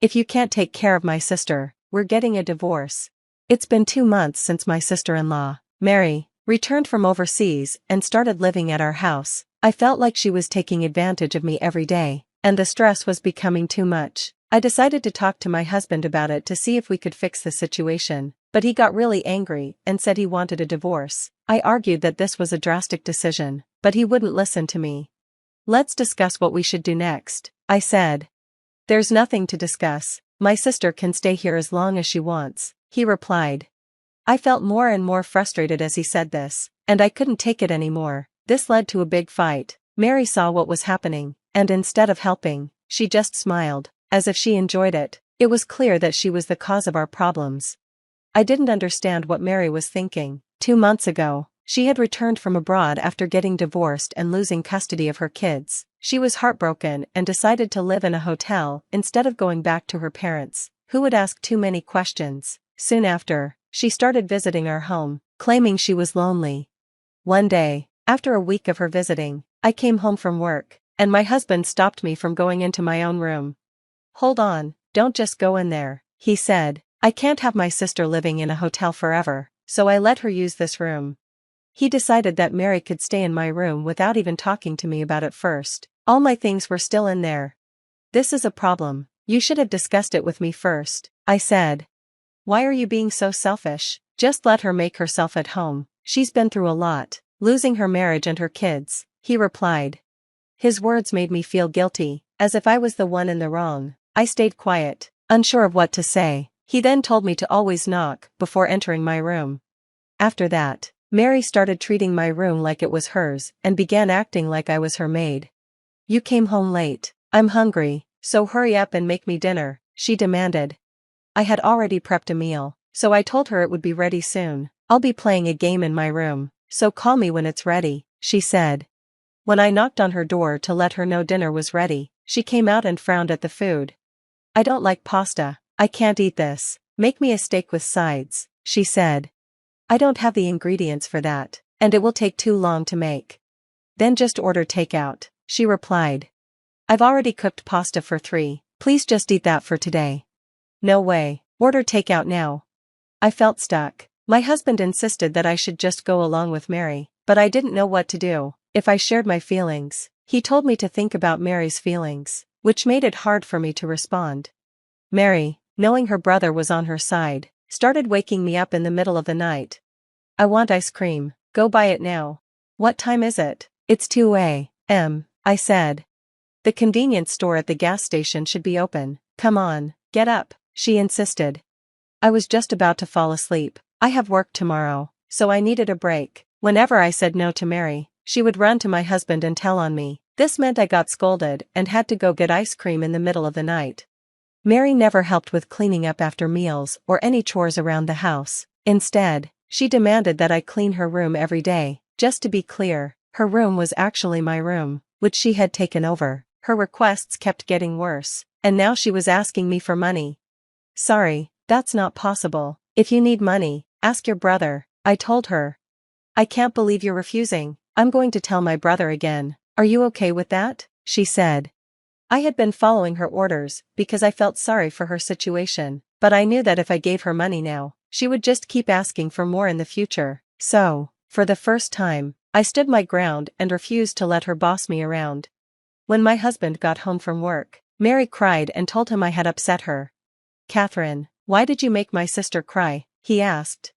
If you can't take care of my sister, we're getting a divorce. It's been 2 months since my sister-in-law, Mary, returned from overseas and started living at our house. I felt like she was taking advantage of me every day, and the stress was becoming too much. I decided to talk to my husband about it to see if we could fix the situation, but he got really angry and said he wanted a divorce. I argued that this was a drastic decision, but he wouldn't listen to me. Let's discuss what we should do next, I said. There's nothing to discuss. My sister can stay here as long as she wants, he replied. I felt more and more frustrated as he said this, and I couldn't take it anymore. This led to a big fight. Mary saw what was happening, and instead of helping, she just smiled, as if she enjoyed it. It was clear that she was the cause of our problems. I didn't understand what Mary was thinking. 2 months ago, she had returned from abroad after getting divorced and losing custody of her kids. She was heartbroken and decided to live in a hotel instead of going back to her parents, who would ask too many questions. Soon after, she started visiting our home, claiming she was lonely. One day, after a week of her visiting, I came home from work, and my husband stopped me from going into my own room. Hold on, don't just go in there, he said. I can't have my sister living in a hotel forever, so I let her use this room. He decided that Mary could stay in my room without even talking to me about it first. All my things were still in there. This is a problem. You should have discussed it with me first, I said. Why are you being so selfish? Just let her make herself at home. She's been through a lot, losing her marriage and her kids, he replied. His words made me feel guilty, as if I was the one in the wrong. I stayed quiet, unsure of what to say. He then told me to always knock before entering my room. After that, Mary started treating my room like it was hers and began acting like I was her maid. You came home late. I'm hungry, so hurry up and make me dinner, she demanded. I had already prepped a meal, so I told her it would be ready soon. I'll be playing a game in my room, so call me when it's ready, she said. When I knocked on her door to let her know dinner was ready, she came out and frowned at the food. I don't like pasta. I can't eat this. Make me a steak with sides, she said. I don't have the ingredients for that, and it will take too long to make. Then just order takeout, she replied. I've already cooked pasta for 3, please just eat that for today. No way, order takeout now. I felt stuck. My husband insisted that I should just go along with Mary, but I didn't know what to do. If I shared my feelings, he told me to think about Mary's feelings, which made it hard for me to respond. Mary, knowing her brother was on her side, started waking me up in the middle of the night. I want ice cream, go buy it now. What time is it? It's 2 a.m., I said. The convenience store at the gas station should be open. Come on, get up, she insisted. I was just about to fall asleep. I have work tomorrow, so I needed a break. Whenever I said no to Mary, she would run to my husband and tell on me. This meant I got scolded and had to go get ice cream in the middle of the night. Mary never helped with cleaning up after meals or any chores around the house. Instead, she demanded that I clean her room every day. Just to be clear, her room was actually my room, which she had taken over. Her requests kept getting worse, and now she was asking me for money. Sorry, that's not possible. If you need money, ask your brother, I told her. I can't believe you're refusing. I'm going to tell my brother again. Are you okay with that? She said. I had been following her orders because I felt sorry for her situation, but I knew that if I gave her money now, she would just keep asking for more in the future. So, for the first time, I stood my ground and refused to let her boss me around. When my husband got home from work, Mary cried and told him I had upset her. Catherine, why did you make my sister cry? He asked.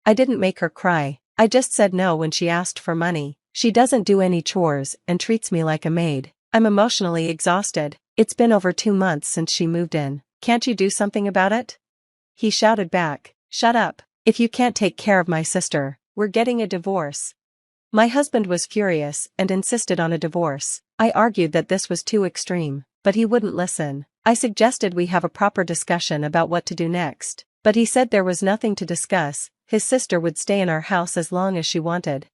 I didn't make her cry, I just said no when she asked for money. She doesn't do any chores and treats me like a maid. I'm emotionally exhausted. It's been over 2 months since she moved in. Can't you do something about it? He shouted back, shut up. If you can't take care of my sister, we're getting a divorce. My husband was furious and insisted on a divorce. I argued that this was too extreme, but he wouldn't listen. I suggested we have a proper discussion about what to do next, but he said there was nothing to discuss. His sister would stay in our house as long as she wanted.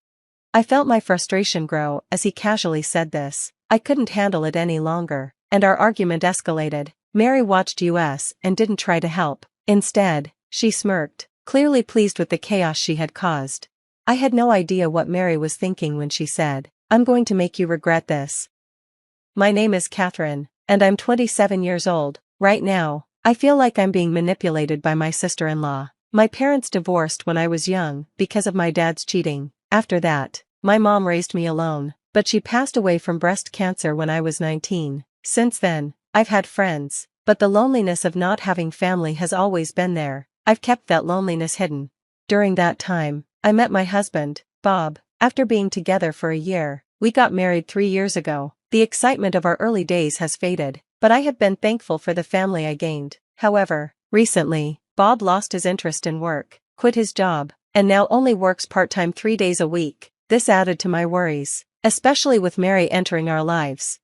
I felt my frustration grow as he casually said this. I couldn't handle it any longer, and our argument escalated. Mary watched us and didn't try to help. Instead, she smirked, clearly pleased with the chaos she had caused. I had no idea what Mary was thinking when she said, I'm going to make you regret this. My name is Catherine, and I'm 27 years old. Right now, I feel like I'm being manipulated by my sister-in-law. My parents divorced when I was young because of my dad's cheating. After that, my mom raised me alone, but she passed away from breast cancer when I was 19. Since then, I've had friends, but the loneliness of not having family has always been there. I've kept that loneliness hidden. During that time, I met my husband, Bob. After being together for a year, we got married 3 years ago. The excitement of our early days has faded, but I have been thankful for the family I gained. However, recently, Bob lost his interest in work, quit his job, and now only works part-time 3 days a week. This added to my worries, especially with Mary entering our lives.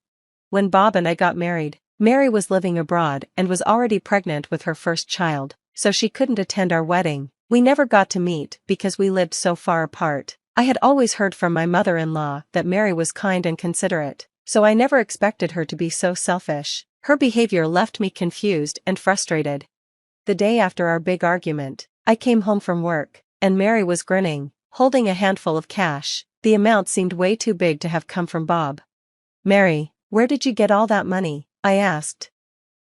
When Bob and I got married, Mary was living abroad and was already pregnant with her first child, so she couldn't attend our wedding. We never got to meet because we lived so far apart. I had always heard from my mother-in-law that Mary was kind and considerate, so I never expected her to be so selfish. Her behavior left me confused and frustrated. The day after our big argument, I came home from work, and Mary was grinning, holding a handful of cash. The amount seemed way too big to have come from Bob. "Mary, where did you get all that money?" I asked.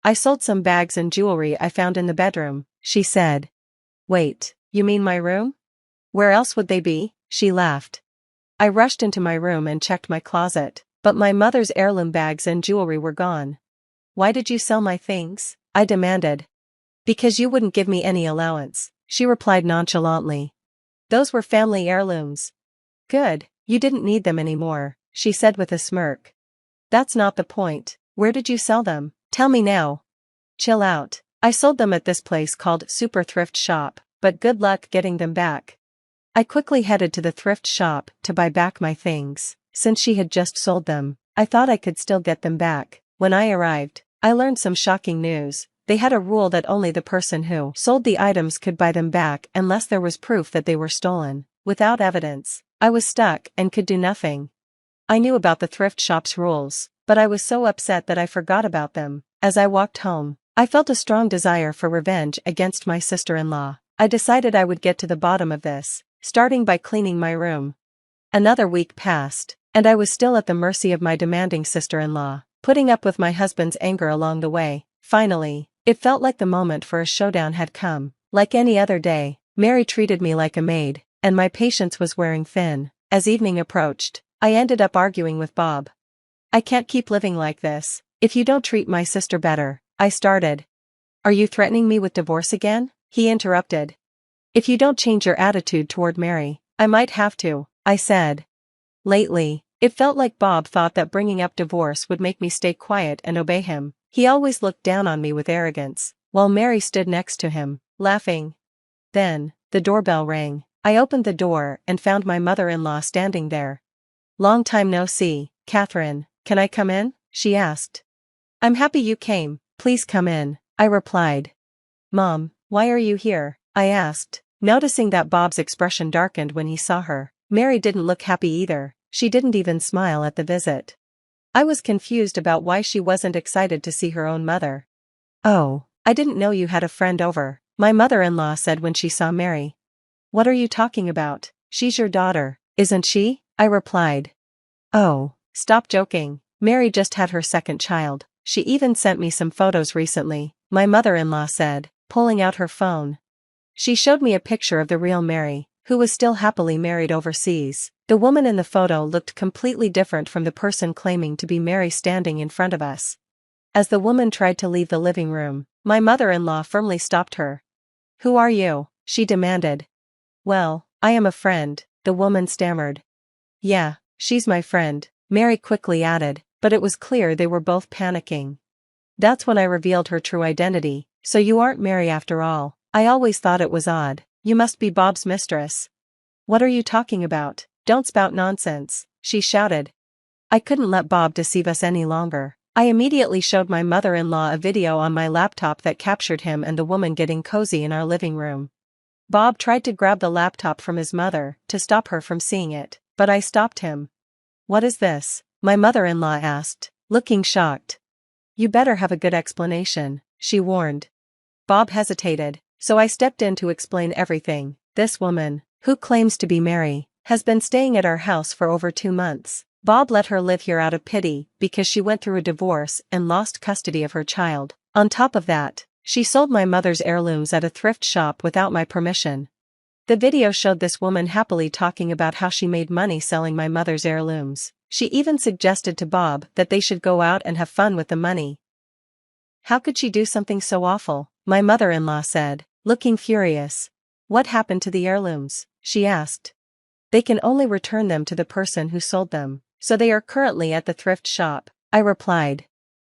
"I sold some bags and jewelry I found in the bedroom," she said. "Wait, you mean my room? Where else would they be?" She laughed. I rushed into my room and checked my closet, but my mother's heirloom bags and jewelry were gone. "Why did you sell my things?" I demanded. "Because you wouldn't give me any allowance," she replied nonchalantly. "Those were family heirlooms." "Good, you didn't need them anymore," she said with a smirk. "That's not the point. Where did you sell them? Tell me now." "Chill out. I sold them at this place called Super Thrift Shop, but good luck getting them back." I quickly headed to the thrift shop to buy back my things. Since she had just sold them, I thought I could still get them back. When I arrived, I learned some shocking news. They had a rule that only the person who sold the items could buy them back unless there was proof that they were stolen. Without evidence, I was stuck and could do nothing. I knew about the thrift shop's rules, but I was so upset that I forgot about them. As I walked home, I felt a strong desire for revenge against my sister-in-law. I decided I would get to the bottom of this, starting by cleaning my room. Another week passed, and I was still at the mercy of my demanding sister-in-law, putting up with my husband's anger along the way. Finally, it felt like the moment for a showdown had come. Like any other day, Mary treated me like a maid, and my patience was wearing thin. As evening approached, I ended up arguing with Bob. "I can't keep living like this. If you don't treat my sister better," I started. "Are you threatening me with divorce again?" he interrupted. "If you don't change your attitude toward Mary, I might have to," I said. Lately, it felt like Bob thought that bringing up divorce would make me stay quiet and obey him. He always looked down on me with arrogance, while Mary stood next to him, laughing. Then, the doorbell rang. I opened the door and found my mother-in-law standing there. "Long time no see, Catherine. Can I come in?" she asked. "I'm happy you came. Please come in," I replied. "Mom, why are you here?" I asked, noticing that Bob's expression darkened when he saw her. Mary didn't look happy either. She didn't even smile at the visit. I was confused about why she wasn't excited to see her own mother. "Oh, I didn't know you had a friend over," my mother-in-law said when she saw Mary. "What are you talking about? She's your daughter, isn't she?" I replied. "Oh, stop joking. Mary just had her second child. She even sent me some photos recently," my mother-in-law said, pulling out her phone. She showed me a picture of the real Mary, who was still happily married overseas. The woman in the photo looked completely different from the person claiming to be Mary standing in front of us. As the woman tried to leave the living room, my mother-in-law firmly stopped her. "Who are you?" she demanded. "Well, I am a friend," the woman stammered. "Yeah, she's my friend," Mary quickly added, but it was clear they were both panicking. That's when I revealed her true identity. "So you aren't Mary after all. I always thought it was odd. You must be Bob's mistress." "What are you talking about? Don't spout nonsense," she shouted. I couldn't let Bob deceive us any longer. I immediately showed my mother-in-law a video on my laptop that captured him and the woman getting cozy in our living room. Bob tried to grab the laptop from his mother to stop her from seeing it, but I stopped him. "What is this?" my mother-in-law asked, looking shocked. "You better have a good explanation," she warned. Bob hesitated, so I stepped in to explain everything. "This woman, who claims to be Mary, has been staying at our house for over 2 months. Bob let her live here out of pity because she went through a divorce and lost custody of her child. On top of that, She sold my mother's heirlooms at a thrift shop without my permission. The video showed this woman happily talking about how she made money selling my mother's heirlooms. She even suggested to Bob that they should go out and have fun with the money. How could she do something so awful? My mother-in-law said, looking furious. What happened to the heirlooms? She asked. They can only return them to the person who sold them, so they are currently at the thrift shop, I replied.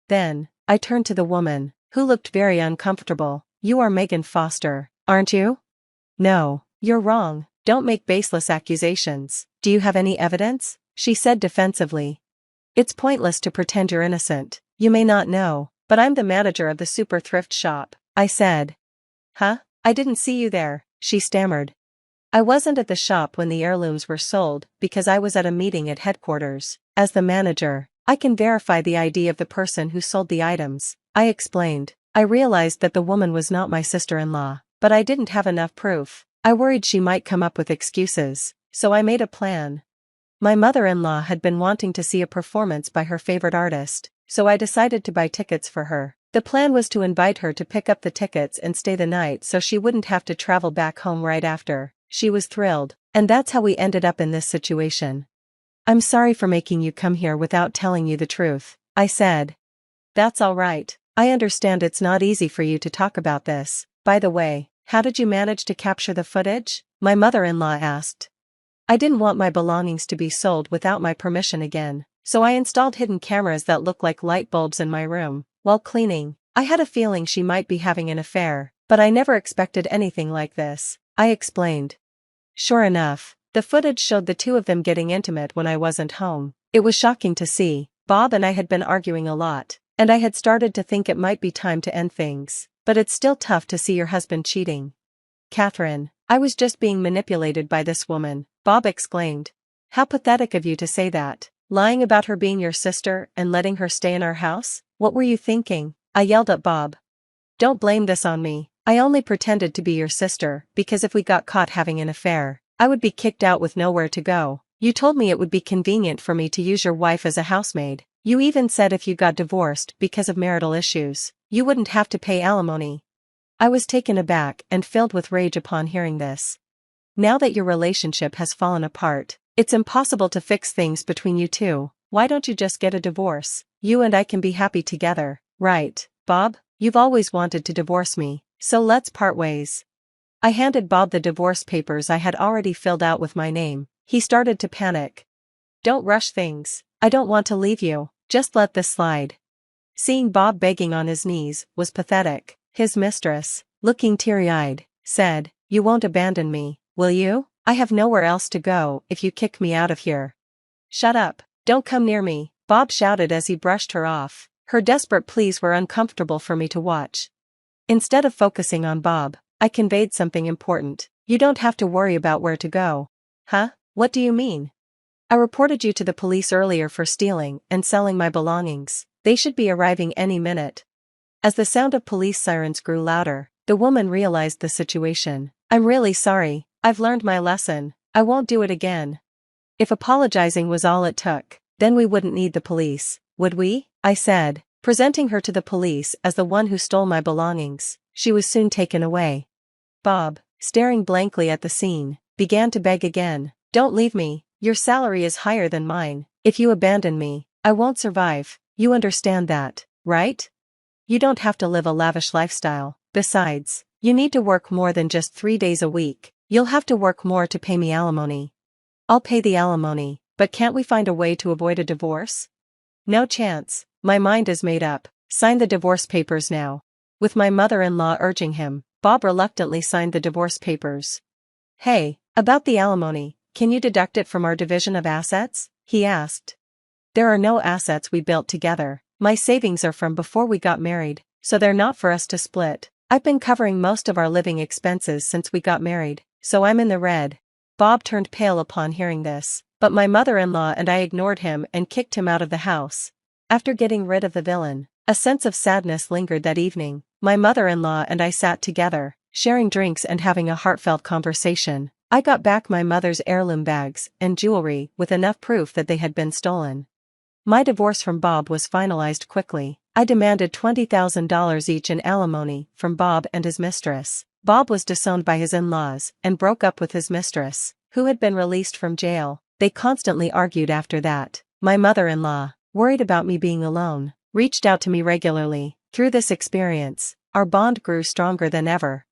Then, I turned to the woman, who looked very uncomfortable. You are Megan Foster, aren't you? No, you're wrong. Don't make baseless accusations. Do you have any evidence? She said defensively. It's pointless to pretend you're innocent. You may not know, but I'm the manager of the super thrift shop, I said. Huh? I didn't see you there, she stammered. I wasn't at the shop when the heirlooms were sold because I was at a meeting at headquarters. As the manager, I can verify the ID of the person who sold the items, I explained. I realized that the woman was not my sister-in-law, but I didn't have enough proof. I worried she might come up with excuses, so I made a plan. My mother-in-law had been wanting to see a performance by her favorite artist, so I decided to buy tickets for her. The plan was to invite her to pick up the tickets and stay the night so she wouldn't have to travel back home right after. She was thrilled, and that's how we ended up in this situation. I'm sorry for making you come here without telling you the truth, I said. That's all right. I understand it's not easy for you to talk about this. By the way, how did you manage to capture the footage? My mother-in-law asked. I didn't want my belongings to be sold without my permission again, so I installed hidden cameras that look like light bulbs in my room. While cleaning, I had a feeling she might be having an affair, but I never expected anything like this, I explained. Sure enough, the footage showed the two of them getting intimate when I wasn't home. It was shocking to see. Bob and I had been arguing a lot, and I had started to think it might be time to end things, but it's still tough to see your husband cheating. Catherine, I was just being manipulated by this woman, Bob exclaimed. How pathetic of you to say that, lying about her being your sister and letting her stay in our house? What were you thinking? I yelled at Bob. Don't blame this on me. I only pretended to be your sister because if we got caught having an affair, I would be kicked out with nowhere to go. You told me it would be convenient for me to use your wife as a housemaid. You even said if you got divorced because of marital issues, you wouldn't have to pay alimony. I was taken aback and filled with rage upon hearing this. Now that your relationship has fallen apart, it's impossible to fix things between you two. Why don't you just get a divorce? You and I can be happy together, right, Bob? You've always wanted to divorce me, so let's part ways. I handed Bob the divorce papers I had already filled out with my name. He started to panic. Don't rush things. I don't want to leave you. Just let this slide. Seeing Bob begging on his knees was pathetic. His mistress, looking teary-eyed, said, You won't abandon me, will you? I have nowhere else to go if you kick me out of here. Shut up. Don't come near me, Bob shouted as he brushed her off. Her desperate pleas were uncomfortable for me to watch. Instead of focusing on Bob, I conveyed something important. You don't have to worry about where to go. Huh? What do you mean? I reported you to the police earlier for stealing and selling my belongings. They should be arriving any minute. As the sound of police sirens grew louder, the woman realized the situation. I'm really sorry. I've learned my lesson. I won't do it again. If apologizing was all it took, then we wouldn't need the police, would we? I said, presenting her to the police as the one who stole my belongings. She was soon taken away. Bob, staring blankly at the scene, began to beg again. Don't leave me. Your salary is higher than mine. If you abandon me, I won't survive. You understand that, right? You don't have to live a lavish lifestyle. Besides, you need to work more than just 3 days a week. You'll have to work more to pay me alimony. I'll pay the alimony, but can't we find a way to avoid a divorce? No chance. My mind is made up. Sign the divorce papers now. With my mother-in-law urging him, Bob reluctantly signed the divorce papers. Hey, about the alimony, can you deduct it from our division of assets? He asked. There are no assets we built together. My savings are from before we got married, so they're not for us to split. I've been covering most of our living expenses since we got married, so I'm in the red. Bob turned pale upon hearing this, but my mother-in-law and I ignored him and kicked him out of the house. After getting rid of the villain, a sense of sadness lingered that evening. My mother-in-law and I sat together, sharing drinks and having a heartfelt conversation. I got back my mother's heirloom bags and jewelry with enough proof that they had been stolen. My divorce from Bob was finalized quickly. I demanded $20,000 each in alimony from Bob and his mistress. Bob was disowned by his in-laws and broke up with his mistress, who had been released from jail. They constantly argued after that. My mother-in-law, worried about me being alone, reached out to me regularly. Through this experience, our bond grew stronger than ever.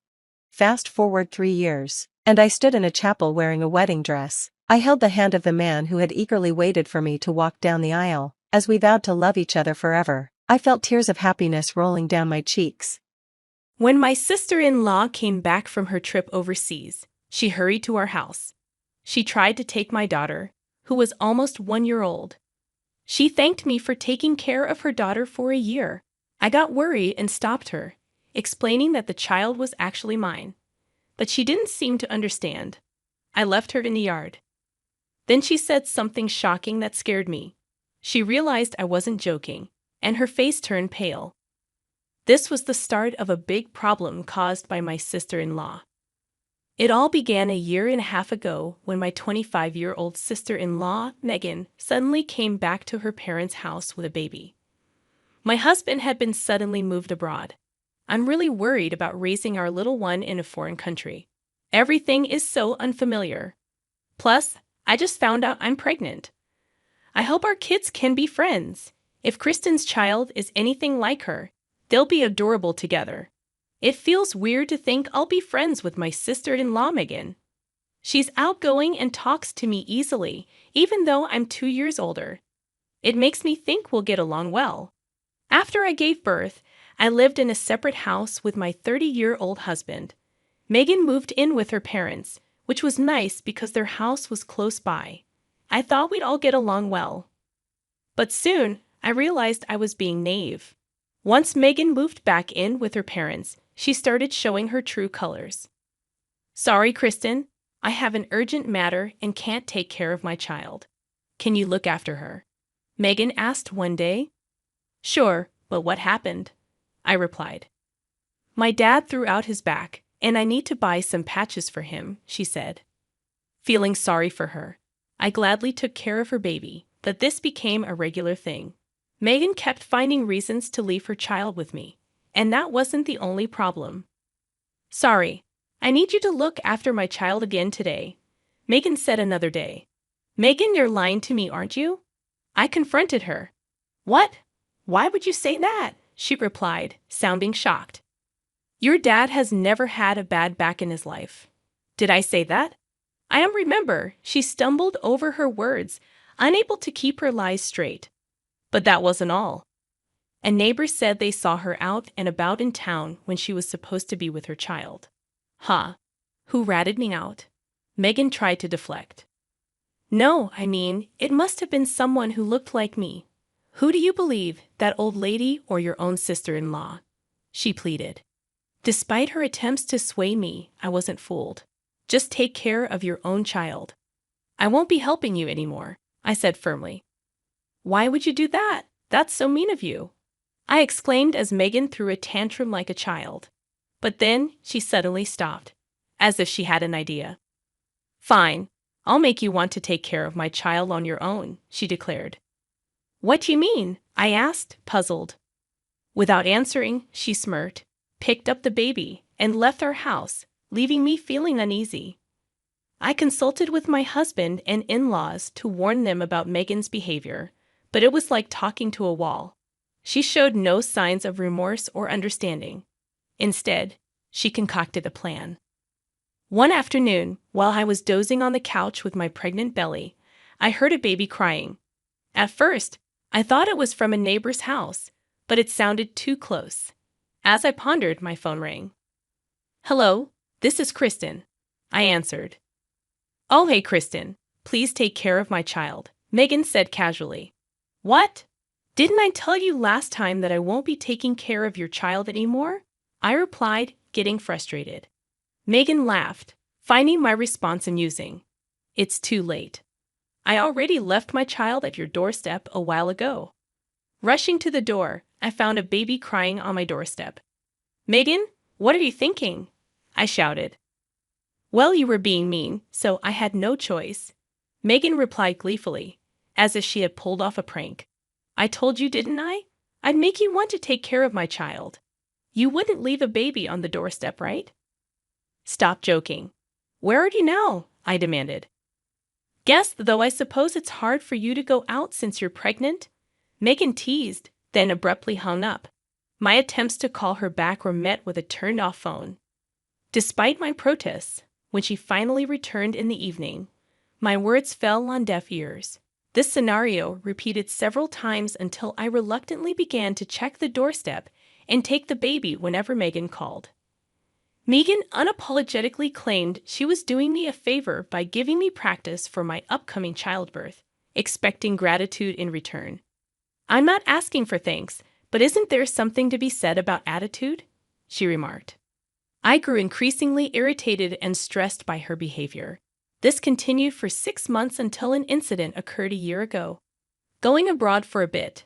Fast forward 3 years, and I stood in a chapel wearing a wedding dress. I held the hand of the man who had eagerly waited for me to walk down the aisle, as we vowed to love each other forever. I felt tears of happiness rolling down my cheeks. When my sister-in-law came back from her trip overseas, she hurried to our house. She tried to take my daughter, who was almost 1 year old. She thanked me for taking care of her daughter for a year. I got worried and stopped her, explaining that the child was actually mine. But she didn't seem to understand. I left her in the yard. Then she said something shocking that scared me. She realized I wasn't joking, and her face turned pale. This was the start of a big problem caused by my sister-in-law. It all began a year and a half ago when my 25-year-old sister-in-law, Megan, suddenly came back to her parents' house with a baby. My husband had been suddenly moved abroad. I'm really worried about raising our little one in a foreign country. Everything is so unfamiliar. Plus, I just found out I'm pregnant. I hope our kids can be friends. If Kristen's child is anything like her, they'll be adorable together. It feels weird to think I'll be friends with my sister-in-law, Megan. She's outgoing and talks to me easily, even though I'm 2 years older. It makes me think we'll get along well. After I gave birth, I lived in a separate house with my 30-year-old husband. Megan moved in with her parents, which was nice because their house was close by. I thought we'd all get along well. But soon, I realized I was being naive. Once Megan moved back in with her parents, she started showing her true colors. "Sorry, Kristen, I have an urgent matter and can't take care of my child. Can you look after her?" Megan asked one day. "Sure, but what happened?" I replied. "My dad threw out his back, and I need to buy some patches for him," she said. Feeling sorry for her, I gladly took care of her baby, but this became a regular thing. Megan kept finding reasons to leave her child with me, and that wasn't the only problem. "Sorry, I need you to look after my child again today," Megan said another day. "Megan, you're lying to me, aren't you?" I confronted her. "What? Why would you say that?" she replied, sounding shocked. "Your dad has never had a bad back in his life." Did I say that? I don't remember. She stumbled over her words, unable to keep her lies straight. But that wasn't all. A neighbor said they saw her out and about in town when she was supposed to be with her child. Huh. Who ratted me out? Megan tried to deflect. "No, I mean, it must have been someone who looked like me." "Who do you believe, that old lady or your own sister-in-law?" she pleaded. Despite her attempts to sway me, I wasn't fooled. "Just take care of your own child." "I won't be helping you anymore," I said firmly. "Why would you do that? That's so mean of you," I exclaimed as Megan threw a tantrum like a child. But then she suddenly stopped, as if she had an idea. "Fine, I'll make you want to take care of my child on your own," she declared. "What do you mean?" I asked, puzzled. Without answering, she smirked, picked up the baby, and left our house, leaving me feeling uneasy. I consulted with my husband and in-laws to warn them about Megan's behavior, but it was like talking to a wall. She showed no signs of remorse or understanding. Instead, she concocted a plan. One afternoon, while I was dozing on the couch with my pregnant belly, I heard a baby crying. At first, I thought it was from a neighbor's house, but it sounded too close. As I pondered, my phone rang. "Hello, this is Kristen," I answered. "Oh, hey, Kristen. Please take care of my child," Megan said casually. "What? Didn't I tell you last time that I won't be taking care of your child anymore?" I replied, getting frustrated. Megan laughed, finding my response amusing. "It's too late. I already left my child at your doorstep a while ago." Rushing to the door, I found a baby crying on my doorstep. "Megan, what are you thinking?" I shouted. "Well, you were being mean, so I had no choice," Megan replied gleefully, as if she had pulled off a prank. I told you, didn't I? I'd make you want to take care of my child. You wouldn't leave a baby on the doorstep, right? Stop joking. Where are you now? I demanded. Guess, though I suppose it's hard for you to go out since you're pregnant? Megan teased, then abruptly hung up. My attempts to call her back were met with a turned-off phone. Despite my protests, when she finally returned in the evening, my words fell on deaf ears. This scenario repeated several times until I reluctantly began to check the doorstep and take the baby whenever Megan called. Megan unapologetically claimed she was doing me a favor by giving me practice for my upcoming childbirth, expecting gratitude in return. I'm not asking for thanks, but isn't there something to be said about attitude? She remarked. I grew increasingly irritated and stressed by her behavior. This continued for 6 months until an incident occurred a year ago. Going abroad for a bit.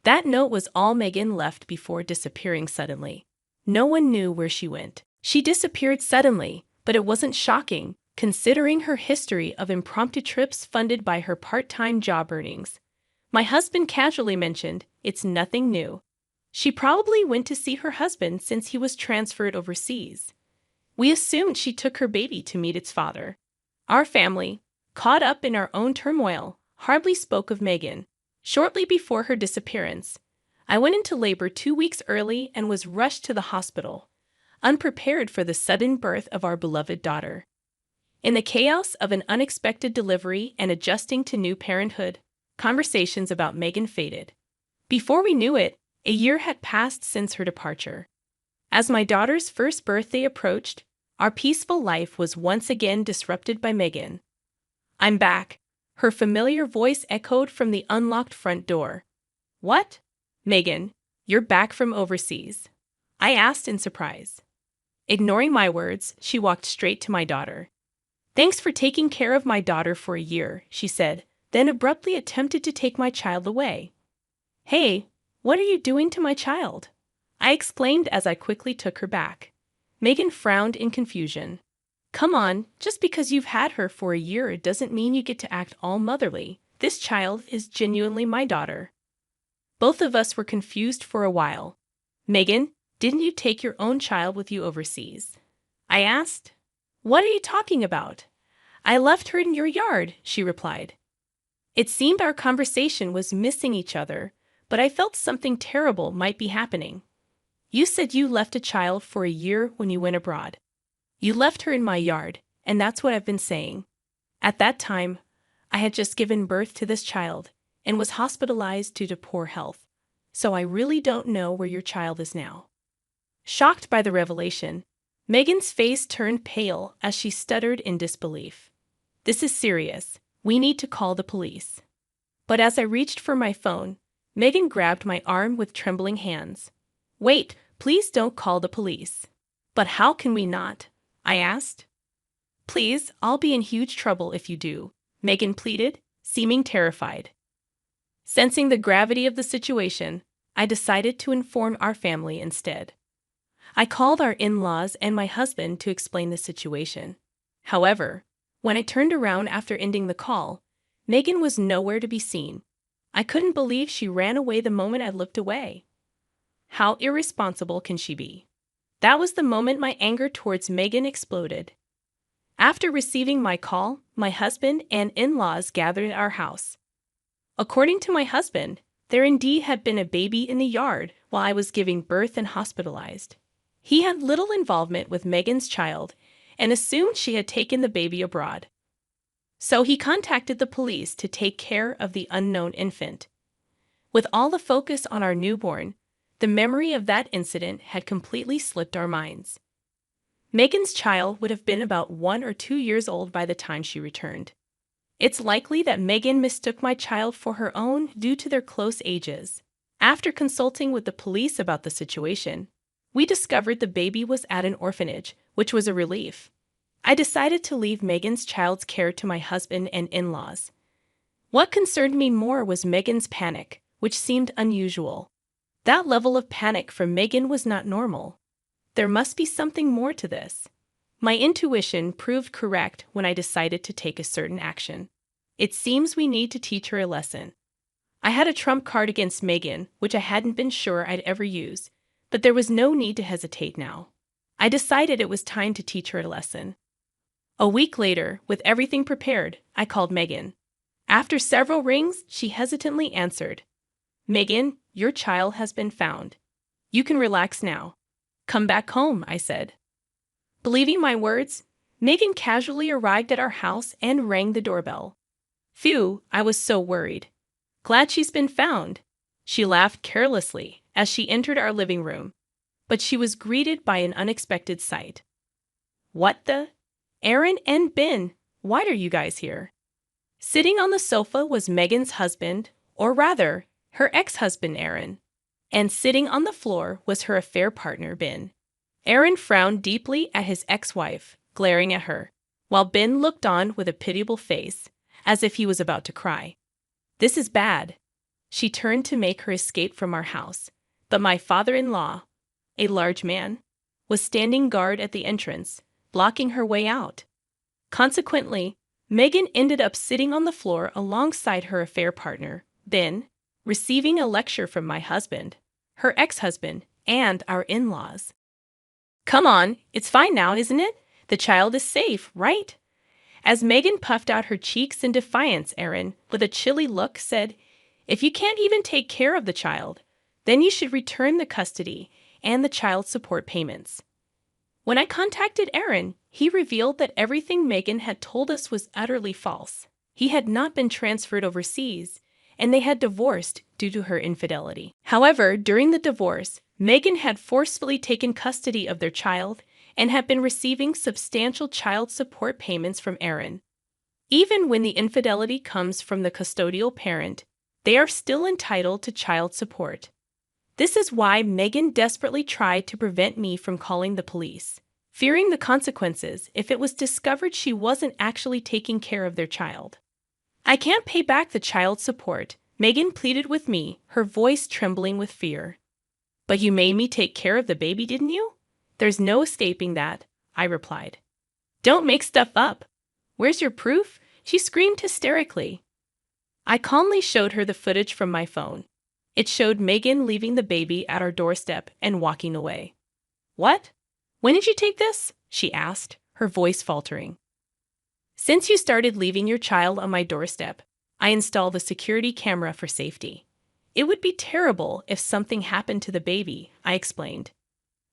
That note was all Megan left before disappearing suddenly. No one knew where she went. She disappeared suddenly, but it wasn't shocking, considering her history of impromptu trips funded by her part-time job earnings. My husband casually mentioned, it's nothing new. She probably went to see her husband since he was transferred overseas. We assumed she took her baby to meet its father. Our family, caught up in our own turmoil, hardly spoke of Megan. Shortly before her disappearance, I went into labor 2 weeks early and was rushed to the hospital, unprepared for the sudden birth of our beloved daughter. In the chaos of an unexpected delivery and adjusting to new parenthood, conversations about Megan faded. Before we knew it, a year had passed since her departure. As my daughter's first birthday approached, our peaceful life was once again disrupted by Megan. I'm back. Her familiar voice echoed from the unlocked front door. What? Megan, you're back from overseas? I asked in surprise. Ignoring my words, she walked straight to my daughter. Thanks for taking care of my daughter for a year, she said, then abruptly attempted to take my child away. Hey, what are you doing to my child? I exclaimed as I quickly took her back. Megan frowned in confusion. Come on, just because you've had her for a year it doesn't mean you get to act all motherly. This child is genuinely my daughter. Both of us were confused for a while. Megan, didn't you take your own child with you overseas? I asked. What are you talking about? I left her in your yard, she replied. It seemed our conversation was missing each other, but I felt something terrible might be happening. You said you left a child for a year when you went abroad. You left her in my yard, and that's what I've been saying. At that time, I had just given birth to this child and was hospitalized due to poor health, so I really don't know where your child is now. Shocked by the revelation, Megan's face turned pale as she stuttered in disbelief. This is serious. We need to call the police. But as I reached for my phone, Megan grabbed my arm with trembling hands. Wait, please don't call the police. But how can we not? I asked. Please, I'll be in huge trouble if you do, Megan pleaded, seeming terrified. Sensing the gravity of the situation, I decided to inform our family instead. I called our in-laws and my husband to explain the situation. However, when I turned around after ending the call, Megan was nowhere to be seen. I couldn't believe she ran away the moment I looked away. How irresponsible can she be? That was the moment my anger towards Megan exploded. After receiving my call, my husband and in-laws gathered at our house. According to my husband, there indeed had been a baby in the yard while I was giving birth and hospitalized. He had little involvement with Megan's child and assumed she had taken the baby abroad. So he contacted the police to take care of the unknown infant. With all the focus on our newborn, the memory of that incident had completely slipped our minds. Megan's child would have been about 1 or 2 years old by the time she returned. It's likely that Megan mistook my child for her own due to their close ages. After consulting with the police about the situation, we discovered the baby was at an orphanage, which was a relief. I decided to leave Megan's child's care to my husband and in-laws. What concerned me more was Megan's panic, which seemed unusual. That level of panic from Megan was not normal. There must be something more to this. My intuition proved correct when I decided to take a certain action. It seems we need to teach her a lesson. I had a trump card against Megan, which I hadn't been sure I'd ever use, but there was no need to hesitate now. I decided it was time to teach her a lesson. A week later, with everything prepared, I called Megan. After several rings, she hesitantly answered. Megan, your child has been found. You can relax now. Come back home, I said. Believing my words, Megan casually arrived at our house and rang the doorbell. Phew, I was so worried. Glad she's been found. She laughed carelessly as she entered our living room, but she was greeted by an unexpected sight. What the? Aaron and Ben, why are you guys here? Sitting on the sofa was Megan's husband, or rather, her ex-husband Aaron, and sitting on the floor was her affair partner Ben. Aaron frowned deeply at his ex-wife, glaring at her, while Ben looked on with a pitiable face, as if he was about to cry. This is bad. She turned to make her escape from our house, but my father-in-law, a large man, was standing guard at the entrance, blocking her way out. Consequently, Megan ended up sitting on the floor alongside her affair partner, Ben, receiving a lecture from my husband, her ex-husband, and our in-laws. Come on, it's fine now, isn't it? The child is safe, right? As Megan puffed out her cheeks in defiance, Aaron, with a chilly look, said, If you can't even take care of the child, then you should return the custody and the child support payments. When I contacted Aaron, he revealed that everything Megan had told us was utterly false. He had not been transferred overseas, and they had divorced due to her infidelity. However, during the divorce, Megan had forcefully taken custody of their child and had been receiving substantial child support payments from Aaron. Even when the infidelity comes from the custodial parent, they are still entitled to child support. This is why Megan desperately tried to prevent me from calling the police, fearing the consequences if it was discovered she wasn't actually taking care of their child. I can't pay back the child support, Megan pleaded with me, her voice trembling with fear. But you made me take care of the baby, didn't you? There's no escaping that, I replied. Don't make stuff up. Where's your proof? She screamed hysterically. I calmly showed her the footage from my phone. It showed Megan leaving the baby at our doorstep and walking away. What? When did you take this? She asked, her voice faltering. Since you started leaving your child on my doorstep, I installed a security camera for safety. It would be terrible if something happened to the baby, I explained.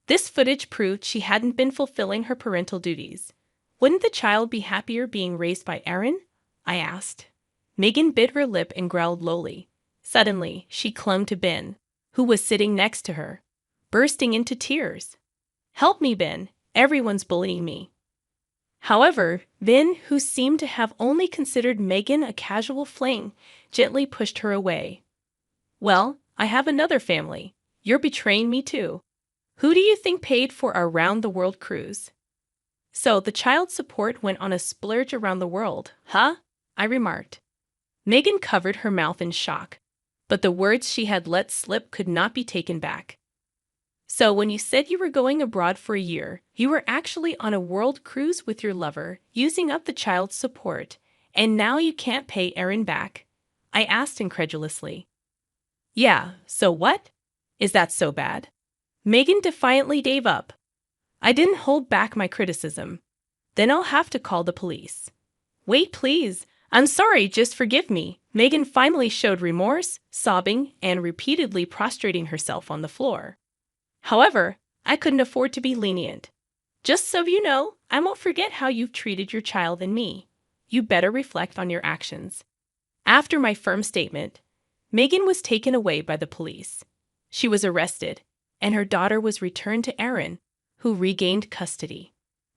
This footage proved she hadn't been fulfilling her parental duties. Wouldn't the child be happier being raised by Aaron? I asked. Megan bit her lip and growled lowly. Suddenly, she clung to Ben, who was sitting next to her, bursting into tears. Help me, Ben. Everyone's bullying me. However, Ben, who seemed to have only considered Megan a casual fling, gently pushed her away. Well, I have another family. You're betraying me too. Who do you think paid for our round-the-world cruise? So the child support went on a splurge around the world, huh? I remarked. Megan covered her mouth in shock, but the words she had let slip could not be taken back. So when you said you were going abroad for a year, you were actually on a world cruise with your lover, using up the child's support, and now you can't pay Aaron back? I asked incredulously. Yeah, so what? Is that so bad? Megan defiantly gave up. I didn't hold back my criticism. Then I'll have to call the police. Wait, please. I'm sorry, just forgive me. Megan finally showed remorse, sobbing, and repeatedly prostrating herself on the floor. However, I couldn't afford to be lenient. Just so you know, I won't forget how you've treated your child and me. You better reflect on your actions. After my firm statement, Megan was taken away by the police. She was arrested, and her daughter was returned to Aaron, who regained custody.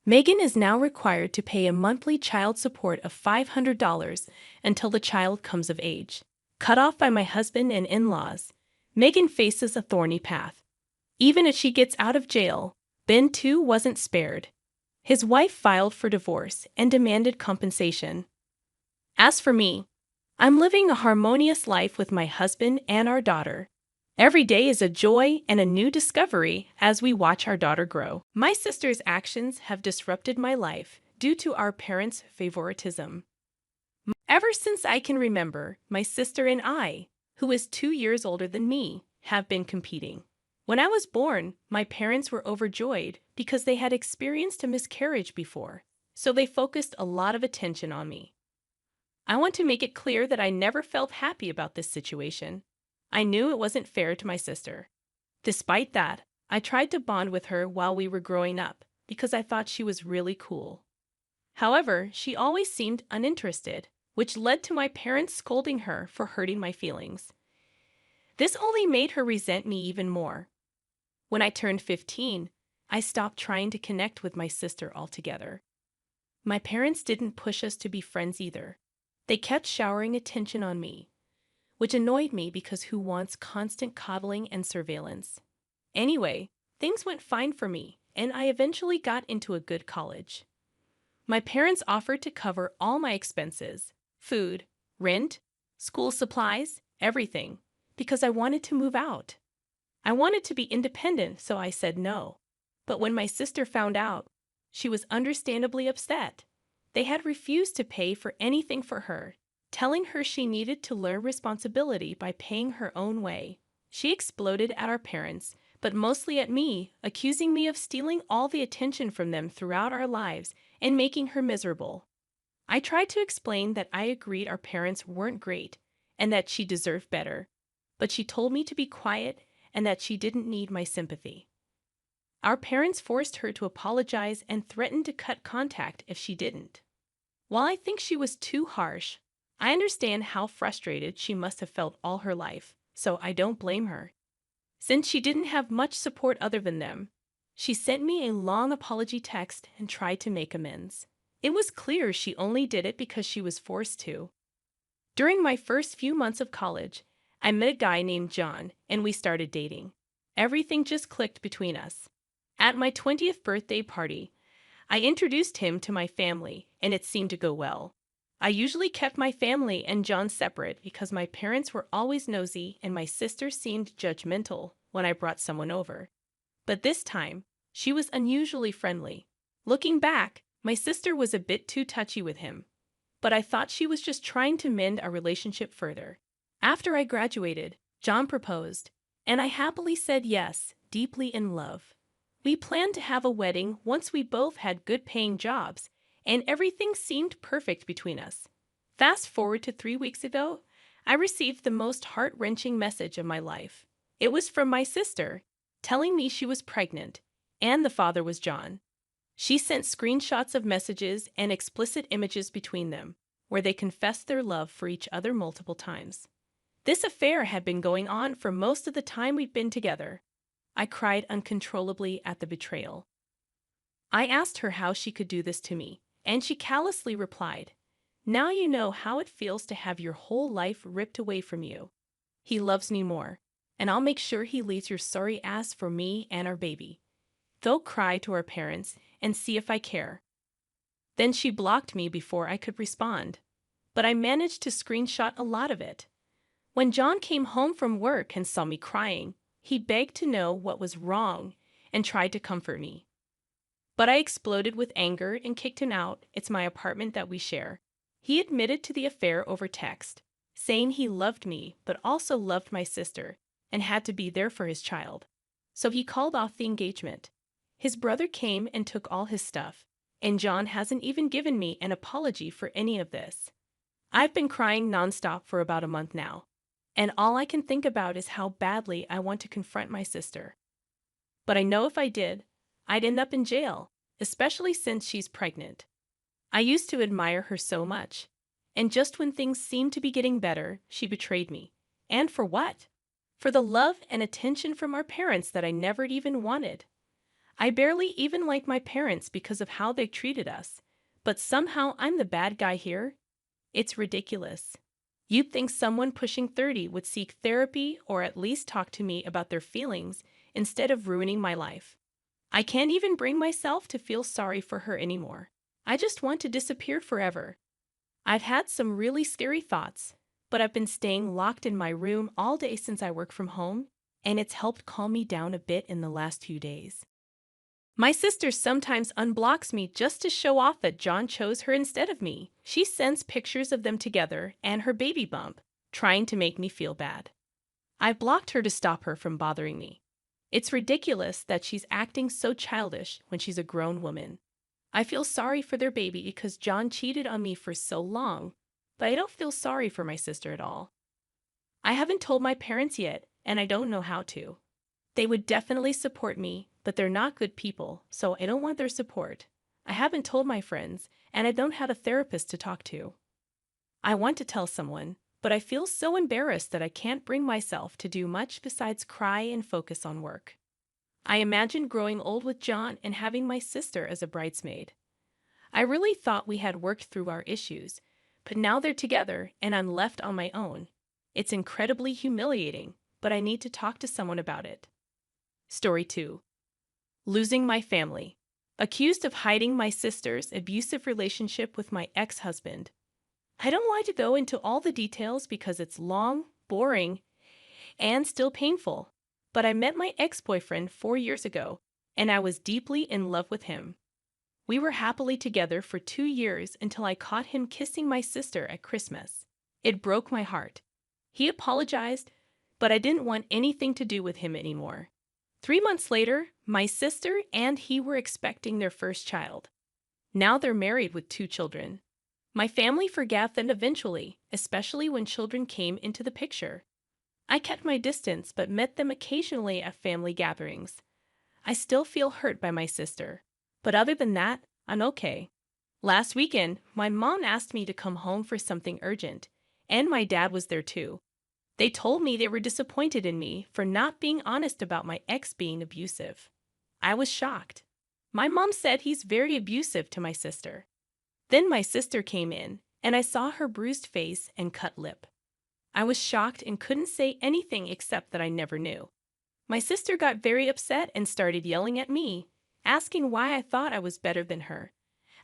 Megan is now required to pay a monthly child support of $500 until the child comes of age. Cut off by my husband and in-laws, Megan faces a thorny path. Even if she gets out of jail, Ben too wasn't spared. His wife filed for divorce and demanded compensation. As for me, I'm living a harmonious life with my husband and our daughter. Every day is a joy and a new discovery as we watch our daughter grow. My sister's actions have disrupted my life due to our parents' favoritism. Ever since I can remember, my sister and I, who is 2 years older than me, have been competing. When I was born, my parents were overjoyed because they had experienced a miscarriage before, so they focused a lot of attention on me. I want to make it clear that I never felt happy about this situation. I knew it wasn't fair to my sister. Despite that, I tried to bond with her while we were growing up because I thought she was really cool. However, she always seemed uninterested, which led to my parents scolding her for hurting my feelings. This only made her resent me even more. When I turned 15, I stopped trying to connect with my sister altogether. My parents didn't push us to be friends either. They kept showering attention on me, which annoyed me because who wants constant coddling and surveillance? Anyway, things went fine for me, and I eventually got into a good college. My parents offered to cover all my expenses, food, rent, school supplies, everything, because I wanted to move out. I wanted to be independent, so I said no. But when my sister found out, she was understandably upset. They had refused to pay for anything for her, telling her she needed to learn responsibility by paying her own way. She exploded at our parents, but mostly at me, accusing me of stealing all the attention from them throughout our lives and making her miserable. I tried to explain that I agreed our parents weren't great and that she deserved better, but she told me to be quiet and that she didn't need my sympathy. Our parents forced her to apologize and threatened to cut contact if she didn't. While I think she was too harsh, I understand how frustrated she must have felt all her life, so I don't blame her. Since she didn't have much support other than them, she sent me a long apology text and tried to make amends. It was clear she only did it because she was forced to. During my first few months of college, I met a guy named John, and we started dating. Everything just clicked between us. At my 20th birthday party, I introduced him to my family, and it seemed to go well. I usually kept my family and John separate because my parents were always nosy and my sister seemed judgmental when I brought someone over. But this time, she was unusually friendly. Looking back, my sister was a bit too touchy with him, but I thought she was just trying to mend our relationship further. After I graduated, John proposed, and I happily said yes, deeply in love. We planned to have a wedding once we both had good-paying jobs, and everything seemed perfect between us. Fast forward to 3 weeks ago, I received the most heart-wrenching message of my life. It was from my sister, telling me she was pregnant, and the father was John. She sent screenshots of messages and explicit images between them, where they confessed their love for each other multiple times. This affair had been going on for most of the time we'd been together. I cried uncontrollably at the betrayal. I asked her how she could do this to me, and she callously replied, "Now you know how it feels to have your whole life ripped away from you. He loves me more, and I'll make sure he leaves your sorry ass for me and our baby. They'll cry to our parents and see if I care." Then she blocked me before I could respond, but I managed to screenshot a lot of it. When John came home from work and saw me crying, he begged to know what was wrong and tried to comfort me. But I exploded with anger and kicked him out. It's my apartment that we share. He admitted to the affair over text, saying he loved me but also loved my sister and had to be there for his child. So he called off the engagement. His brother came and took all his stuff, and John hasn't even given me an apology for any of this. I've been crying nonstop for about a month now, and all I can think about is how badly I want to confront my sister. But I know if I did, I'd end up in jail, especially since she's pregnant. I used to admire her so much, and just when things seemed to be getting better, she betrayed me. And for what? For the love and attention from our parents that I never even wanted. I barely even like my parents because of how they treated us, but somehow I'm the bad guy here? It's ridiculous. You'd think someone pushing 30 would seek therapy or at least talk to me about their feelings instead of ruining my life. I can't even bring myself to feel sorry for her anymore. I just want to disappear forever. I've had some really scary thoughts, but I've been staying locked in my room all day since I work from home, and it's helped calm me down a bit in the last few days. My sister sometimes unblocks me just to show off that John chose her instead of me. She sends pictures of them together and her baby bump, trying to make me feel bad. I blocked her to stop her from bothering me. It's ridiculous that she's acting so childish when she's a grown woman. I feel sorry for their baby because John cheated on me for so long, but I don't feel sorry for my sister at all. I haven't told my parents yet, and I don't know how to. They would definitely support me, but they're not good people, so I don't want their support. I haven't told my friends, and I don't have a therapist to talk to. I want to tell someone, but I feel so embarrassed that I can't bring myself to do much besides cry and focus on work. I imagine growing old with John and having my sister as a bridesmaid. I really thought we had worked through our issues, but now they're together and I'm left on my own. It's incredibly humiliating, but I need to talk to someone about it. Story 2. Losing my family. Accused of hiding my sister's abusive relationship with my ex-husband. I don't want to go into all the details because it's long, boring, and still painful. But I met my ex-boyfriend 4 years ago, and I was deeply in love with him. We were happily together for 2 years until I caught him kissing my sister at Christmas. It broke my heart. He apologized, but I didn't want anything to do with him anymore. 3 months later, my sister and he were expecting their first child. Now they're married with 2 children. My family forgave them eventually, especially when children came into the picture. I kept my distance but met them occasionally at family gatherings. I still feel hurt by my sister, but other than that, I'm okay. Last weekend, my mom asked me to come home for something urgent, and my dad was there too. They told me they were disappointed in me for not being honest about my ex being abusive. I was shocked. My mom said he's very abusive to my sister. Then my sister came in, and I saw her bruised face and cut lip. I was shocked and couldn't say anything except that I never knew. My sister got very upset and started yelling at me, asking why I thought I was better than her,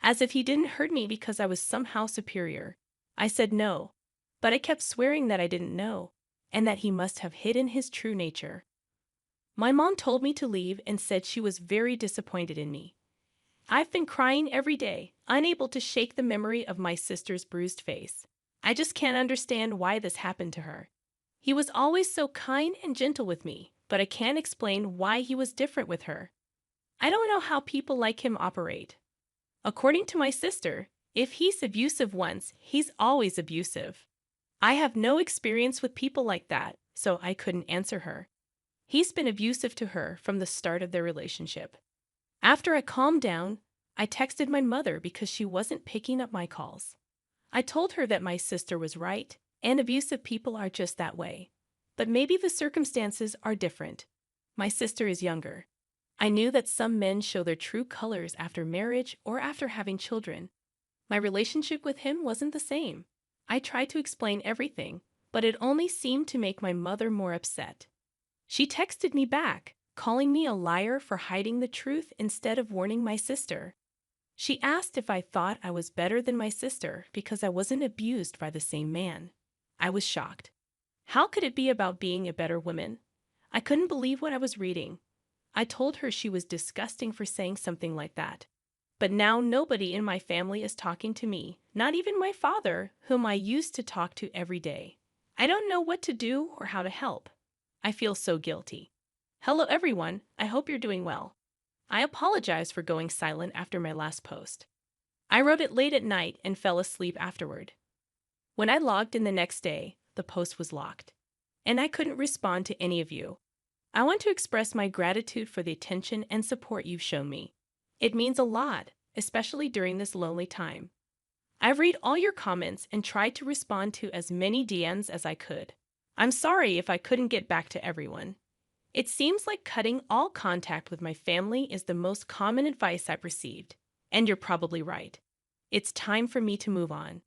as if he didn't hurt me because I was somehow superior. I said no, but I kept swearing that I didn't know, and that he must have hidden his true nature. My mom told me to leave and said she was very disappointed in me. I've been crying every day, unable to shake the memory of my sister's bruised face. I just can't understand why this happened to her. He was always so kind and gentle with me, but I can't explain why he was different with her. I don't know how people like him operate. According to my sister, if he's abusive once, he's always abusive. I have no experience with people like that, so I couldn't answer her. He's been abusive to her from the start of their relationship. After I calmed down, I texted my mother because she wasn't picking up my calls. I told her that my sister was right, and abusive people are just that way. But maybe the circumstances are different. My sister is younger. I knew that some men show their true colors after marriage or after having children. My relationship with him wasn't the same. I tried to explain everything, but it only seemed to make my mother more upset. She texted me back, calling me a liar for hiding the truth instead of warning my sister. She asked if I thought I was better than my sister because I wasn't abused by the same man. I was shocked. How could it be about being a better woman? I couldn't believe what I was reading. I told her she was disgusting for saying something like that. But now nobody in my family is talking to me, not even my father, whom I used to talk to every day. I don't know what to do or how to help. I feel so guilty. Hello everyone, I hope you're doing well. I apologize for going silent after my last post. I wrote it late at night and fell asleep afterward. When I logged in the next day, the post was locked, and I couldn't respond to any of you. I want to express my gratitude for the attention and support you've shown me. It means a lot, especially during this lonely time. I've read all your comments and tried to respond to as many DMs as I could. I'm sorry if I couldn't get back to everyone. It seems like cutting all contact with my family is the most common advice I've received, and you're probably right. It's time for me to move on.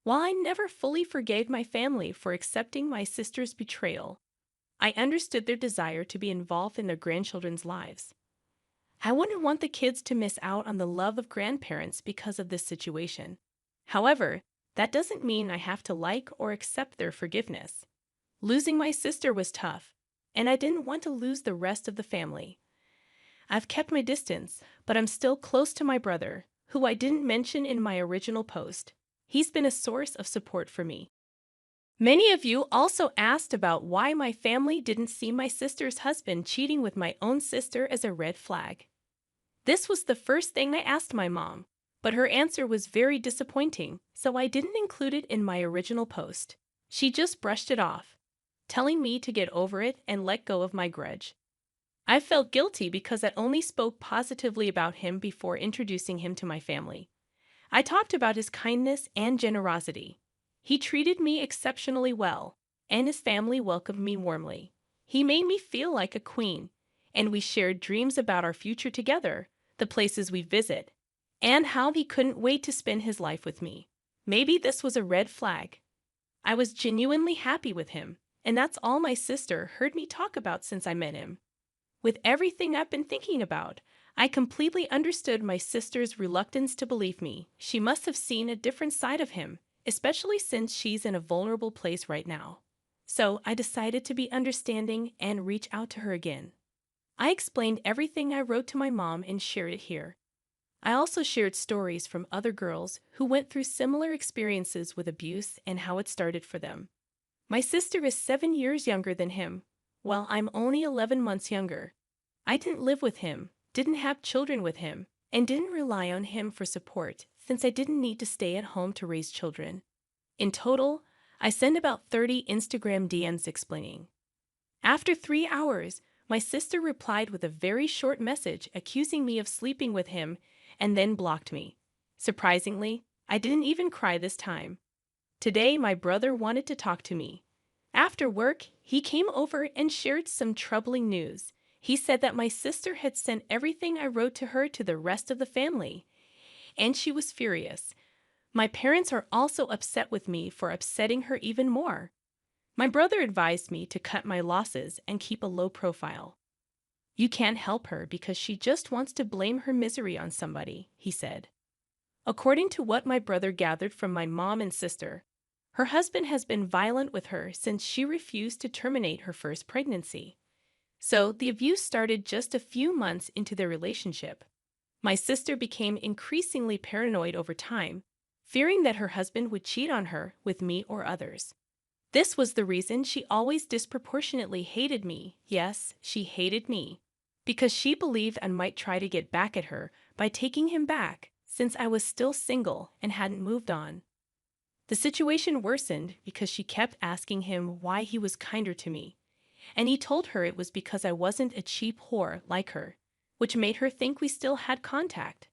While I never fully forgave my family for accepting my sister's betrayal, I understood their desire to be involved in their grandchildren's lives. I wouldn't want the kids to miss out on the love of grandparents because of this situation. However, that doesn't mean I have to like or accept their forgiveness. Losing my sister was tough, and I didn't want to lose the rest of the family. I've kept my distance, but I'm still close to my brother, who I didn't mention in my original post. He's been a source of support for me. Many of you also asked about why my family didn't see my sister's husband cheating with my own sister as a red flag. This was the first thing I asked my mom, but her answer was very disappointing, so I didn't include it in my original post. She just brushed it off, telling me to get over it and let go of my grudge. I felt guilty because I only spoke positively about him before introducing him to my family. I talked about his kindness and generosity. He treated me exceptionally well, and his family welcomed me warmly. He made me feel like a queen, and we shared dreams about our future together, the places we visit, and how he couldn't wait to spend his life with me. Maybe this was a red flag. I was genuinely happy with him, and that's all my sister heard me talk about since I met him. With everything I've been thinking about, I completely understood my sister's reluctance to believe me. She must have seen a different side of him, especially since she's in a vulnerable place right now. So I decided to be understanding and reach out to her again. I explained everything I wrote to my mom and shared it here. I also shared stories from other girls who went through similar experiences with abuse and how it started for them. My sister is 7 years younger than him, while I'm only 11 months younger. I didn't live with him, didn't have children with him, and didn't rely on him for support since I didn't need to stay at home to raise children. In total, I sent about 30 Instagram DMs explaining. After 3 hours, my sister replied with a very short message accusing me of sleeping with him and then blocked me. Surprisingly, I didn't even cry this time. Today, my brother wanted to talk to me. After work, he came over and shared some troubling news. He said that my sister had sent everything I wrote to her to the rest of the family, and she was furious. My parents are also upset with me for upsetting her even more. My brother advised me to cut my losses and keep a low profile. You can't help her because she just wants to blame her misery on somebody, he said. According to what my brother gathered from my mom and sister, her husband has been violent with her since she refused to terminate her first pregnancy. So the abuse started just a few months into their relationship. My sister became increasingly paranoid over time, fearing that her husband would cheat on her with me or others. This was the reason she always disproportionately hated me. Yes, she hated me, because she believed I might try to get back at her by taking him back since I was still single and hadn't moved on. The situation worsened because she kept asking him why he was kinder to me, and he told her it was because I wasn't a cheap whore like her, which made her think we still had contact.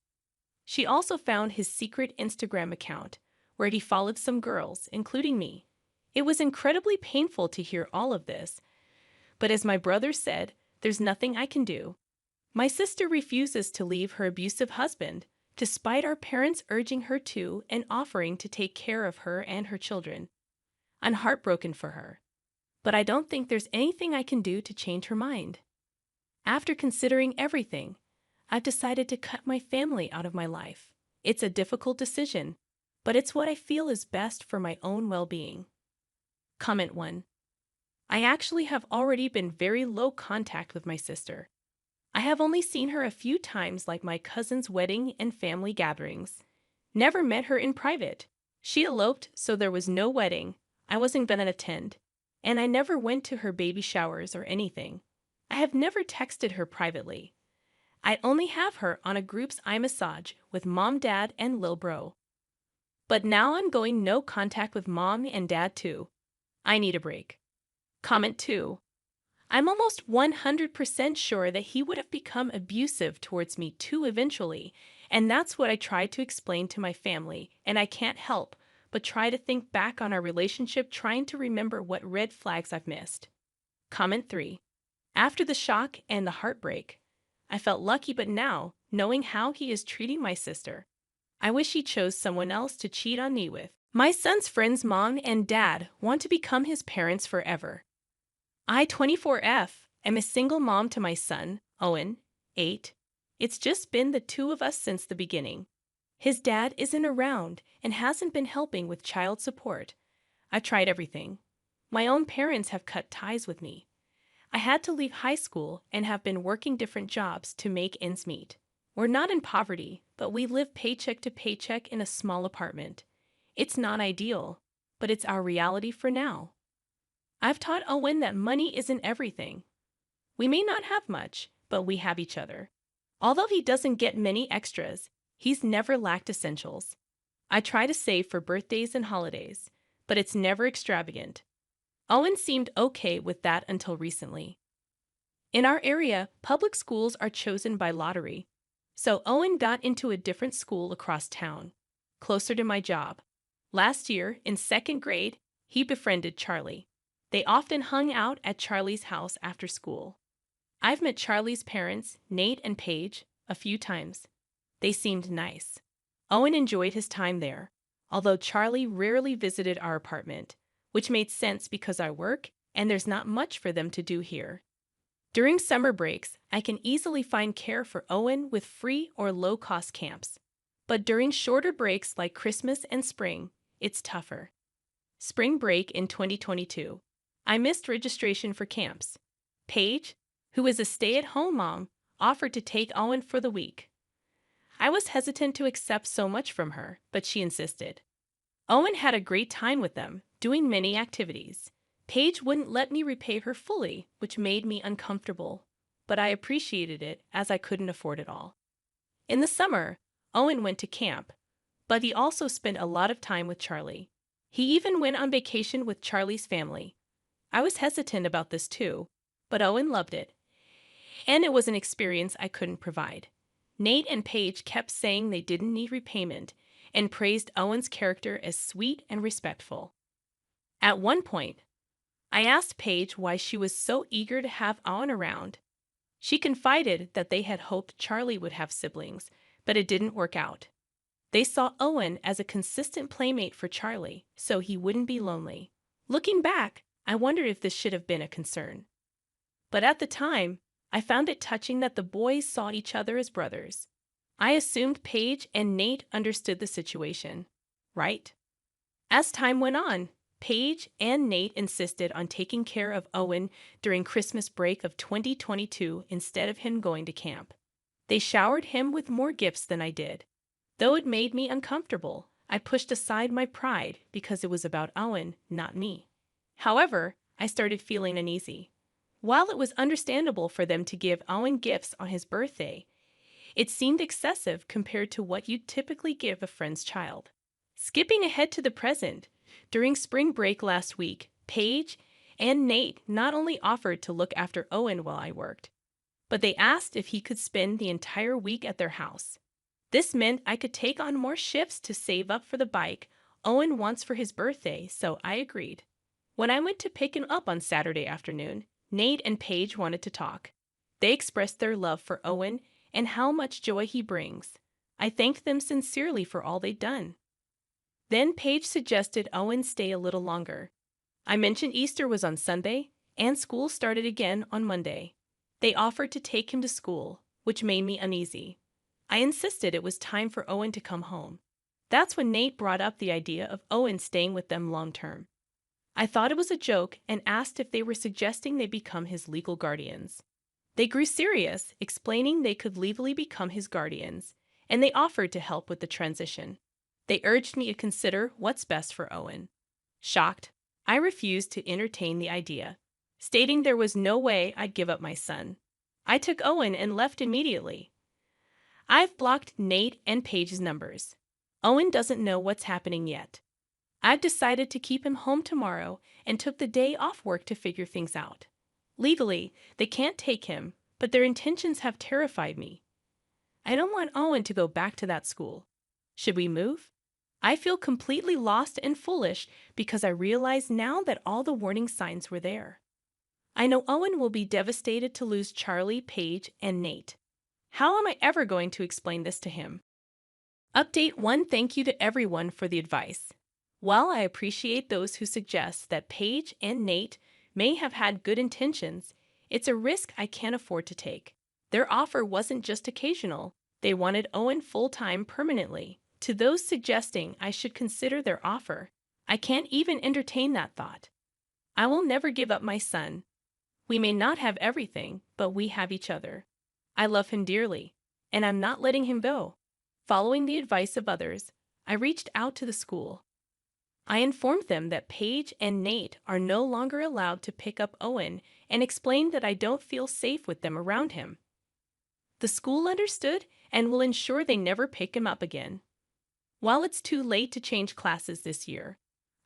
She also found his secret Instagram account, where he followed some girls, including me. It was incredibly painful to hear all of this, but as my brother said, there's nothing I can do. My sister refuses to leave her abusive husband, despite our parents urging her to and offering to take care of her and her children. I'm heartbroken for her, but I don't think there's anything I can do to change her mind. After considering everything, I've decided to cut my family out of my life. It's a difficult decision, but it's what I feel is best for my own well-being. Comment 1. I actually have already been very low contact with my sister. I have only seen her a few times, like my cousin's wedding and family gatherings. Never met her in private. She eloped, so there was no wedding. I wasn't gonna attend. And I never went to her baby showers or anything. I have never texted her privately. I only have her on a group's iMessage with mom, dad, and lil bro. But now I'm going no contact with mom and dad too. I need a break. Comment 2. I'm almost 100% sure that he would have become abusive towards me too eventually, and that's what I tried to explain to my family, and I can't help but try to think back on our relationship, trying to remember what red flags I've missed. Comment 3. After the shock and the heartbreak, I felt lucky, but now, knowing how he is treating my sister, I wish he chose someone else to cheat on me with. My son's friend's mom and dad want to become his parents forever. I, 24F, am a single mom to my son, Owen, 8. It's just been the two of us since the beginning. His dad isn't around and hasn't been helping with child support. I've tried everything. My own parents have cut ties with me. I had to leave high school and have been working different jobs to make ends meet. We're not in poverty, but we live paycheck to paycheck in a small apartment. It's not ideal. but it's our reality for now. I've taught Owen that money isn't everything. We may not have much, but we have each other. Although he doesn't get many extras, he's never lacked essentials. I try to save for birthdays and holidays, but it's never extravagant. Owen seemed okay with that until recently. In our area, public schools are chosen by lottery. So Owen got into a different school across town, closer to my job. Last year, in second grade, he befriended Charlie. They often hung out at Charlie's house after school. I've met Charlie's parents, Nate and Paige, a few times. They seemed nice. Owen enjoyed his time there, although Charlie rarely visited our apartment, which made sense because I work and there's not much for them to do here. During summer breaks, I can easily find care for Owen with free or low-cost camps. But during shorter breaks like Christmas and spring, it's tougher. Spring break in 2022. I missed registration for camps. Paige, who is a stay-at-home mom, offered to take Owen for the week. I was hesitant to accept so much from her, but she insisted. Owen had a great time with them, doing many activities. Paige wouldn't let me repay her fully, which made me uncomfortable, but I appreciated it as I couldn't afford it all. In the summer, Owen went to camp, but he also spent a lot of time with Charlie. He even went on vacation with Charlie's family. I was hesitant about this too, but Owen loved it, and it was an experience I couldn't provide. Nate and Paige kept saying they didn't need repayment and praised Owen's character as sweet and respectful. At one point, I asked Paige why she was so eager to have Owen around. She confided that they had hoped Charlie would have siblings, but it didn't work out. They saw Owen as a consistent playmate for Charlie, so he wouldn't be lonely. Looking back, I wondered if this should have been a concern. But at the time, I found it touching that the boys saw each other as brothers. I assumed Paige and Nate understood the situation, right? As time went on, Paige and Nate insisted on taking care of Owen during Christmas break of 2022 instead of him going to camp. They showered him with more gifts than I did. Though it made me uncomfortable, I pushed aside my pride because it was about Owen, not me. However, I started feeling uneasy. While it was understandable for them to give Owen gifts on his birthday, it seemed excessive compared to what you'd typically give a friend's child. Skipping ahead to the present, during spring break last week, Paige and Nate not only offered to look after Owen while I worked, but they asked if he could spend the entire week at their house. This meant I could take on more shifts to save up for the bike Owen wants for his birthday, so I agreed. When I went to pick him up on Saturday afternoon, Nate and Paige wanted to talk. They expressed their love for Owen and how much joy he brings. I thanked them sincerely for all they'd done. Then Paige suggested Owen stay a little longer. I mentioned Easter was on Sunday, and school started again on Monday. They offered to take him to school, which made me uneasy. I insisted it was time for Owen to come home. That's when Nate brought up the idea of Owen staying with them long term. I thought it was a joke and asked if they were suggesting they become his legal guardians. They grew serious, explaining they could legally become his guardians, and they offered to help with the transition. They urged me to consider what's best for Owen. Shocked, I refused to entertain the idea, stating there was no way I'd give up my son. I took Owen and left immediately. I've blocked Nate and Paige's numbers. Owen doesn't know what's happening yet. I've decided to keep him home tomorrow and took the day off work to figure things out. Legally, they can't take him, but their intentions have terrified me. I don't want Owen to go back to that school. Should we move? I feel completely lost and foolish because I realize now that all the warning signs were there. I know Owen will be devastated to lose Charlie, Paige, and Nate. How am I ever going to explain this to him? Update 1. Thank you to everyone for the advice. While I appreciate those who suggest that Paige and Nate may have had good intentions, it's a risk I can't afford to take. Their offer wasn't just occasional. They wanted Owen full-time permanently. To those suggesting I should consider their offer, I can't even entertain that thought. I will never give up my son. We may not have everything, but we have each other. I love him dearly, and I'm not letting him go. Following the advice of others, I reached out to the school. I informed them that Paige and Nate are no longer allowed to pick up Owen and explained that I don't feel safe with them around him. The school understood and will ensure they never pick him up again. While it's too late to change classes this year,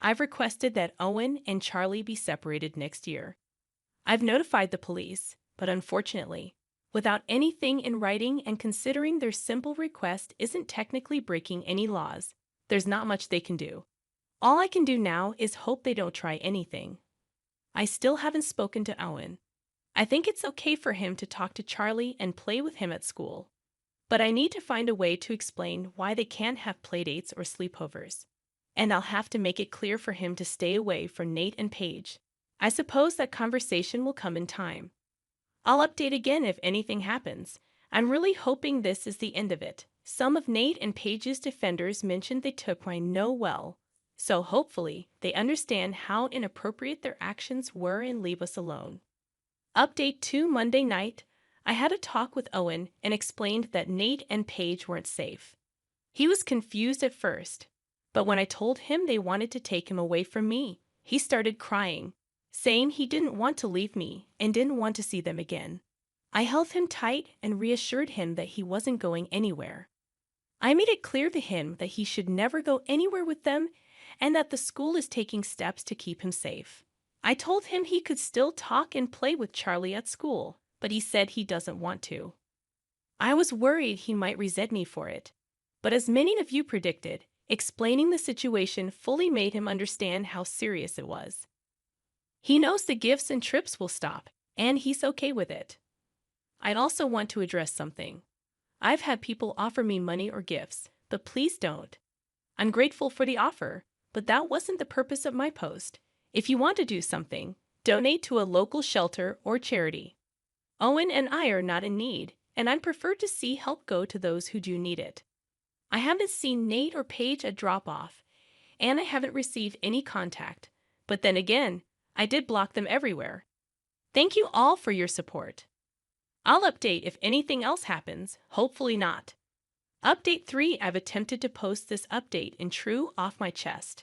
I've requested that Owen and Charlie be separated next year. I've notified the police, but unfortunately, without anything in writing and considering their simple request isn't technically breaking any laws, there's not much they can do. All I can do now is hope they don't try anything. I still haven't spoken to Owen. I think it's okay for him to talk to Charlie and play with him at school. But I need to find a way to explain why they can't have playdates or sleepovers. And I'll have to make it clear for him to stay away from Nate and Paige. I suppose that conversation will come in time. I'll update again if anything happens. I'm really hoping this is the end of it. Some of Nate and Paige's defenders mentioned they took my no well, so hopefully they understand how inappropriate their actions were and leave us alone. Update 2 Monday night, I had a talk with Owen and explained that Nate and Paige weren't safe. He was confused at first, but when I told him they wanted to take him away from me, he started crying, saying he didn't want to leave me and didn't want to see them again. I held him tight and reassured him that he wasn't going anywhere. I made it clear to him that he should never go anywhere with them and that the school is taking steps to keep him safe. I told him he could still talk and play with Charlie at school, but he said he doesn't want to. I was worried he might resent me for it, but as many of you predicted, explaining the situation fully made him understand how serious it was. He knows the gifts and trips will stop, and he's okay with it. I'd also want to address something. I've had people offer me money or gifts, but please don't. I'm grateful for the offer, but that wasn't the purpose of my post. If you want to do something, donate to a local shelter or charity. Owen and I are not in need, and I'd prefer to see help go to those who do need it. I haven't seen Nate or Paige at drop-off, and I haven't received any contact, but then again, I did block them everywhere. Thank you all for your support. I'll update if anything else happens, hopefully not. Update 3, I've attempted to post this update in true off my chest,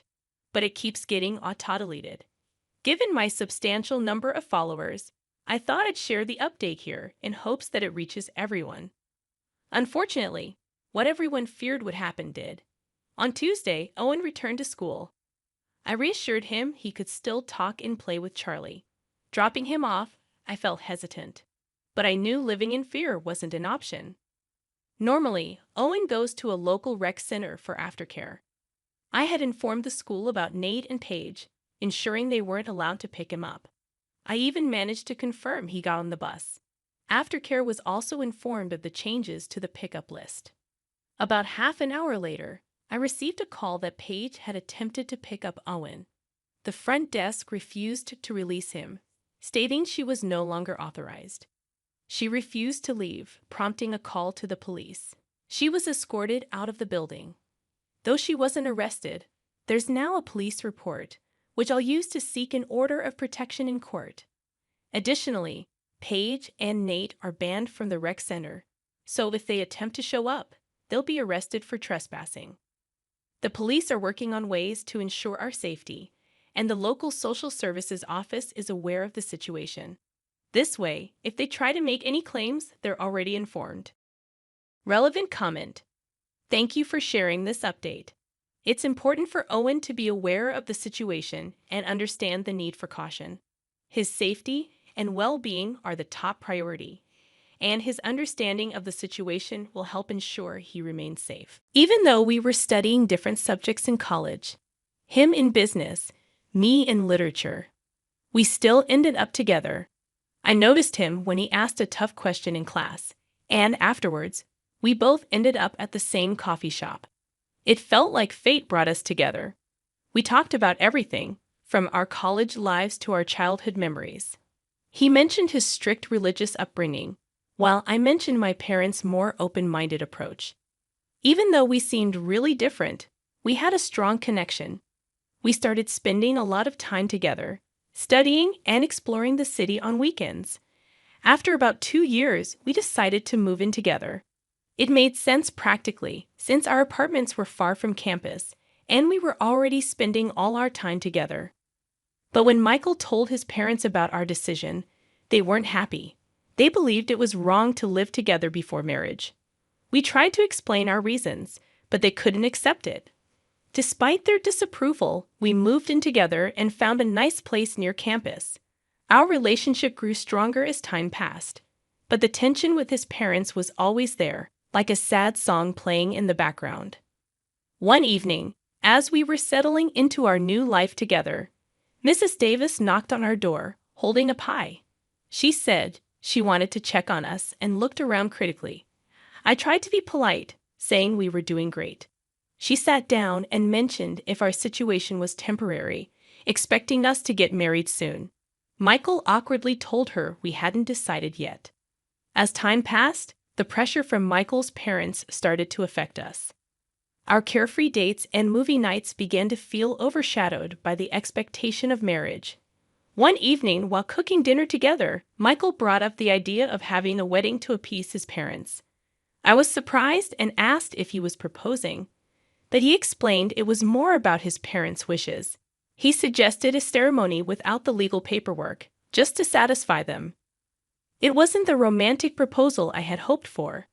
but it keeps getting auto-deleted. Given my substantial number of followers, I thought I'd share the update here in hopes that it reaches everyone. Unfortunately, what everyone feared would happen did. On Tuesday, Owen returned to school. I reassured him he could still talk and play with Charlie. Dropping him off, I felt hesitant, but I knew living in fear wasn't an option. Normally, Owen goes to a local rec center for aftercare. I had informed the school about Nate and Paige, ensuring they weren't allowed to pick him up. I even managed to confirm he got on the bus. Aftercare was also informed of the changes to the pickup list. About half an hour later, I received a call that Paige had attempted to pick up Owen. The front desk refused to release him, stating she was no longer authorized. She refused to leave, prompting a call to the police. She was escorted out of the building. Though she wasn't arrested, there's now a police report, which I'll use to seek an order of protection in court. Additionally, Paige and Nate are banned from the rec center, so if they attempt to show up, they'll be arrested for trespassing. The police are working on ways to ensure our safety, and the local social services office is aware of the situation. This way, if they try to make any claims, they're already informed. Relevant comment. Thank you for sharing this update. It's important for Owen to be aware of the situation and understand the need for caution. His safety and well-being are the top priority, and his understanding of the situation will help ensure he remains safe. Even though we were studying different subjects in college, him in business, me in literature, we still ended up together. I noticed him when he asked a tough question in class, and afterwards, we both ended up at the same coffee shop. It felt like fate brought us together. We talked about everything, from our college lives to our childhood memories. He mentioned his strict religious upbringing, while I mentioned my parents' more open-minded approach. Even though we seemed really different, we had a strong connection. We started spending a lot of time together, studying and exploring the city on weekends. After about 2 years, we decided to move in together. It made sense practically, since our apartments were far from campus, and we were already spending all our time together. But when Michael told his parents about our decision, they weren't happy. They believed it was wrong to live together before marriage. We tried to explain our reasons, but they couldn't accept it. Despite their disapproval, we moved in together and found a nice place near campus. Our relationship grew stronger as time passed. But the tension with his parents was always there, like a sad song playing in the background. One evening, as we were settling into our new life together, Mrs. Davis knocked on our door, holding a pie. She said she wanted to check on us and looked around critically. I tried to be polite, saying we were doing great. She sat down and mentioned if our situation was temporary, expecting us to get married soon. Michael awkwardly told her we hadn't decided yet. As time passed, the pressure from Michael's parents started to affect us. Our carefree dates and movie nights began to feel overshadowed by the expectation of marriage. One evening, while cooking dinner together, Michael brought up the idea of having a wedding to appease his parents. I was surprised and asked if he was proposing, but he explained it was more about his parents' wishes. He suggested a ceremony without the legal paperwork, just to satisfy them. It wasn't the romantic proposal I had hoped for,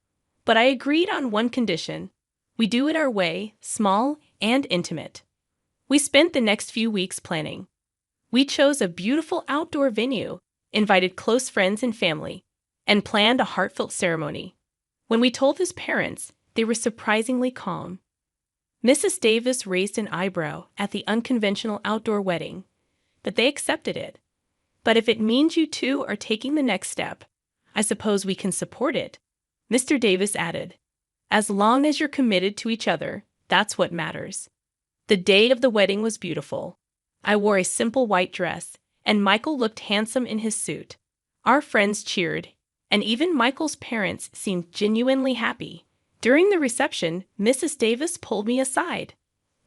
but I agreed on one condition. We do it our way, small and intimate. We spent the next few weeks planning. We chose a beautiful outdoor venue, invited close friends and family, and planned a heartfelt ceremony. When we told his parents, they were surprisingly calm. Mrs. Davis raised an eyebrow at the unconventional outdoor wedding, but they accepted it. But if it means you two are taking the next step, I suppose we can support it, Mr. Davis added. As long as you're committed to each other, that's what matters. The day of the wedding was beautiful. I wore a simple white dress, and Michael looked handsome in his suit. Our friends cheered, and even Michael's parents seemed genuinely happy. During the reception, Mrs. Davis pulled me aside.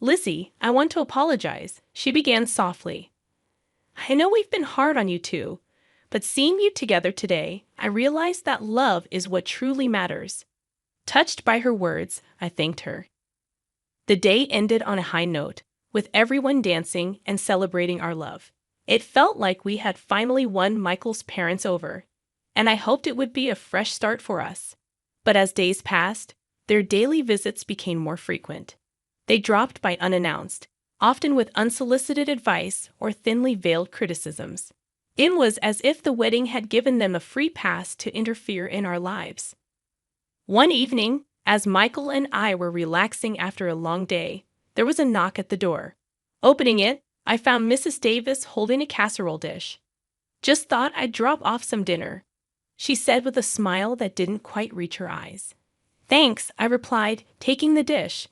"Lizzie, I want to apologize," she began softly. "I know we've been hard on you two, but seeing you together today, I realized that love is what truly matters." Touched by her words, I thanked her. The day ended on a high note, with everyone dancing and celebrating our love. It felt like we had finally won Michael's parents over, and I hoped it would be a fresh start for us. But as days passed, their daily visits became more frequent. They dropped by unannounced, often with unsolicited advice or thinly veiled criticisms. It was as if the wedding had given them a free pass to interfere in our lives. One evening, as Michael and I were relaxing after a long day, there was a knock at the door. Opening it, I found Mrs. Davis holding a casserole dish. "Just thought I'd drop off some dinner," she said with a smile that didn't quite reach her eyes. "Thanks," I replied, taking the dish,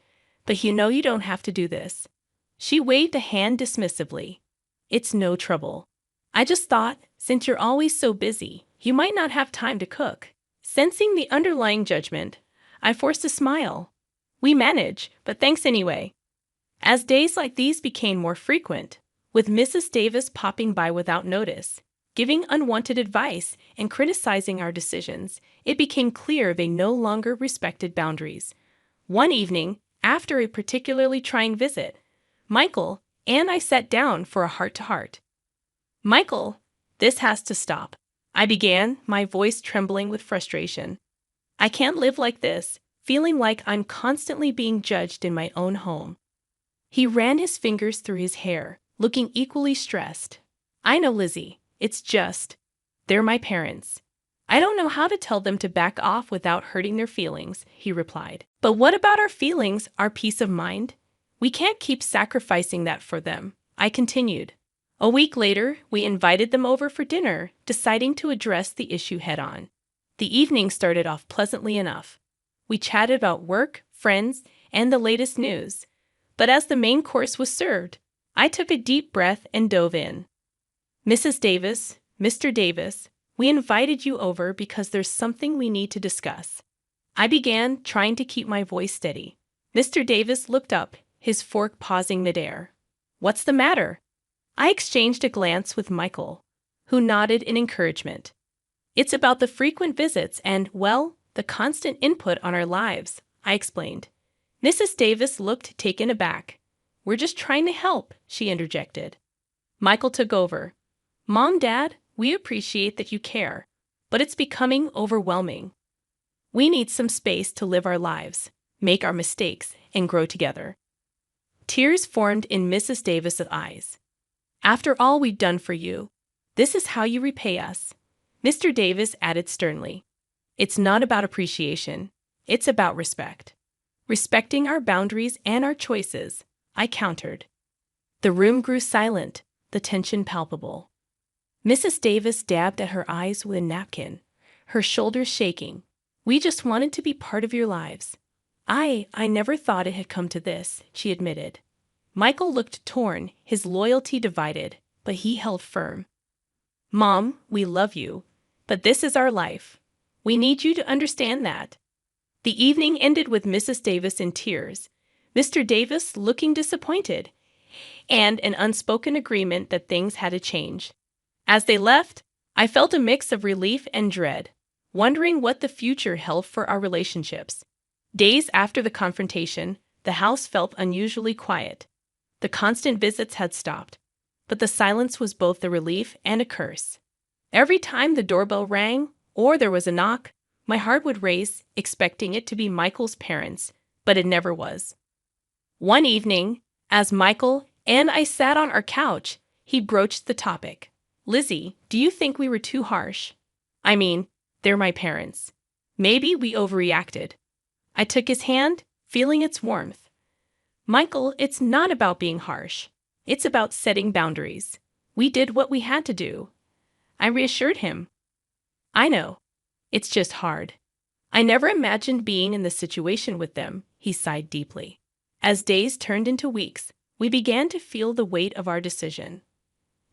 "but you know you don't have to do this." She waved a hand dismissively. "It's no trouble. I just thought, since you're always so busy, you might not have time to cook." Sensing the underlying judgment, I forced a smile. "We manage, but thanks anyway." As days like these became more frequent, with Mrs. Davis popping by without notice, giving unwanted advice and criticizing our decisions, it became clear they no longer respected boundaries. One evening, after a particularly trying visit, Michael and I sat down for a heart-to-heart. "Michael, this has to stop," I began, my voice trembling with frustration. "I can't live like this, feeling like I'm constantly being judged in my own home." He ran his fingers through his hair, looking equally stressed. "I know, Lizzie. It's just, they're my parents. I don't know how to tell them to back off without hurting their feelings," he replied. "But what about our feelings, our peace of mind? We can't keep sacrificing that for them," I continued. A week later, we invited them over for dinner, deciding to address the issue head-on. The evening started off pleasantly enough. We chatted about work, friends, and the latest news. But as the main course was served, I took a deep breath and dove in. "Mrs. Davis, Mr. Davis, we invited you over because there's something we need to discuss." I began, trying to keep my voice steady. Mr. Davis looked up, his fork pausing midair. "What's the matter?" I exchanged a glance with Michael, who nodded in encouragement. "It's about the frequent visits and, well, the constant input on our lives," I explained. Mrs. Davis looked taken aback. We're just trying to help, she interjected. Michael took over. Mom, Dad, we appreciate that you care, but it's becoming overwhelming. We need some space to live our lives, make our mistakes, and grow together. Tears formed in Mrs. Davis's eyes. After all we've done for you, this is how you repay us. Mr. Davis added sternly. It's not about appreciation. It's about respect. Respecting our boundaries and our choices, I countered. The room grew silent, the tension palpable. Mrs. Davis dabbed at her eyes with a napkin, her shoulders shaking. We just wanted to be part of your lives. I never thought it had come to this, she admitted. Michael looked torn, his loyalty divided, but he held firm. Mom, we love you, but this is our life. We need you to understand that. The evening ended with Mrs. Davis in tears, Mr. Davis looking disappointed, and an unspoken agreement that things had to change. As they left, I felt a mix of relief and dread, wondering what the future held for our relationships. Days after the confrontation, the house felt unusually quiet. The constant visits had stopped, but the silence was both a relief and a curse. Every time the doorbell rang or there was a knock, my heart would race, expecting it to be Michael's parents, but it never was. One evening, as Michael and I sat on our couch, he broached the topic. Lizzie, do you think we were too harsh? I mean, they're my parents. Maybe we overreacted. I took his hand, feeling its warmth. Michael, it's not about being harsh. It's about setting boundaries. We did what we had to do. I reassured him. I know. It's just hard. I never imagined being in this situation with them, he sighed deeply. As days turned into weeks, we began to feel the weight of our decision.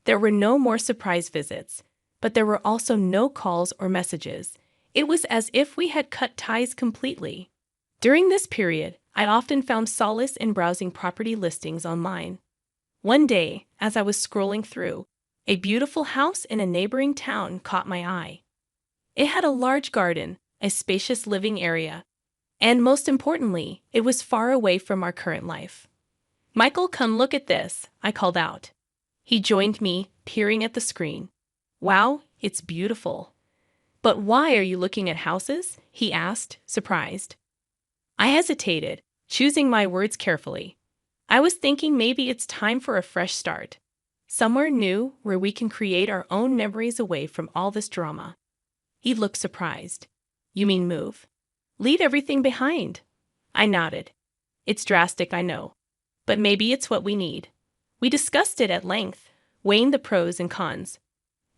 There were no more surprise visits, but there were also no calls or messages. It was as if we had cut ties completely. During this period, I often found solace in browsing property listings online. One day, as I was scrolling through, a beautiful house in a neighboring town caught my eye. It had a large garden, a spacious living area, and most importantly, it was far away from our current life. Michael, come look at this, I called out. He joined me, peering at the screen. Wow, it's beautiful. But why are you looking at houses? He asked, surprised. I hesitated, choosing my words carefully. I was thinking maybe it's time for a fresh start. Somewhere new where we can create our own memories away from all this drama. He looked surprised. You mean move? Leave everything behind? I nodded. It's drastic, I know. But maybe it's what we need. We discussed it at length, weighing the pros and cons.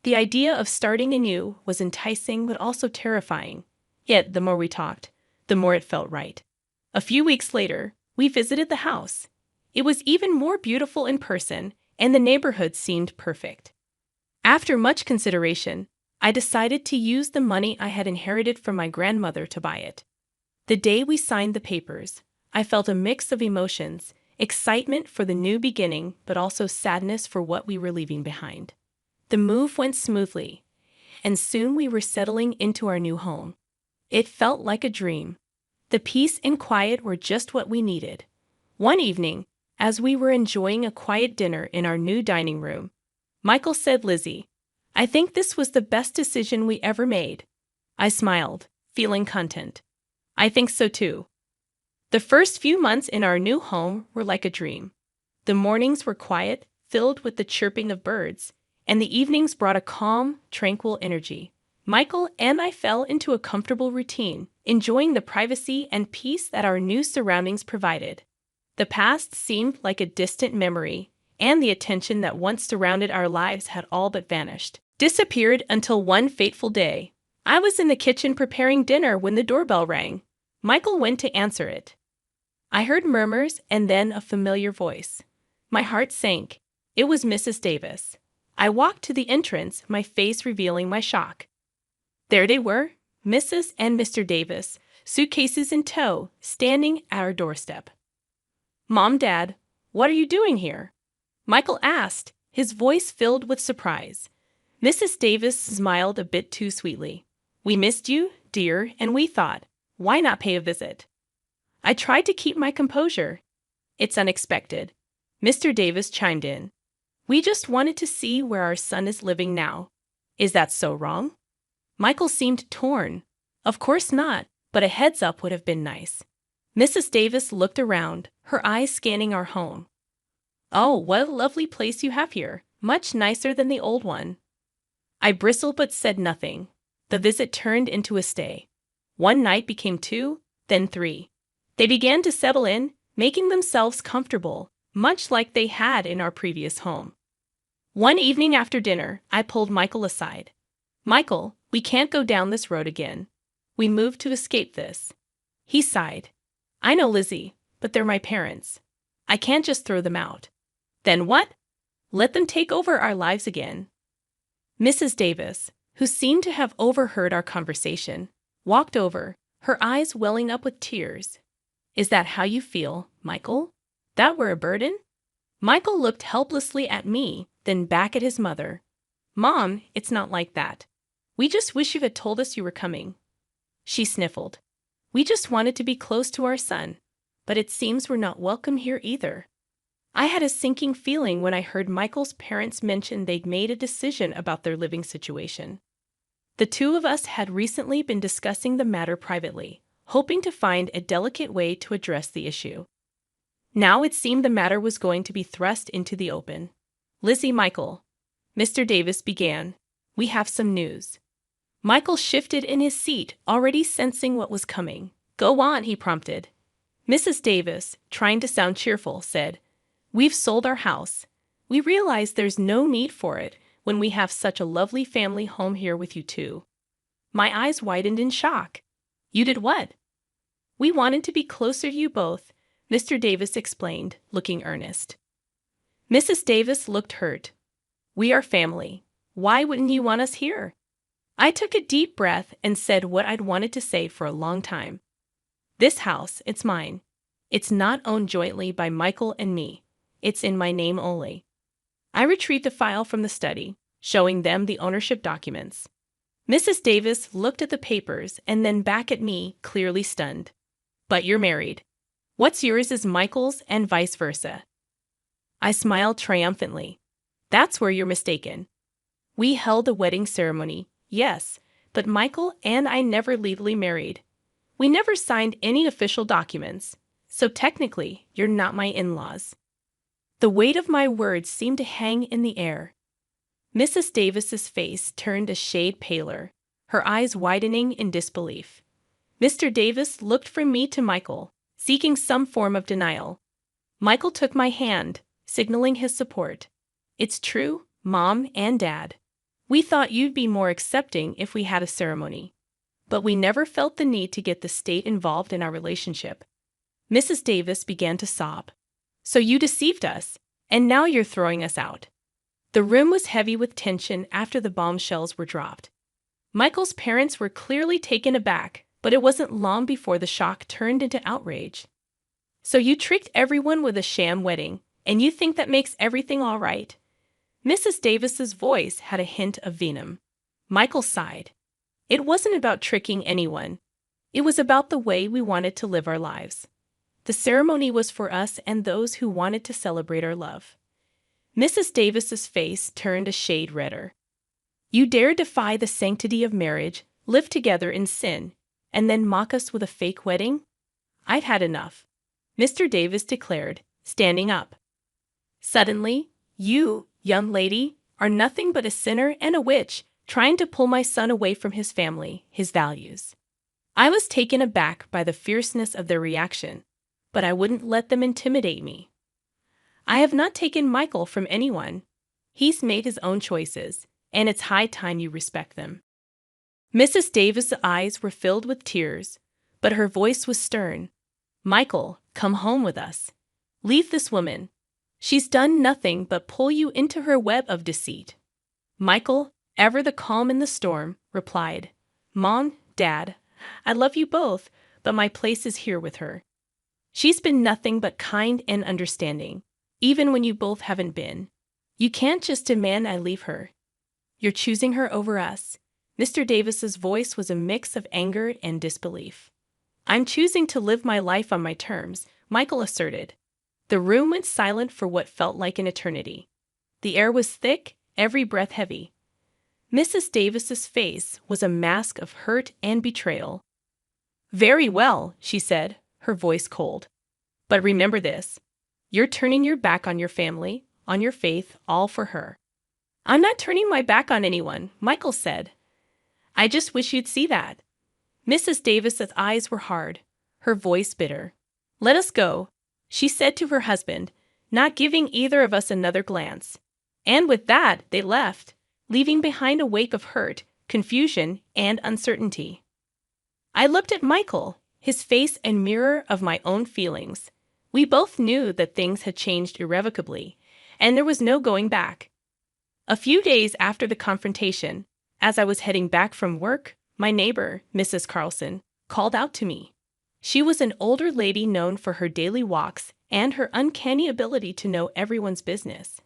The idea of starting anew was enticing but also terrifying. Yet the more we talked, the more it felt right. A few weeks later, we visited the house. It was even more beautiful in person, and the neighborhood seemed perfect. After much consideration, I decided to use the money I had inherited from my grandmother to buy it. The day we signed the papers, I felt a mix of emotions, excitement for the new beginning, but also sadness for what we were leaving behind. The move went smoothly, and soon we were settling into our new home. It felt like a dream. The peace and quiet were just what we needed. One evening, as we were enjoying a quiet dinner in our new dining room, Michael said, Lizzie, I think this was the best decision we ever made. I smiled, feeling content. I think so too. The first few months in our new home were like a dream. The mornings were quiet, filled with the chirping of birds, and the evenings brought a calm, tranquil energy. Michael and I fell into a comfortable routine, enjoying the privacy and peace that our new surroundings provided. The past seemed like a distant memory, and the attention that once surrounded our lives had all but vanished. Disappeared until one fateful day. I was in the kitchen preparing dinner when the doorbell rang. Michael went to answer it. I heard murmurs and then a familiar voice. My heart sank. It was Mrs. Davis. I walked to the entrance, my face revealing my shock. There they were, Mrs. and Mr. Davis, suitcases in tow, standing at our doorstep. Mom, Dad, what are you doing here? Michael asked, his voice filled with surprise. Mrs. Davis smiled a bit too sweetly. We missed you, dear, and we thought, why not pay a visit? I tried to keep my composure. It's unexpected. Mr. Davis chimed in. We just wanted to see where our son is living now. Is that so wrong? Michael seemed torn. Of course not, but a heads up would have been nice. Mrs. Davis looked around, her eyes scanning our home. Oh, what a lovely place you have here. Much nicer than the old one. I bristled but said nothing. The visit turned into a stay. One night became 2, then 3. They began to settle in, making themselves comfortable, much like they had in our previous home. One evening after dinner, I pulled Michael aside. Michael, we can't go down this road again. We moved to escape this. He sighed. I know, Lizzie, but they're my parents. I can't just throw them out. Then what? Let them take over our lives again. Mrs. Davis, who seemed to have overheard our conversation, walked over, her eyes welling up with tears. Is that how you feel, Michael? That we're a burden? Michael looked helplessly at me, then back at his mother. Mom, it's not like that. We just wish you had told us you were coming. She sniffled. We just wanted to be close to our son, but it seems we're not welcome here either. I had a sinking feeling when I heard Michael's parents mention they'd made a decision about their living situation. The two of us had recently been discussing the matter privately, hoping to find a delicate way to address the issue. Now it seemed the matter was going to be thrust into the open. Lizzie, Michael, Mr. Davis began, we have some news. Michael shifted in his seat, already sensing what was coming. Go on, he prompted. Mrs. Davis, trying to sound cheerful, said, We've sold our house. We realize there's no need for it when we have such a lovely family home here with you two. My eyes widened in shock. You did what? We wanted to be closer to you both, Mr. Davis explained, looking earnest. Mrs. Davis looked hurt. We are family. Why wouldn't you want us here? I took a deep breath and said what I'd wanted to say for a long time. This house, it's mine. It's not owned jointly by Michael and me. It's in my name only. I retrieved a file from the study, showing them the ownership documents. Mrs. Davis looked at the papers and then back at me, clearly stunned. But you're married. What's yours is Michael's and vice versa. I smiled triumphantly. That's where you're mistaken. We held a wedding ceremony, yes, but Michael and I never legally married. We never signed any official documents, so technically you're not my in-laws. The weight of my words seemed to hang in the air. Mrs. Davis's face turned a shade paler, her eyes widening in disbelief. Mr. Davis looked from me to Michael, seeking some form of denial. Michael took my hand, signaling his support. It's true, Mom and Dad. We thought you'd be more accepting if we had a ceremony. But we never felt the need to get the state involved in our relationship. Mrs. Davis began to sob. So you deceived us, and now you're throwing us out. The room was heavy with tension after the bombshells were dropped. Michael's parents were clearly taken aback, but it wasn't long before the shock turned into outrage. So you tricked everyone with a sham wedding, and you think that makes everything all right? Mrs. Davis's voice had a hint of venom. Michael sighed. It wasn't about tricking anyone. It was about the way we wanted to live our lives. The ceremony was for us and those who wanted to celebrate our love. Mrs. Davis's face turned a shade redder. You dare defy the sanctity of marriage, live together in sin, and then mock us with a fake wedding? I've had enough, Mr. Davis declared, standing up. Suddenly, you, young lady, are nothing but a sinner and a witch, trying to pull my son away from his family, his values. I was taken aback by the fierceness of their reaction, but I wouldn't let them intimidate me. I have not taken Michael from anyone. He's made his own choices, and it's high time you respect them. Mrs. Davis' eyes were filled with tears, but her voice was stern. Michael, come home with us. Leave this woman. She's done nothing but pull you into her web of deceit. Michael, ever the calm in the storm, replied, Mom, Dad, I love you both, but my place is here with her. She's been nothing but kind and understanding, even when you both haven't been. You can't just demand I leave her. You're choosing her over us. Mr. Davis's voice was a mix of anger and disbelief. I'm choosing to live my life on my terms, Michael asserted. The room went silent for what felt like an eternity. The air was thick, every breath heavy. Mrs. Davis's face was a mask of hurt and betrayal. "Very well," she said, her voice cold. "But remember this. You're turning your back on your family, on your faith, all for her." "I'm not turning my back on anyone," Michael said. "I just wish you'd see that." Mrs. Davis's eyes were hard, her voice bitter. "Let us go," she said to her husband, not giving either of us another glance. And with that, they left, leaving behind a wake of hurt, confusion, and uncertainty. I looked at Michael, his face a mirror of my own feelings. We both knew that things had changed irrevocably, and there was no going back. A few days after the confrontation, as I was heading back from work, my neighbor, Mrs. Carlson, called out to me. She was an older lady known for her daily walks and her uncanny ability to know everyone's business.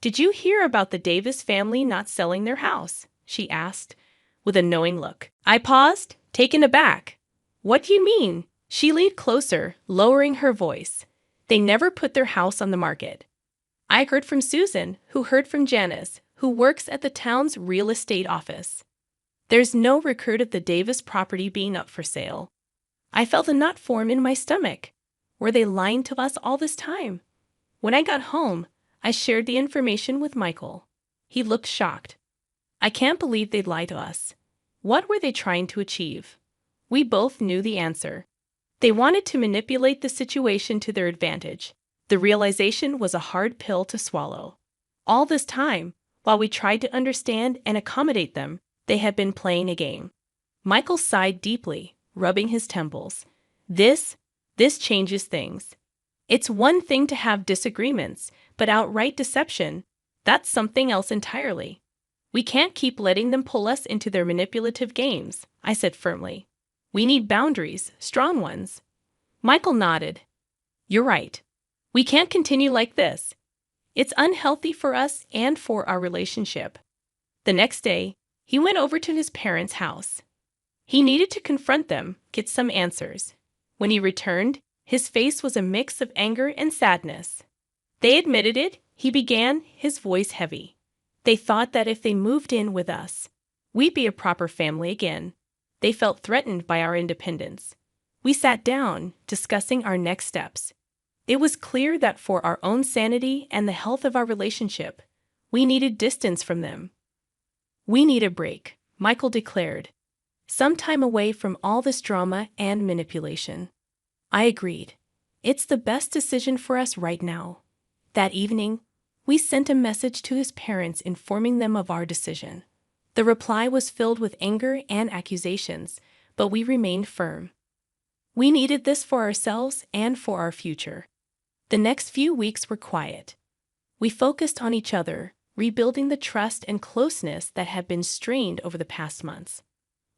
"Did you hear about the Davis family not selling their house?" she asked, with a knowing look. I paused, taken aback. "What do you mean?" She leaned closer, lowering her voice. "They never put their house on the market. I heard from Susan, who heard from Janice, who works at the town's real estate office. There's no record of the Davis property being up for sale." I felt a knot form in my stomach. Were they lying to us all this time? When I got home, I shared the information with Michael. He looked shocked. "I can't believe they'd lie to us." What were they trying to achieve? We both knew the answer. They wanted to manipulate the situation to their advantage. The realization was a hard pill to swallow. All this time, while we tried to understand and accommodate them, they had been playing a game. Michael sighed deeply, rubbing his temples. This changes things. It's one thing to have disagreements, but outright deception, that's something else entirely. We can't keep letting them pull us into their manipulative games, I said firmly. We need boundaries, strong ones. Michael nodded. "You're right. We can't continue like this. It's unhealthy for us and for our relationship." The next day, he went over to his parents' house. He needed to confront them, get some answers. When he returned, his face was a mix of anger and sadness. "They admitted it," he began, his voice heavy. "They thought that if they moved in with us, we'd be a proper family again. They felt threatened by our independence. We sat down, discussing our next steps. It was clear that for our own sanity and the health of our relationship, we needed distance from them. We need a break," Michael declared. "Some time away from all this drama and manipulation." I agreed. "It's the best decision for us right now." That evening, we sent a message to his parents informing them of our decision. The reply was filled with anger and accusations, but we remained firm. We needed this for ourselves and for our future. The next few weeks were quiet. We focused on each other, rebuilding the trust and closeness that had been strained over the past months.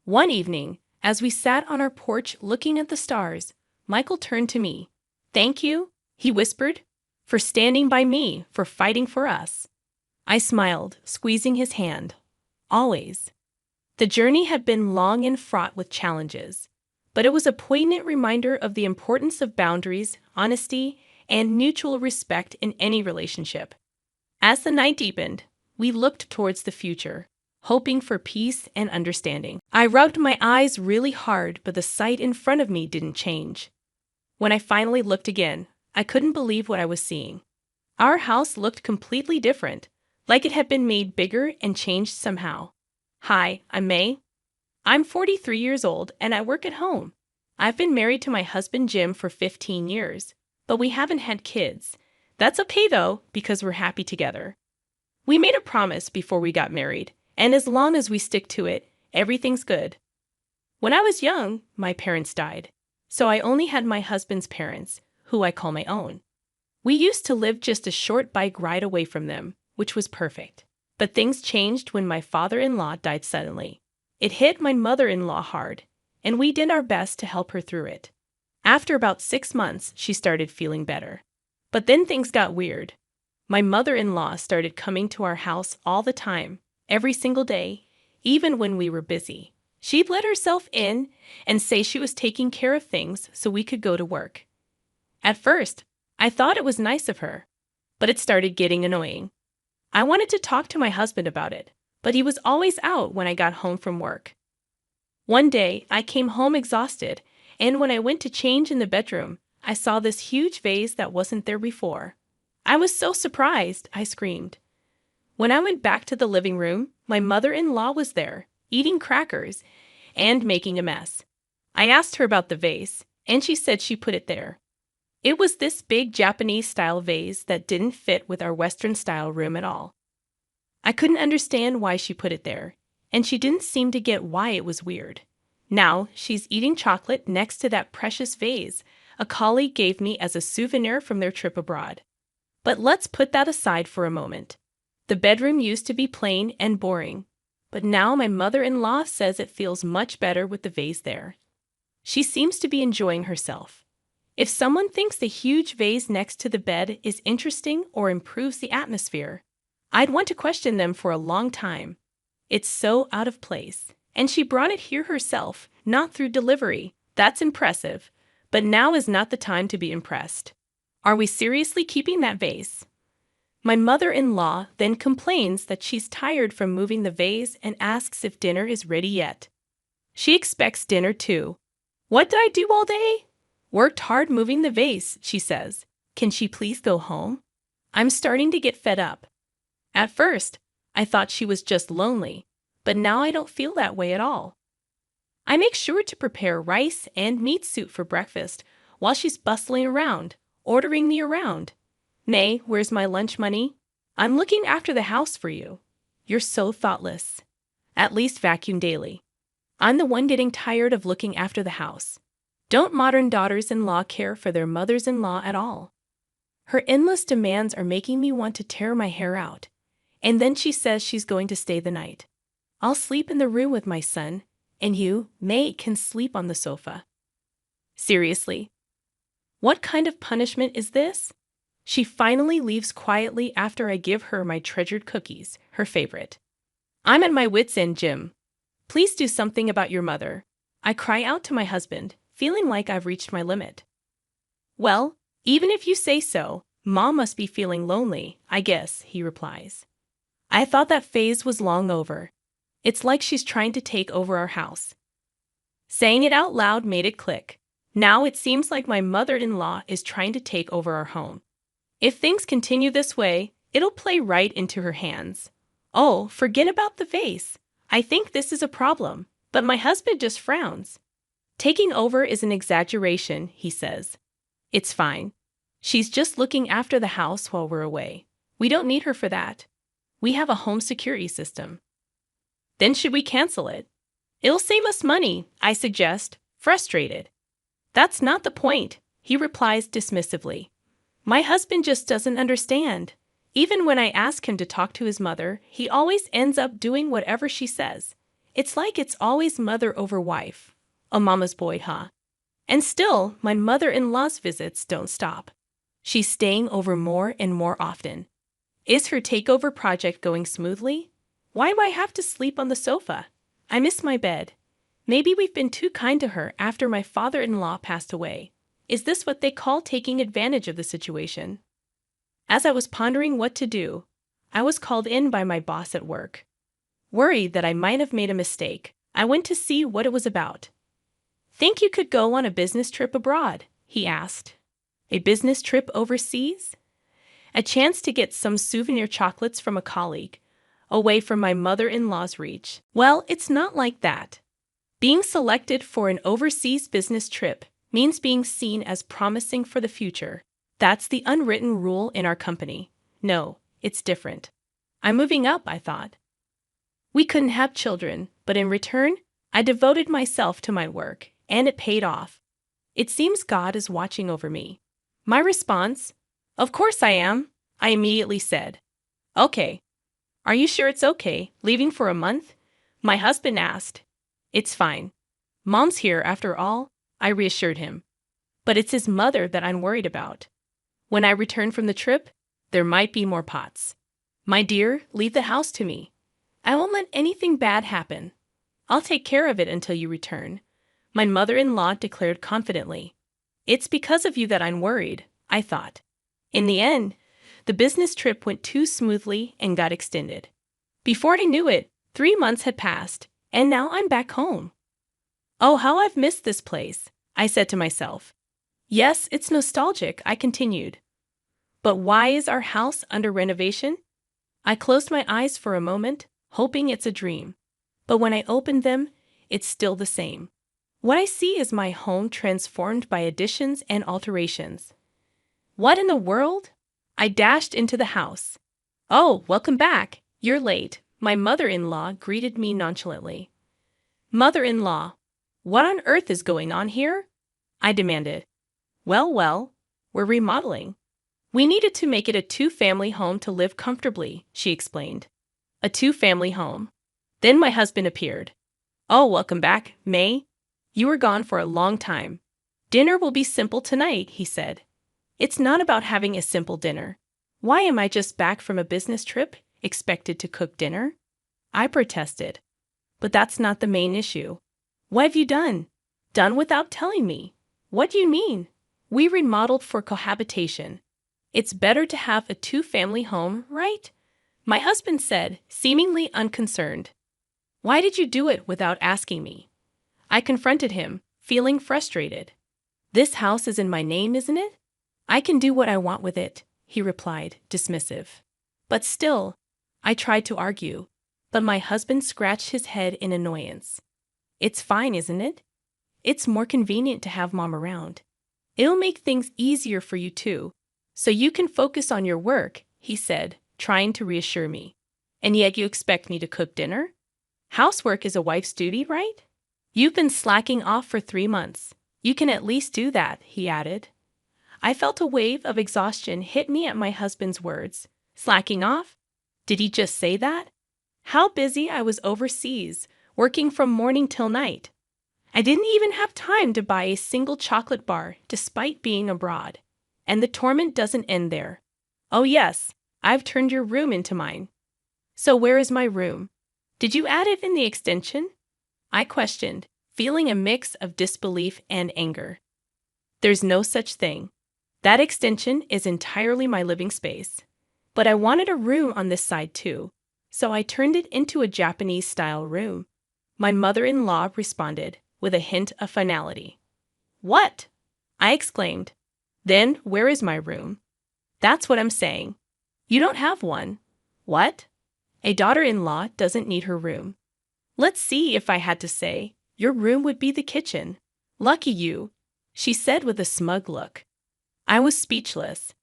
One evening, as we sat on our porch looking at the stars, Michael turned to me. "Thank you," he whispered, "for standing by me, for fighting for us." I smiled, squeezing his hand. Always. The journey had been long and fraught with challenges, but it was a poignant reminder of the importance of boundaries, honesty, and mutual respect in any relationship. As the night deepened, we looked towards the future, hoping for peace and understanding. I rubbed my eyes really hard, but the sight in front of me didn't change. When I finally looked again, I couldn't believe what I was seeing. Our house looked completely different, like it had been made bigger and changed somehow. "Hi, I'm May. I'm 43 years old and I work at home. I've been married to my husband Jim for 15 years, but we haven't had kids. That's okay though, because we're happy together. We made a promise before we got married, and as long as we stick to it, everything's good. When I was young, my parents died, so I only had my husband's parents, who I call my own. We used to live just a short bike ride away from them, which was perfect. But things changed when my father-in-law died suddenly. It hit my mother-in-law hard, and we did our best to help her through it. After about 6 months, she started feeling better. But then things got weird. My mother-in-law started coming to our house all the time, every single day, even when we were busy. She'd let herself in and say she was taking care of things so we could go to work. At first, I thought it was nice of her, but it started getting annoying. I wanted to talk to my husband about it, but he was always out when I got home from work. One day, I came home exhausted, and when I went to change in the bedroom, I saw this huge vase that wasn't there before. I was so surprised, I screamed. When I went back to the living room, my mother-in-law was there, eating crackers and making a mess. I asked her about the vase, and she said she put it there. It was this big Japanese-style vase that didn't fit with our Western-style room at all. I couldn't understand why she put it there, and she didn't seem to get why it was weird. Now, she's eating chocolate next to that precious vase a colleague gave me as a souvenir from their trip abroad. But let's put that aside for a moment. The bedroom used to be plain and boring, but now my mother-in-law says it feels much better with the vase there. She seems to be enjoying herself. If someone thinks the huge vase next to the bed is interesting or improves the atmosphere, I'd want to question them for a long time. It's so out of place. And she brought it here herself, not through delivery. That's impressive. But now is not the time to be impressed. Are we seriously keeping that vase? My mother-in-law then complains that she's tired from moving the vase and asks if dinner is ready yet. She expects dinner too. What did I do all day? Worked hard moving the vase, she says. Can she please go home? I'm starting to get fed up. At first, I thought she was just lonely, but now I don't feel that way at all. I make sure to prepare rice and meat soup for breakfast while she's bustling around, ordering me around. May, where's my lunch money? I'm looking after the house for you. You're so thoughtless. At least vacuum daily. I'm the one getting tired of looking after the house. Don't modern daughters-in-law care for their mothers-in-law at all? Her endless demands are making me want to tear my hair out. And then she says she's going to stay the night. I'll sleep in the room with my son, and you, May, can sleep on the sofa. Seriously? What kind of punishment is this? She finally leaves quietly after I give her my treasured cookies, her favorite. I'm at my wit's end, Jim. Please do something about your mother. I cry out to my husband, feeling like I've reached my limit. Well, even if you say so, Mom must be feeling lonely, I guess, he replies. I thought that phase was long over. It's like she's trying to take over our house. Saying it out loud made it click. Now it seems like my mother-in-law is trying to take over our home. If things continue this way, it'll play right into her hands. Oh, forget about the vase. I think this is a problem, but my husband just frowns. Taking over is an exaggeration, he says. It's fine. She's just looking after the house while we're away. We don't need her for that. We have a home security system. Then should we cancel it? It'll save us money, I suggest, frustrated. That's not the point, he replies dismissively. My husband just doesn't understand. Even when I ask him to talk to his mother, he always ends up doing whatever she says. It's like it's always mother over wife. A mama's boy, huh? And still, my mother-in-law's visits don't stop. She's staying over more and more often. Is her takeover project going smoothly? Why do I have to sleep on the sofa? I miss my bed. Maybe we've been too kind to her after my father-in-law passed away. Is this what they call taking advantage of the situation? As I was pondering what to do, I was called in by my boss at work. Worried that I might have made a mistake, I went to see what it was about. Think you could go on a business trip abroad? He asked. A business trip overseas? A chance to get some souvenir chocolates from a colleague, away from my mother-in-law's reach. Well, it's not like that. Being selected for an overseas business trip means being seen as promising for the future. That's the unwritten rule in our company. No, it's different. I'm moving up, I thought. We couldn't have children, but in return, I devoted myself to my work, and it paid off. It seems God is watching over me. My response? Of course I am, I immediately said. Okay. Are you sure it's okay, leaving for a month? My husband asked. It's fine. Mom's here after all, I reassured him. But it's his mother that I'm worried about. When I return from the trip, there might be more pots. My dear, leave the house to me. I won't let anything bad happen. I'll take care of it until you return, my mother-in-law declared confidently. It's because of you that I'm worried, I thought. In the end, the business trip went too smoothly and got extended. Before I knew it, 3 months had passed, and now I'm back home. Oh, how I've missed this place, I said to myself. Yes, it's nostalgic, I continued. But why is our house under renovation? I closed my eyes for a moment, hoping it's a dream. But when I opened them, it's still the same. What I see is my home transformed by additions and alterations. What in the world? I dashed into the house. Oh, welcome back. You're late. My mother-in-law greeted me nonchalantly. Mother-in-law, what on earth is going on here? I demanded. Well, we're remodeling. We needed to make it a two-family home to live comfortably, she explained. A two-family home. Then my husband appeared. Oh, welcome back, May. You were gone for a long time. Dinner will be simple tonight, he said. It's not about having a simple dinner. Why am I just back from a business trip, expected to cook dinner? I protested. But that's not the main issue. What have you done? Done without telling me. What do you mean? We remodeled for cohabitation. It's better to have a two-family home, right? My husband said, seemingly unconcerned. Why did you do it without asking me? I confronted him, feeling frustrated. This house is in my name, isn't it? I can do what I want with it, he replied, dismissive. But still, I tried to argue, but my husband scratched his head in annoyance. It's fine, isn't it? It's more convenient to have Mom around. It'll make things easier for you too, so you can focus on your work, he said, trying to reassure me. And yet you expect me to cook dinner? Housework is a wife's duty, right? You've been slacking off for 3 months. You can at least do that, he added. I felt a wave of exhaustion hit me at my husband's words. Slacking off? Did he just say that? How busy I was overseas, working from morning till night. I didn't even have time to buy a single chocolate bar despite being abroad. And the torment doesn't end there. Oh yes, I've turned your room into mine. So where is my room? Did you add it in the extension? I questioned, feeling a mix of disbelief and anger. There's no such thing. That extension is entirely my living space. But I wanted a room on this side too, so I turned it into a Japanese-style room. My mother-in-law responded, with a hint of finality. What? I exclaimed. Then where is my room? That's what I'm saying. You don't have one. What? A daughter-in-law doesn't need her room. Let's see, if I had to say, your room would be the kitchen. Lucky you, she said with a smug look. I was speechless.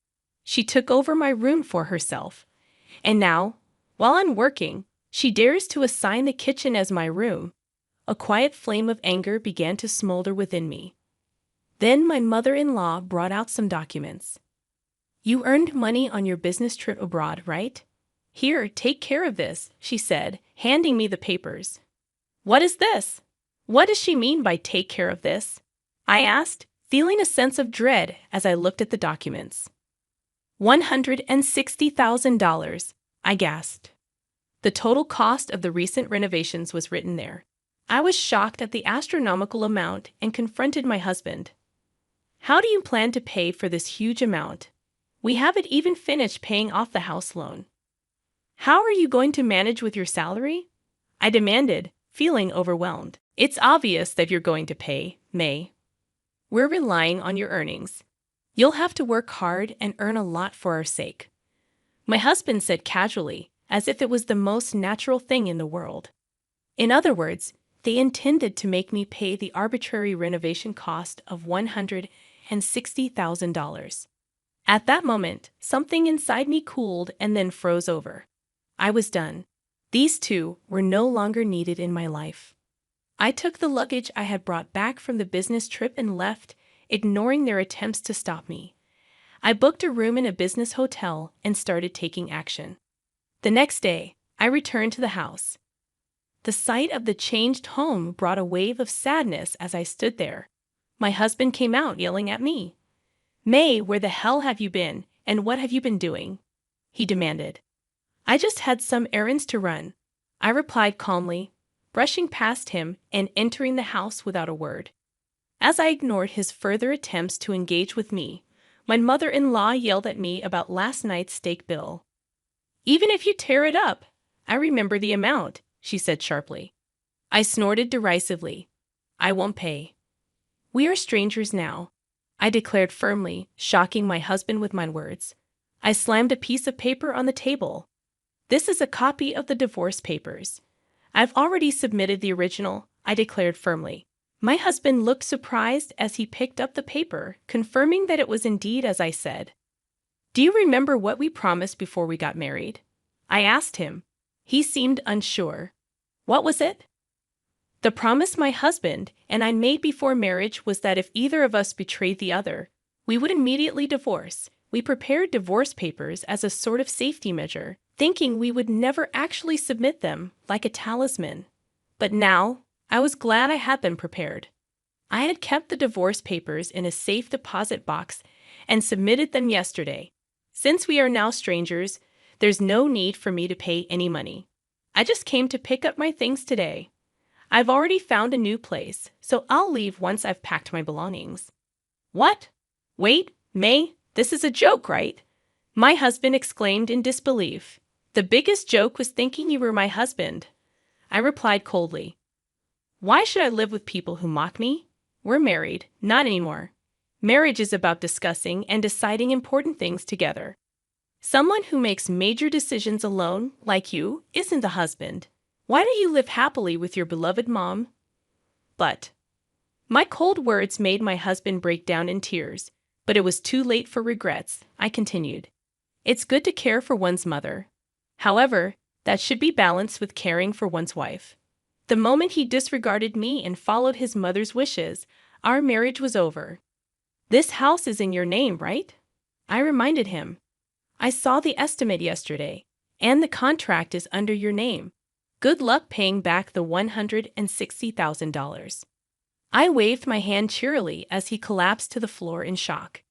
She took over my room for herself. And now, while I'm working, she dares to assign the kitchen as my room. A quiet flame of anger began to smolder within me. Then my mother-in-law brought out some documents. You earned money on your business trip abroad, right? Here, take care of this, she said, handing me the papers. What is this? What does she mean by take care of this? I asked, feeling a sense of dread as I looked at the documents. $160,000, I gasped. The total cost of the recent renovations was written there. I was shocked at the astronomical amount and confronted my husband. How do you plan to pay for this huge amount? We haven't even finished paying off the house loan. How are you going to manage with your salary? I demanded, feeling overwhelmed. It's obvious that you're going to pay, May. We're relying on your earnings. You'll have to work hard and earn a lot for our sake. My husband said casually, as if it was the most natural thing in the world. In other words, they intended to make me pay the arbitrary renovation cost of $160,000. At that moment, something inside me cooled and then froze over. I was done. These two were no longer needed in my life. I took the luggage I had brought back from the business trip and left, ignoring their attempts to stop me. I booked a room in a business hotel and started taking action. The next day, I returned to the house. The sight of the changed home brought a wave of sadness as I stood there. My husband came out yelling at me. May, where the hell have you been, and what have you been doing? He demanded. I just had some errands to run, I replied calmly, brushing past him and entering the house without a word. As I ignored his further attempts to engage with me, My mother-in-law yelled at me about last night's steak bill. Even if you tear it up, I remember the amount, she said sharply. I snorted derisively. I won't pay. We are strangers now, I declared firmly, shocking my husband with my words. I slammed a piece of paper on the table. This is a copy of the divorce papers. I've already submitted the original, I declared firmly. My husband looked surprised as he picked up the paper, confirming that it was indeed as I said. Do you remember what we promised before we got married? I asked him. He seemed unsure. What was it? The promise my husband and I made before marriage was that if either of us betrayed the other, we would immediately divorce. We prepared divorce papers as a sort of safety measure, thinking we would never actually submit them like a talisman. But now, I was glad I had them prepared. I had kept the divorce papers in a safe deposit box and submitted them yesterday. Since we are now strangers, there's no need for me to pay any money. I just came to pick up my things today. I've already found a new place, so I'll leave once I've packed my belongings. What? Wait, May, this is a joke, right? My husband exclaimed in disbelief. The biggest joke was thinking you were my husband. I replied coldly. Why should I live with people who mock me? We're married, not anymore. Marriage is about discussing and deciding important things together. Someone who makes major decisions alone, like you, isn't a husband. Why don't you live happily with your beloved mom? But my cold words made my husband break down in tears, but it was too late for regrets. I continued. It's good to care for one's mother. However, that should be balanced with caring for one's wife. The moment he disregarded me and followed his mother's wishes, our marriage was over. This house is in your name, right? I reminded him. I saw the estimate yesterday, and the contract is under your name. Good luck paying back the $160,000. I waved my hand cheerily as he collapsed to the floor in shock.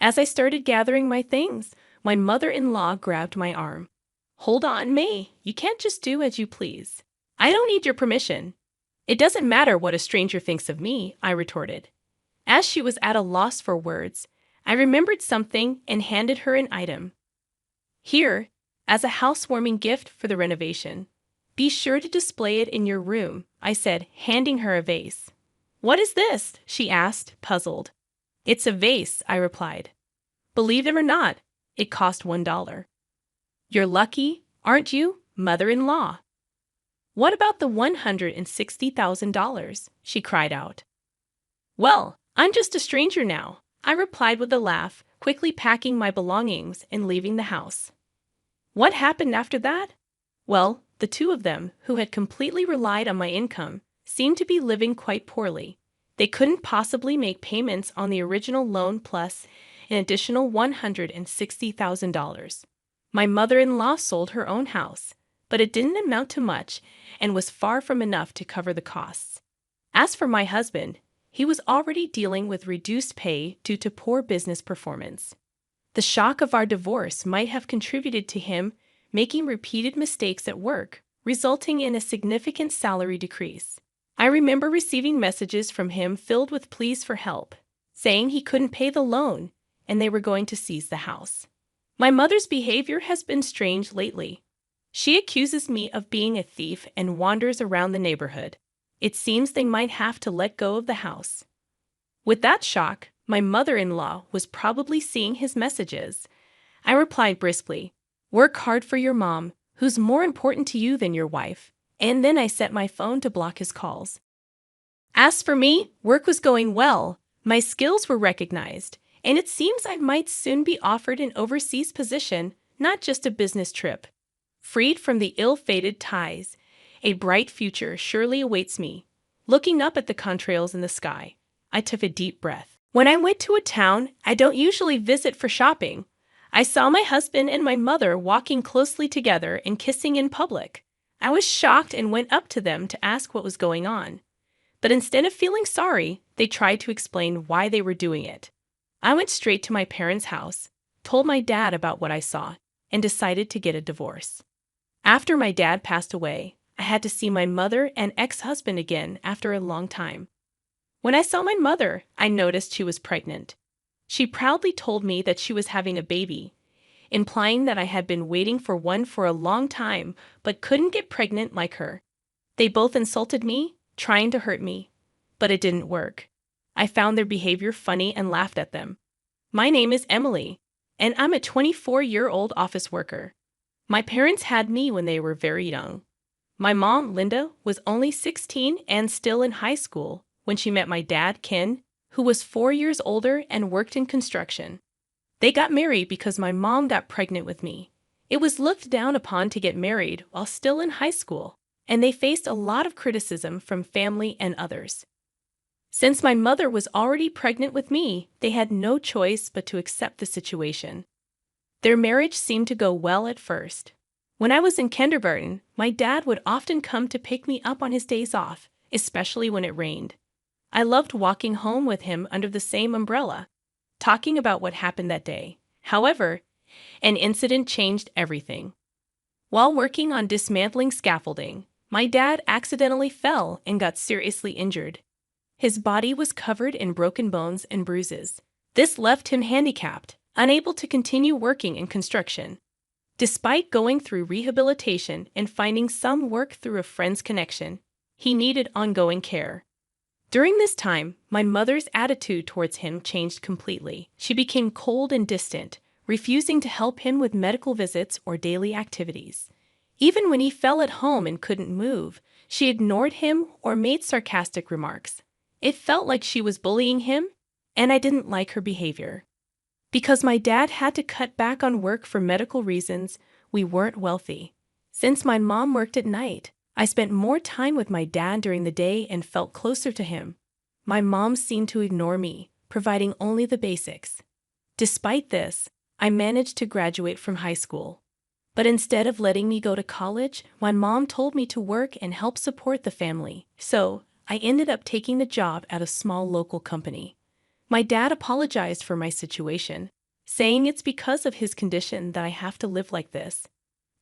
As I started gathering my things, my mother-in-law grabbed my arm. Hold on, May. You can't just do as you please. I don't need your permission. It doesn't matter what a stranger thinks of me, I retorted. As she was at a loss for words, I remembered something and handed her an item. Here, as a housewarming gift for the renovation. Be sure to display it in your room, I said, handing her a vase. What is this? She asked, puzzled. It's a vase, I replied. Believe it or not, it cost $1. You're lucky, aren't you, mother-in-law? What about the $160,000? She cried out. Well, I'm just a stranger now, I replied with a laugh, quickly packing my belongings and leaving the house. What happened after that? Well, the two of them, who had completely relied on my income, seemed to be living quite poorly. They couldn't possibly make payments on the original loan plus an additional $160,000. My mother-in-law sold her own house, but it didn't amount to much and was far from enough to cover the costs. As for my husband, he was already dealing with reduced pay due to poor business performance. The shock of our divorce might have contributed to him making repeated mistakes at work, resulting in a significant salary decrease. I remember receiving messages from him filled with pleas for help, saying he couldn't pay the loan and they were going to seize the house. My mother's behavior has been strange lately. She accuses me of being a thief and wanders around the neighborhood. It seems they might have to let go of the house. With that shock, my mother-in-law was probably seeing his messages. I replied briskly, Work hard for your mom, who's more important to you than your wife, and then I set my phone to block his calls. As for me, work was going well, my skills were recognized, and it seems I might soon be offered an overseas position, not just a business trip. Freed from the ill-fated ties, a bright future surely awaits me. Looking up at the contrails in the sky, I took a deep breath. When I went to a town I don't usually visit for shopping, I saw my husband and my mother walking closely together and kissing in public. I was shocked and went up to them to ask what was going on. But instead of feeling sorry, they tried to explain why they were doing it. I went straight to my parents' house, told my dad about what I saw, and decided to get a divorce. After my dad passed away, I had to see my mother and ex-husband again after a long time. When I saw my mother, I noticed she was pregnant. She proudly told me that she was having a baby, implying that I had been waiting for one for a long time but couldn't get pregnant like her. They both insulted me, trying to hurt me, but it didn't work. I found their behavior funny and laughed at them. My name is Emily, and I'm a 24-year-old office worker. My parents had me when they were very young. My mom, Linda, was only 16 and still in high school when she met my dad, Ken, who was 4 years older and worked in construction. They got married because my mom got pregnant with me. It was looked down upon to get married while still in high school, and they faced a lot of criticism from family and others. Since my mother was already pregnant with me, they had no choice but to accept the situation. Their marriage seemed to go well at first. When I was in kindergarten, my dad would often come to pick me up on his days off, especially when it rained. I loved walking home with him under the same umbrella, talking about what happened that day. However, an incident changed everything. While working on dismantling scaffolding, my dad accidentally fell and got seriously injured. His body was covered in broken bones and bruises. This left him handicapped, unable to continue working in construction. Despite going through rehabilitation and finding some work through a friend's connection, he needed ongoing care. During this time, my mother's attitude towards him changed completely. She became cold and distant, refusing to help him with medical visits or daily activities. Even when he fell at home and couldn't move, she ignored him or made sarcastic remarks. It felt like she was bullying him, and I didn't like her behavior. Because my dad had to cut back on work for medical reasons, we weren't wealthy. Since my mom worked at night, I spent more time with my dad during the day and felt closer to him. My mom seemed to ignore me, providing only the basics. Despite this, I managed to graduate from high school. But instead of letting me go to college, my mom told me to work and help support the family. So, I ended up taking the job at a small local company. My dad apologized for my situation, saying it's because of his condition that I have to live like this.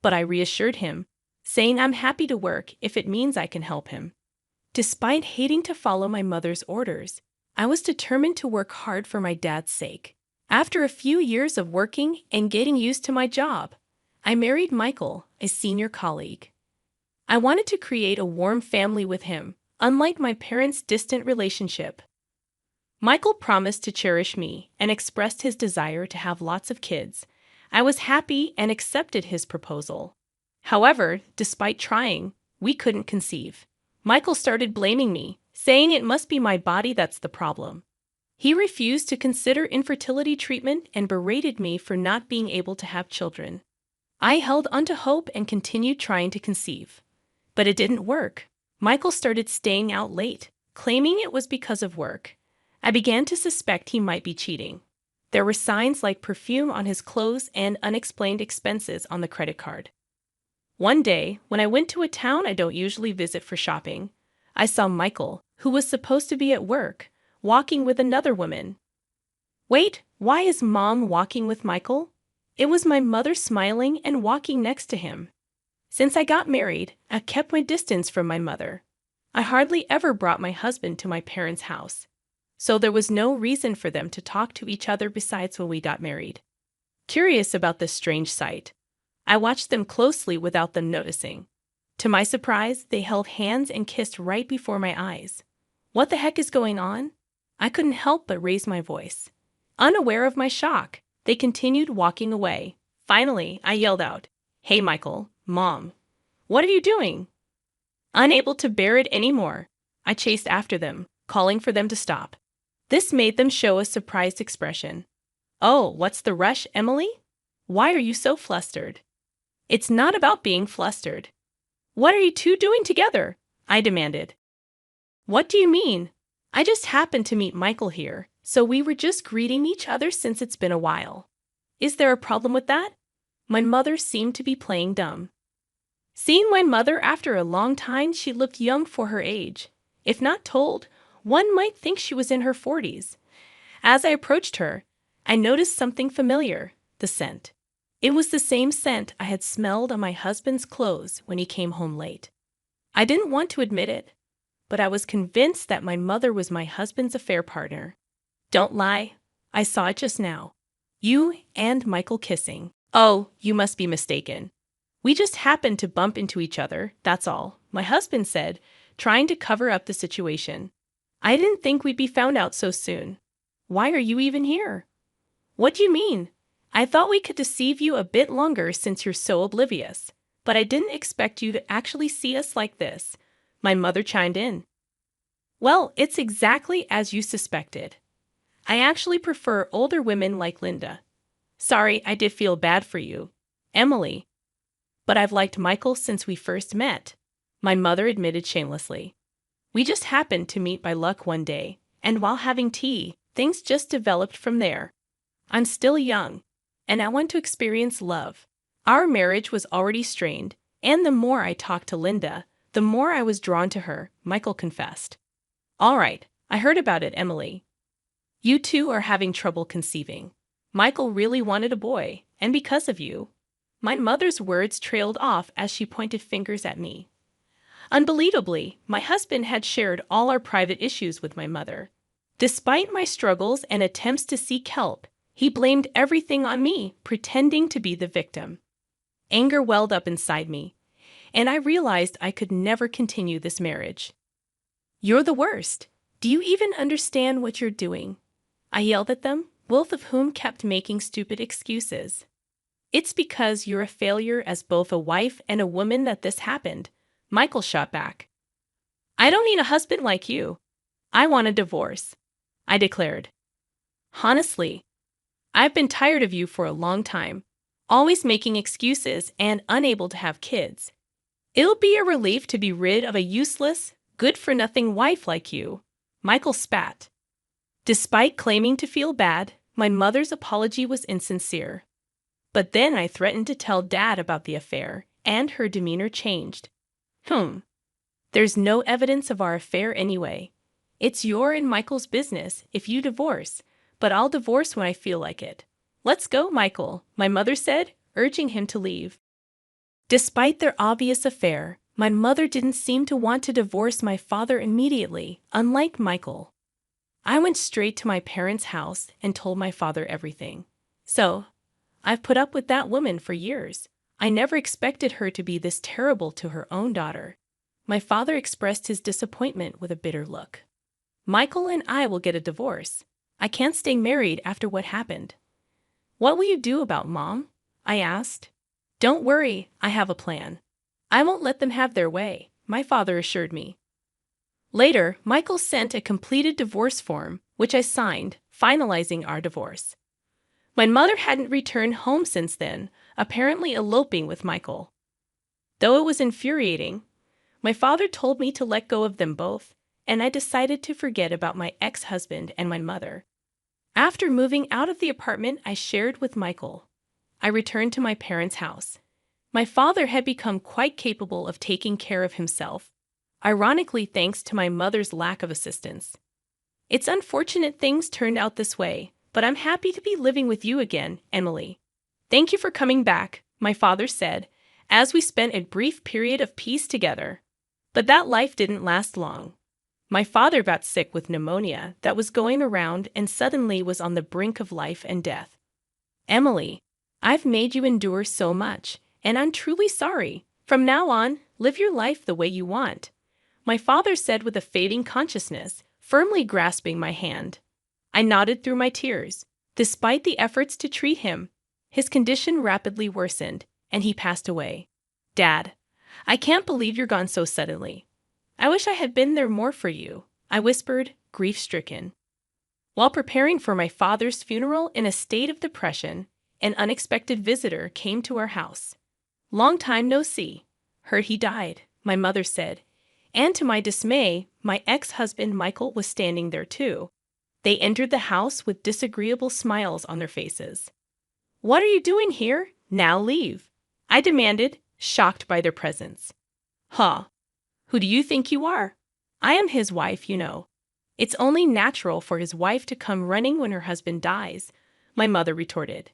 But I reassured him, saying I'm happy to work if it means I can help him. Despite hating to follow my mother's orders, I was determined to work hard for my dad's sake. After a few years of working and getting used to my job, I married Michael, a senior colleague. I wanted to create a warm family with him, unlike my parents' distant relationship. Michael promised to cherish me and expressed his desire to have lots of kids. I was happy and accepted his proposal. However, despite trying, we couldn't conceive. Michael started blaming me, saying it must be my body that's the problem. He refused to consider infertility treatment and berated me for not being able to have children. I held onto hope and continued trying to conceive. But it didn't work. Michael started staying out late, claiming it was because of work. I began to suspect he might be cheating. There were signs like perfume on his clothes and unexplained expenses on the credit card. One day, when I went to a town I don't usually visit for shopping, I saw Michael, who was supposed to be at work, walking with another woman. Wait, why is Mom walking with Michael? It was my mother smiling and walking next to him. Since I got married, I kept my distance from my mother. I hardly ever brought my husband to my parents' house, so there was no reason for them to talk to each other besides when we got married. Curious about this strange sight, I watched them closely without them noticing. To my surprise, they held hands and kissed right before my eyes. What the heck is going on? I couldn't help but raise my voice. Unaware of my shock, they continued walking away. Finally, I yelled out, "Hey, Michael, Mom, what are you doing?" Unable to bear it anymore, I chased after them, calling for them to stop. This made them show a surprised expression. "Oh, what's the rush, Emily? Why are you so flustered?" "It's not about being flustered. What are you two doing together?" I demanded. "What do you mean? I just happened to meet Michael here, so we were just greeting each other since it's been a while. Is there a problem with that?" My mother seemed to be playing dumb. Seeing my mother after a long time, she looked young for her age. If not told, one might think she was in her 40s. As I approached her, I noticed something familiar, the scent. It was the same scent I had smelled on my husband's clothes when he came home late. I didn't want to admit it, but I was convinced that my mother was my husband's affair partner. Don't lie, I saw it just now. You and Michael kissing. Oh, you must be mistaken. We just happened to bump into each other, that's all, my husband said, trying to cover up the situation. I didn't think we'd be found out so soon. Why are you even here? What do you mean? I thought we could deceive you a bit longer since you're so oblivious. But I didn't expect you to actually see us like this, my mother chimed in. Well, it's exactly as you suspected. I actually prefer older women like Linda. Sorry, I did feel bad for you, Emily. But I've liked Michael since we first met, my mother admitted shamelessly. We just happened to meet by luck one day, and while having tea, things just developed from there. I'm still young, and I want to experience love. Our marriage was already strained, and the more I talked to Linda, the more I was drawn to her, Michael confessed. All right, I heard about it, Emily. You two are having trouble conceiving. Michael really wanted a boy, and because of you. My mother's words trailed off as she pointed fingers at me. Unbelievably, my husband had shared all our private issues with my mother. Despite my struggles and attempts to seek help, he blamed everything on me, pretending to be the victim. Anger welled up inside me, and I realized I could never continue this marriage. You're the worst. Do you even understand what you're doing? I yelled at them, both of whom kept making stupid excuses. It's because you're a failure as both a wife and a woman that this happened, Michael shot back. I don't need a husband like you. I want a divorce, I declared. Honestly, I've been tired of you for a long time, always making excuses and unable to have kids. It'll be a relief to be rid of a useless, good-for-nothing wife like you, Michael spat. Despite claiming to feel bad, my mother's apology was insincere. But then I threatened to tell Dad about the affair, and her demeanor changed. There's no evidence of our affair anyway. It's your and Michael's business if you divorce, but I'll divorce when I feel like it. Let's go, Michael, my mother said, urging him to leave. Despite their obvious affair, my mother didn't seem to want to divorce my father immediately, unlike Michael. I went straight to my parents' house and told my father everything. So, I've put up with that woman for years. I never expected her to be this terrible to her own daughter. My father expressed his disappointment with a bitter look. Michael and I will get a divorce. I can't stay married after what happened. What will you do about Mom? I asked. Don't worry, I have a plan. I won't let them have their way, my father assured me. Later, Michael sent a completed divorce form, which I signed, finalizing our divorce. My mother hadn't returned home since then, apparently eloping with Michael. Though it was infuriating, my father told me to let go of them both, and I decided to forget about my ex-husband and my mother. After moving out of the apartment I shared with Michael, I returned to my parents' house. My father had become quite capable of taking care of himself, ironically thanks to my mother's lack of assistance. It's unfortunate things turned out this way, but I'm happy to be living with you again, Emily. Thank you for coming back, my father said, as we spent a brief period of peace together. But that life didn't last long. My father got sick with pneumonia that was going around and suddenly was on the brink of life and death. Emily, I've made you endure so much, and I'm truly sorry. From now on, live your life the way you want, my father said with a fading consciousness, firmly grasping my hand. I nodded through my tears. Despite the efforts to treat him, his condition rapidly worsened, and he passed away. Dad, I can't believe you're gone so suddenly. I wish I had been there more for you, I whispered, grief-stricken. While preparing for my father's funeral in a state of depression, an unexpected visitor came to our house. Long time no see. Heard he died, my mother said. And to my dismay, my ex-husband Michael was standing there too. They entered the house with disagreeable smiles on their faces. What are you doing here? Now leave, I demanded, shocked by their presence. Huh. Who do you think you are? I am his wife, you know. It's only natural for his wife to come running when her husband dies, my mother retorted.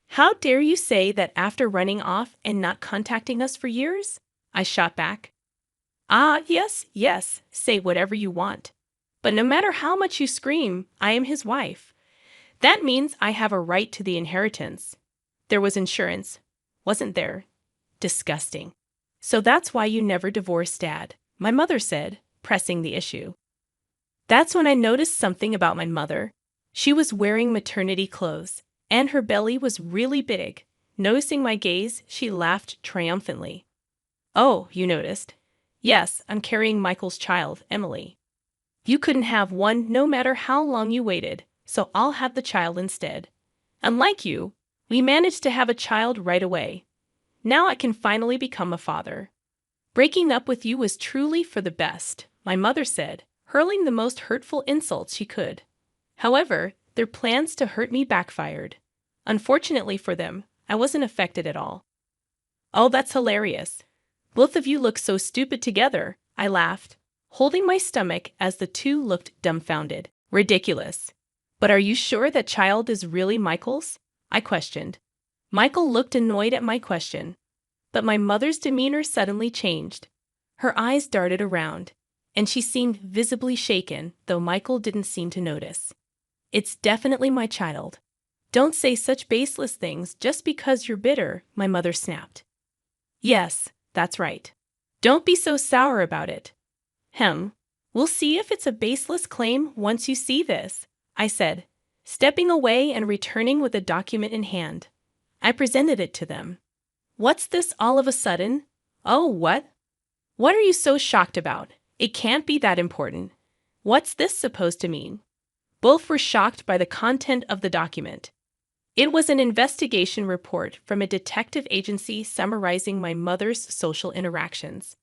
How dare you say that after running off and not contacting us for years? I shot back. Ah, yes, say whatever you want. But no matter how much you scream, I am his wife. That means I have a right to the inheritance. There was insurance, wasn't there? Disgusting. So that's why you never divorced Dad, my mother said, pressing the issue. That's when I noticed something about my mother. She was wearing maternity clothes, and her belly was really big. Noticing my gaze, she laughed triumphantly. Oh, you noticed? Yes, I'm carrying Michael's child, Emily. You couldn't have one no matter how long you waited, so I'll have the child instead. Unlike you, we managed to have a child right away. Now I can finally become a father. Breaking up with you was truly for the best, my mother said, hurling the most hurtful insults she could. However, their plans to hurt me backfired. Unfortunately for them, I wasn't affected at all. Oh, that's hilarious. Both of you look so stupid together, I laughed, holding my stomach as the two looked dumbfounded. Ridiculous. But are you sure that child is really Michael's? I questioned. Michael looked annoyed at my question, but my mother's demeanor suddenly changed. Her eyes darted around, and she seemed visibly shaken, though Michael didn't seem to notice. It's definitely my child. Don't say such baseless things just because you're bitter, my mother snapped. Yes, that's right. Don't be so sour about it. We'll see if it's a baseless claim once you see this, I said, stepping away and returning with a document in hand. I presented it to them. What's this all of a sudden? Oh, what? What are you so shocked about? It can't be that important. What's this supposed to mean? Both were shocked by the content of the document. It was an investigation report from a detective agency summarizing my mother's social interactions.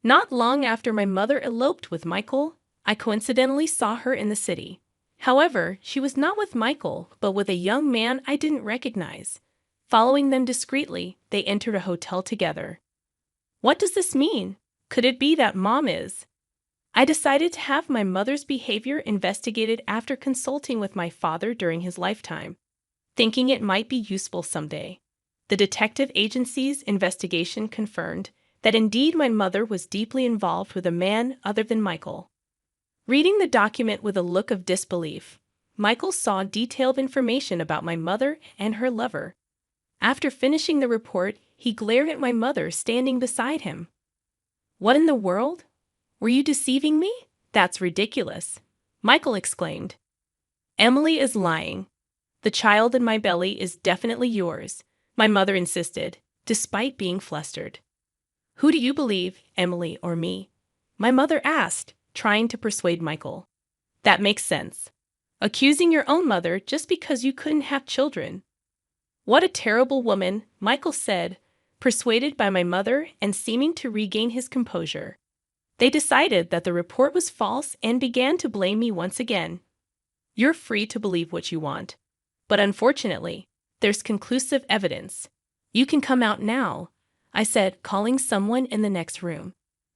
Not long after my mother eloped with Michael, I coincidentally saw her in the city. However, she was not with Michael, but with a young man I didn't recognize. Following them discreetly, they entered a hotel together. What does this mean? Could it be that Mom is? I decided to have my mother's behavior investigated after consulting with my father during his lifetime, thinking it might be useful someday. The detective agency's investigation confirmed that indeed my mother was deeply involved with a man other than Michael. Reading the document with a look of disbelief, Michael saw detailed information about my mother and her lover. After finishing the report, he glared at my mother standing beside him. What in the world? Were you deceiving me? That's ridiculous, Michael exclaimed. Emily is lying. The child in my belly is definitely yours, my mother insisted, despite being flustered. Who do you believe, Emily or me? My mother asked, trying to persuade Michael. That makes sense. Accusing your own mother just because you couldn't have children. What a terrible woman, Michael said, persuaded by my mother and seeming to regain his composure. They decided that the report was false and began to blame me once again. You're free to believe what you want. But unfortunately, there's conclusive evidence. You can come out now, I said, calling someone in the next room.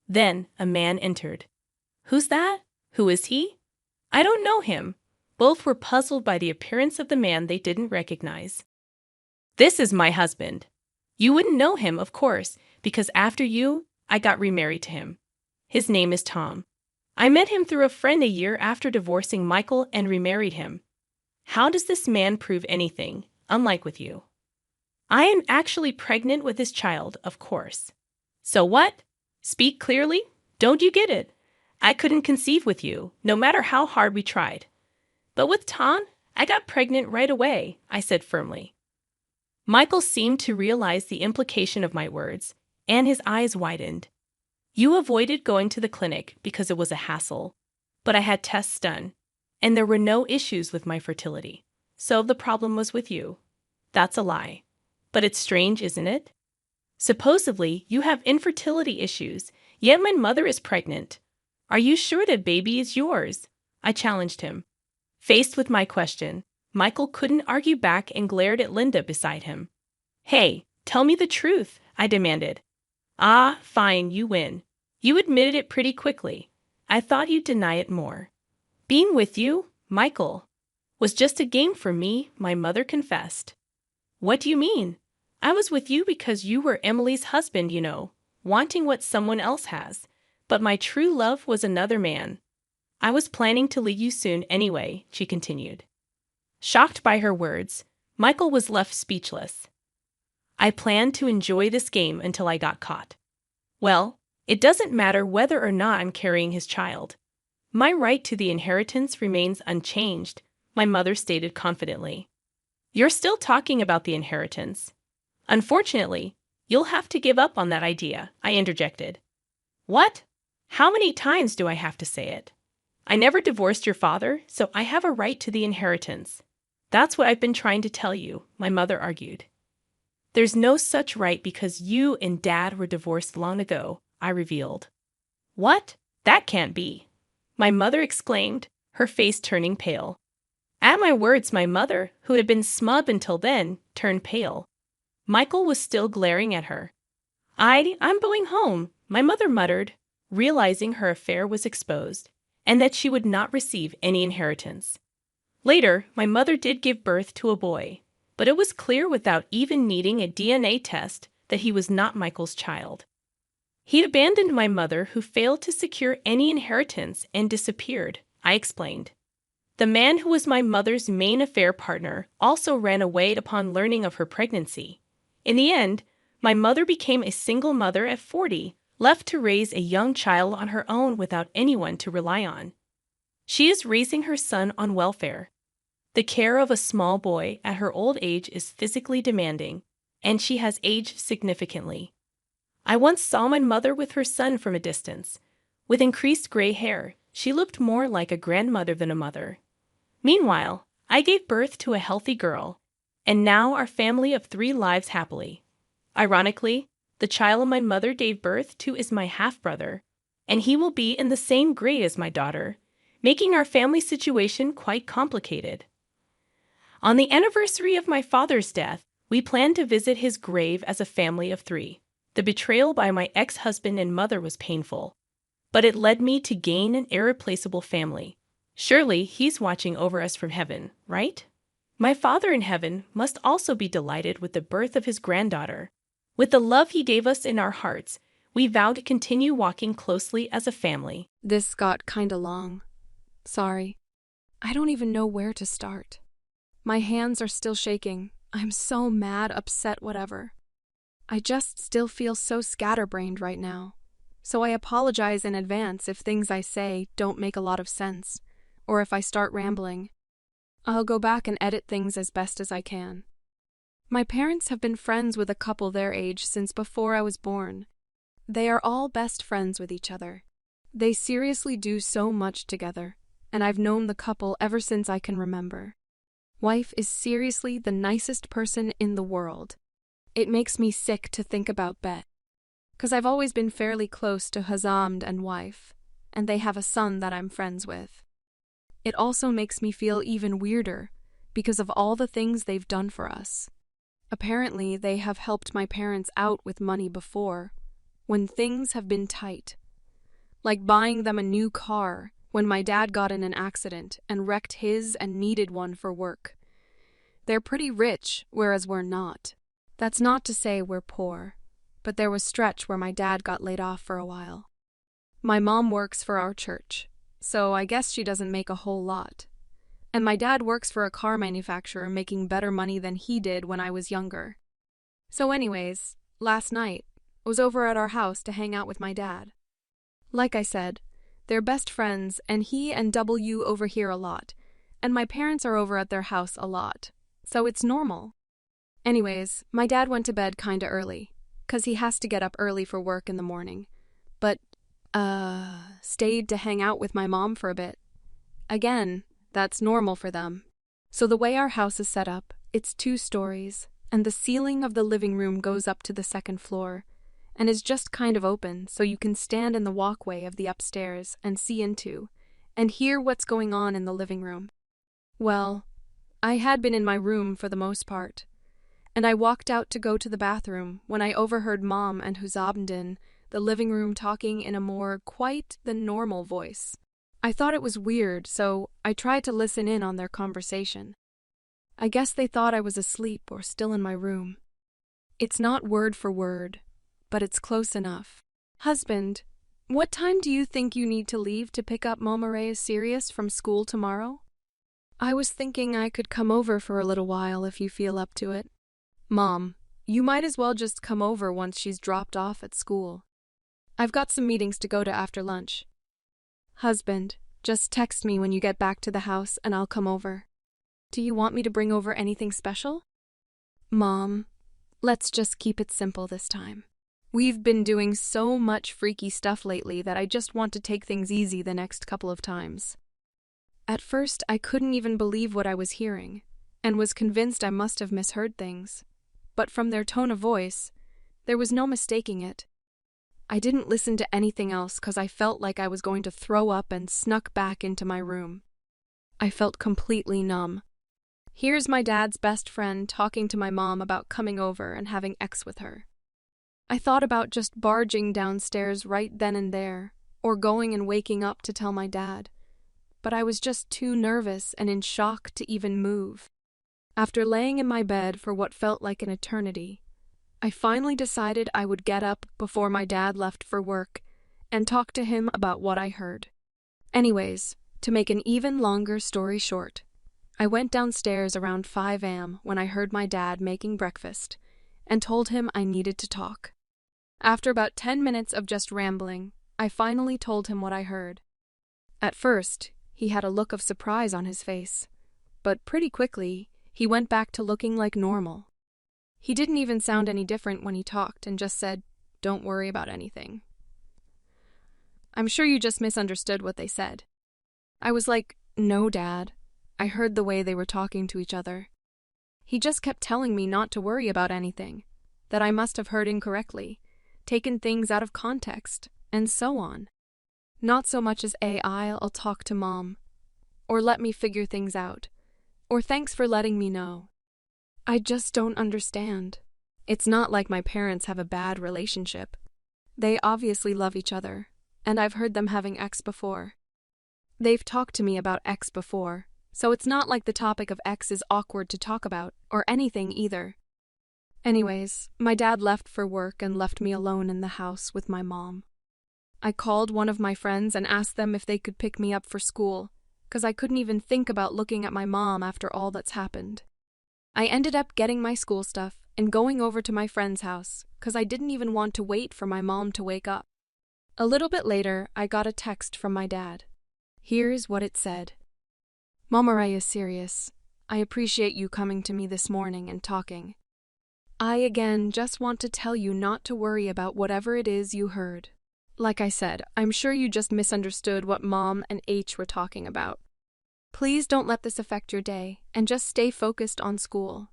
Then a man entered. Who's that? Who is he? I don't know him. Both were puzzled by the appearance of the man they didn't recognize. This is my husband. You wouldn't know him, of course, because after you, I got remarried to him. His name is Tom. I met him through a friend a year after divorcing Michael and remarried him. How does this man prove anything, unlike with you? I am actually pregnant with his child, of course. So what? Speak clearly? Don't you get it? I couldn't conceive with you, no matter how hard we tried. But with Tom, I got pregnant right away, I said firmly. Michael seemed to realize the implication of my words, and his eyes widened. You avoided going to the clinic because it was a hassle, but I had tests done, and there were no issues with my fertility. So the problem was with you. That's a lie. But it's strange, isn't it? Supposedly, you have infertility issues, yet my mother is pregnant. Are you sure that baby is yours? I challenged him. Faced with my question, Michael couldn't argue back and glared at Linda beside him. Hey, tell me the truth, I demanded. Ah, fine, you win. You admitted it pretty quickly. I thought you'd deny it more. Being with you, Michael, was just a game for me, my mother confessed. What do you mean? I was with you because you were Emily's husband, you know, wanting what someone else has. But my true love was another man. I was planning to leave you soon anyway, she continued. Shocked by her words, Michael was left speechless. I planned to enjoy this game until I got caught. Well, it doesn't matter whether or not I'm carrying his child. My right to the inheritance remains unchanged, my mother stated confidently. You're still talking about the inheritance. Unfortunately, you'll have to give up on that idea, I interjected. What? How many times do I have to say it? I never divorced your father, so I have a right to the inheritance. That's what I've been trying to tell you, my mother argued. There's no such right because you and Dad were divorced long ago, I revealed. What? That can't be, my mother exclaimed, her face turning pale. At my words, my mother, who had been smug until then, turned pale. Michael was still glaring at her. I'm going home, my mother muttered, realizing her affair was exposed, and that she would not receive any inheritance. Later, my mother did give birth to a boy, but it was clear without even needing a DNA test that he was not Michael's child. He abandoned my mother, who failed to secure any inheritance, and disappeared, I explained. The man who was my mother's main affair partner also ran away upon learning of her pregnancy. In the end, my mother became a single mother at 40, left to raise a young child on her own without anyone to rely on. She is raising her son on welfare. The care of a small boy at her old age is physically demanding, and she has aged significantly. I once saw my mother with her son from a distance. With increased gray hair, she looked more like a grandmother than a mother. Meanwhile, I gave birth to a healthy girl, and now our family of 3 lives happily. Ironically, the child my mother gave birth to is my half-brother, and he will be in the same grade as my daughter, making our family situation quite complicated. On the anniversary of my father's death, we planned to visit his grave as a family of 3. The betrayal by my ex-husband and mother was painful, but it led me to gain an irreplaceable family. Surely he's watching over us from heaven, right? My Father in heaven must also be delighted with the birth of his granddaughter. With the love he gave us in our hearts, we vow to continue walking closely as a family. This got kinda long. Sorry. I don't even know where to start. My hands are still shaking. I'm so mad, upset, whatever. I just still feel so scatterbrained right now. So I apologize in advance if things I say don't make a lot of sense, or if I start rambling. I'll go back and edit things as best as I can. My parents have been friends with a couple their age since before I was born. They are all best friends with each other. They seriously do so much together, and I've known the couple ever since I can remember. Wife is seriously the nicest person in the world. It makes me sick to think about Bet, 'cause I've always been fairly close to Hazamd and wife, and they have a son that I'm friends with. It also makes me feel even weirder because of all the things they've done for us. Apparently, they have helped my parents out with money before, when things have been tight. Like buying them a new car when my dad got in an accident and wrecked his and needed one for work. They're pretty rich, whereas we're not. That's not to say we're poor, but there was stretch where my dad got laid off for a while. My mom works for our church, so I guess she doesn't make a whole lot. And my dad works for a car manufacturer making better money than he did when I was younger. So anyways, last night, I was over at our house to hang out with my dad. Like I said, they're best friends, and he and W over here a lot, and my parents are over at their house a lot, so it's normal. Anyways, my dad went to bed kinda early, 'cause he has to get up early for work in the morning, but, stayed to hang out with my mom for a bit. Again, that's normal for them. So the way our house is set up, it's 2 stories, and the ceiling of the living room goes up to the 2nd floor, and is just kind of open so you can stand in the walkway of the upstairs and see into, and hear what's going on in the living room. Well, I had been in my room for the most part, and I walked out to go to the bathroom when I overheard Mom and Huzabndin, the living room, talking in a more quiet than normal voice. I thought it was weird, so I tried to listen in on their conversation. I guess they thought I was asleep or still in my room. It's not word for word, but it's close enough. Husband, what time do you think you need to leave to pick up Momare's Sirius from school tomorrow? I was thinking I could come over for a little while if you feel up to it. Mom, you might as well just come over once she's dropped off at school. I've got some meetings to go to after lunch. Husband, just text me when you get back to the house and I'll come over. Do you want me to bring over anything special? Mom, let's just keep it simple this time. We've been doing so much freaky stuff lately that I just want to take things easy the next couple of times. At first, I couldn't even believe what I was hearing, and was convinced I must have misheard things. But from their tone of voice, there was no mistaking it. I didn't listen to anything else because I felt like I was going to throw up and snuck back into my room. I felt completely numb. Here's my dad's best friend talking to my mom about coming over and having X with her. I thought about just barging downstairs right then and there, or going and waking up to tell my dad. But I was just too nervous and in shock to even move. After laying in my bed for what felt like an eternity, I finally decided I would get up before my dad left for work and talk to him about what I heard. Anyways, to make an even longer story short, I went downstairs around 5 a.m. when I heard my dad making breakfast and told him I needed to talk. After about 10 minutes of just rambling, I finally told him what I heard. At first, he had a look of surprise on his face, but pretty quickly, he went back to looking like normal. He didn't even sound any different when he talked and just said, "Don't worry about anything." I'm sure you just misunderstood what they said. I was like, "No, Dad. I heard the way they were talking to each other." He just kept telling me not to worry about anything, that I must have heard incorrectly, taken things out of context, and so on. Not so much as I'll talk to Mom, or let me figure things out, or thanks for letting me know. I just don't understand. It's not like my parents have a bad relationship. They obviously love each other, and I've heard them having X before. They've talked to me about X before, so it's not like the topic of X is awkward to talk about, or anything either. Anyways, my dad left for work and left me alone in the house with my mom. I called one of my friends and asked them if they could pick me up for school, because I couldn't even think about looking at my mom after all that's happened. I ended up getting my school stuff and going over to my friend's house, because I didn't even want to wait for my mom to wake up. A little bit later, I got a text from my dad. Here's what it said. "Mama Ray is serious. I appreciate you coming to me this morning and talking. I again just want to tell you not to worry about whatever it is you heard. Like I said, I'm sure you just misunderstood what Mom and H were talking about. Please don't let this affect your day, and just stay focused on school.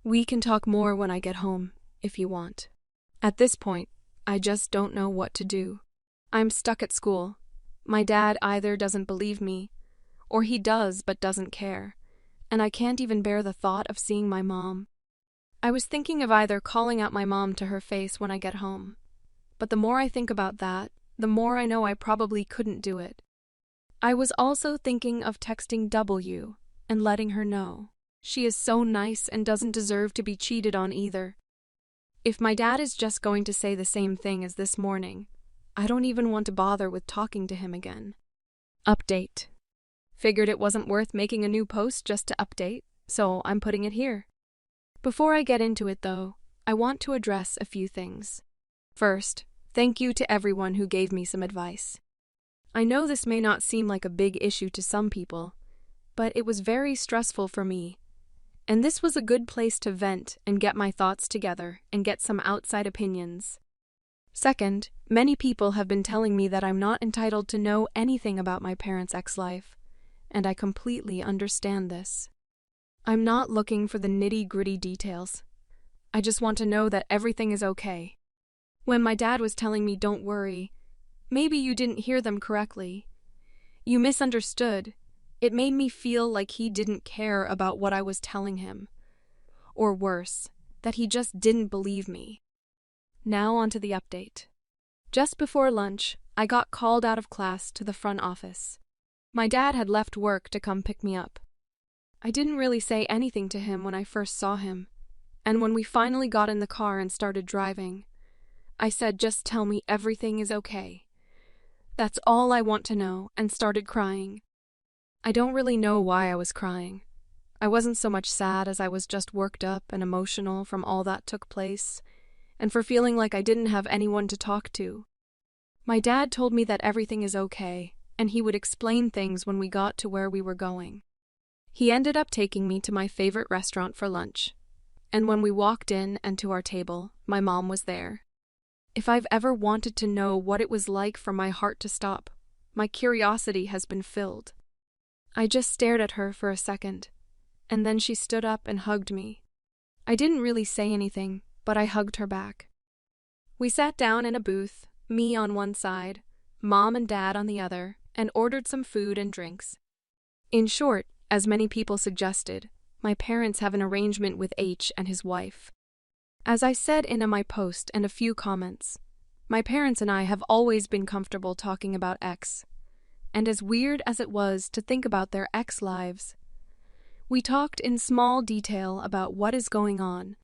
We can talk more when I get home, if you want. At this point, I just don't know what to do. I'm stuck at school. My dad either doesn't believe me, or he does but doesn't care, and I can't even bear the thought of seeing my mom. I was thinking of either calling out my mom to her face when I get home, but the more I think about that, the more I know I probably couldn't do it. I was also thinking of texting W and letting her know. She is so nice and doesn't deserve to be cheated on either. If my dad is just going to say the same thing as this morning, I don't even want to bother with talking to him again. Update. Figured it wasn't worth making a new post just to update, so I'm putting it here. Before I get into it though, I want to address a few things. First, thank you to everyone who gave me some advice. I know this may not seem like a big issue to some people, but it was very stressful for me, and this was a good place to vent and get my thoughts together and get some outside opinions. Second, many people have been telling me that I'm not entitled to know anything about my parents' ex-life, and I completely understand this. I'm not looking for the nitty-gritty details. I just want to know that everything is okay. When my dad was telling me don't worry, maybe you didn't hear them correctly. You misunderstood. It made me feel like he didn't care about what I was telling him. Or worse, that he just didn't believe me. Now onto the update. Just before lunch, I got called out of class to the front office. My dad had left work to come pick me up. I didn't really say anything to him when I first saw him, and when we finally got in the car and started driving, I said, "Just tell me everything is okay. That's all I want to know," and started crying. I don't really know why I was crying. I wasn't so much sad as I was just worked up and emotional from all that took place, and for feeling like I didn't have anyone to talk to. My dad told me that everything is okay, and he would explain things when we got to where we were going. He ended up taking me to my favorite restaurant for lunch, and when we walked in and to our table, my mom was there. If I've ever wanted to know what it was like for my heart to stop, my curiosity has been filled. I just stared at her for a second, and then she stood up and hugged me. I didn't really say anything, but I hugged her back. We sat down in a booth, me on one side, Mom and Dad on the other, and ordered some food and drinks. In short, as many people suggested, my parents have an arrangement with H and his wife. As I said in my post and a few comments, my parents and I have always been comfortable talking about X, and as weird as it was to think about their X lives, we talked in small detail about what is going on.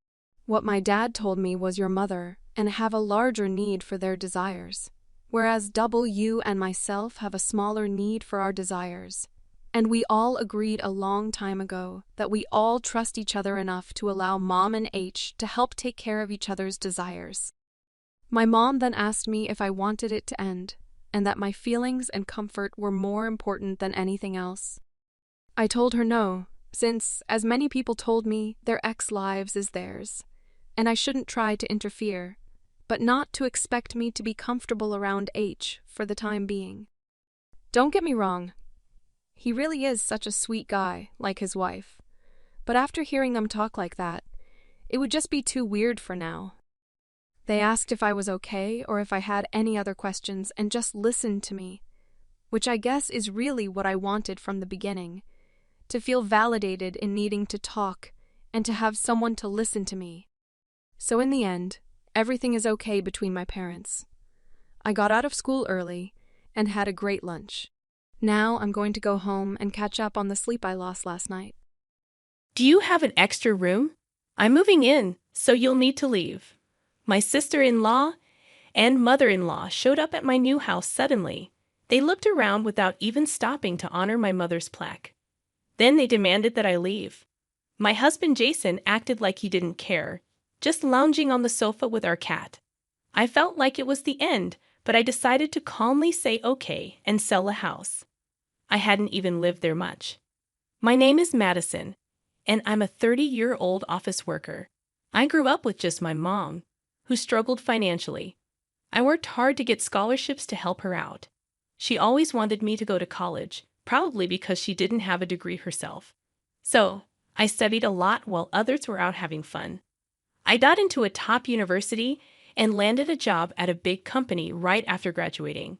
What my dad told me was your mother and have a larger need for their desires, whereas W and myself have a smaller need for our desires. And we all agreed a long time ago that we all trust each other enough to allow Mom and H to help take care of each other's desires. My mom then asked me if I wanted it to end, and that my feelings and comfort were more important than anything else. I told her no, since, as many people told me, their ex lives is theirs, and I shouldn't try to interfere, but not to expect me to be comfortable around H for the time being. Don't get me wrong. He really is such a sweet guy, like his wife. But after hearing them talk like that, it would just be too weird for now. They asked if I was okay or if I had any other questions and just listened to me, which I guess is really what I wanted from the beginning, to feel validated in needing to talk and to have someone to listen to me. So in the end, everything is okay between my parents. I got out of school early and had a great lunch. Now I'm going to go home and catch up on the sleep I lost last night. Do you have an extra room? I'm moving in, so you'll need to leave. My sister-in-law and mother-in-law showed up at my new house suddenly. They looked around without even stopping to honor my mother's plaque. Then they demanded that I leave. My husband Jason acted like he didn't care, just lounging on the sofa with our cat. I felt like it was the end, but I decided to calmly say okay and sell the house. I hadn't even lived there much. My name is Madison, and I'm a 30-year-old office worker. I grew up with just my mom, who struggled financially. I worked hard to get scholarships to help her out. She always wanted me to go to college, probably because she didn't have a degree herself. So, I studied a lot while others were out having fun. I got into a top university and landed a job at a big company right after graduating.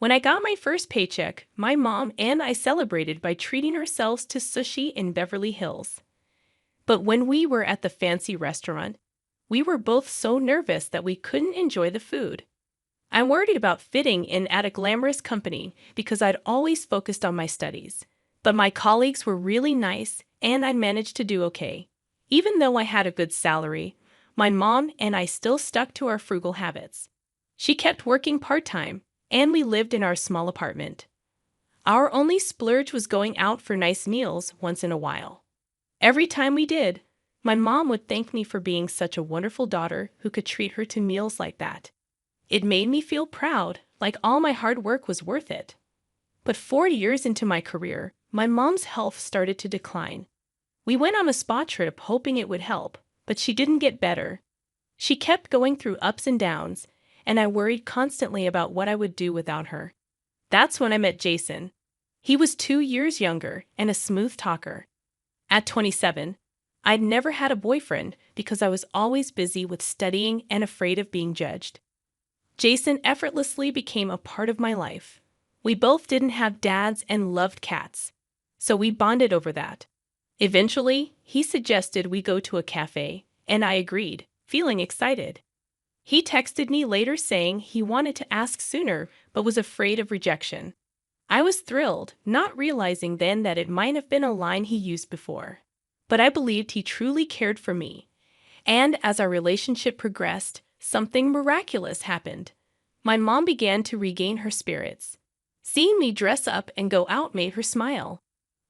When I got my first paycheck, my mom and I celebrated by treating ourselves to sushi in Beverly Hills. But when we were at the fancy restaurant, we were both so nervous that we couldn't enjoy the food. I'm worried about fitting in at a glamorous company because I'd always focused on my studies. But my colleagues were really nice and I managed to do okay. Even though I had a good salary, my mom and I still stuck to our frugal habits. She kept working part-time, and we lived in our small apartment. Our only splurge was going out for nice meals once in a while. Every time we did, my mom would thank me for being such a wonderful daughter who could treat her to meals like that. It made me feel proud, like all my hard work was worth it. But 4 years into my career, my mom's health started to decline. We went on a spa trip hoping it would help, but she didn't get better. She kept going through ups and downs, and I worried constantly about what I would do without her. That's when I met Jason. He was 2 years younger and a smooth talker. At 27, I'd never had a boyfriend because I was always busy with studying and afraid of being judged. Jason effortlessly became a part of my life. We both didn't have dads and loved cats, so we bonded over that. Eventually, he suggested we go to a cafe, and I agreed, feeling excited. He texted me later saying he wanted to ask sooner but was afraid of rejection. I was thrilled, not realizing then that it might have been a line he used before. But I believed he truly cared for me. And as our relationship progressed, something miraculous happened. My mom began to regain her spirits. Seeing me dress up and go out made her smile.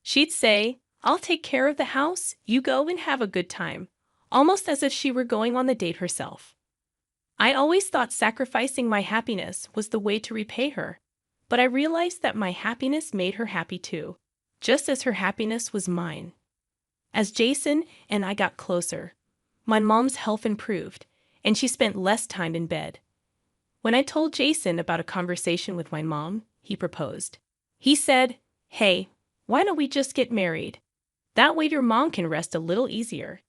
She'd say, "I'll take care of the house, you go and have a good time," almost as if she were going on the date herself. I always thought sacrificing my happiness was the way to repay her, but I realized that my happiness made her happy too, just as her happiness was mine. As Jason and I got closer, my mom's health improved, and she spent less time in bed. When I told Jason about a conversation with my mom, he proposed. He said, "Hey, why don't we just get married? That way your mom can rest a little easier."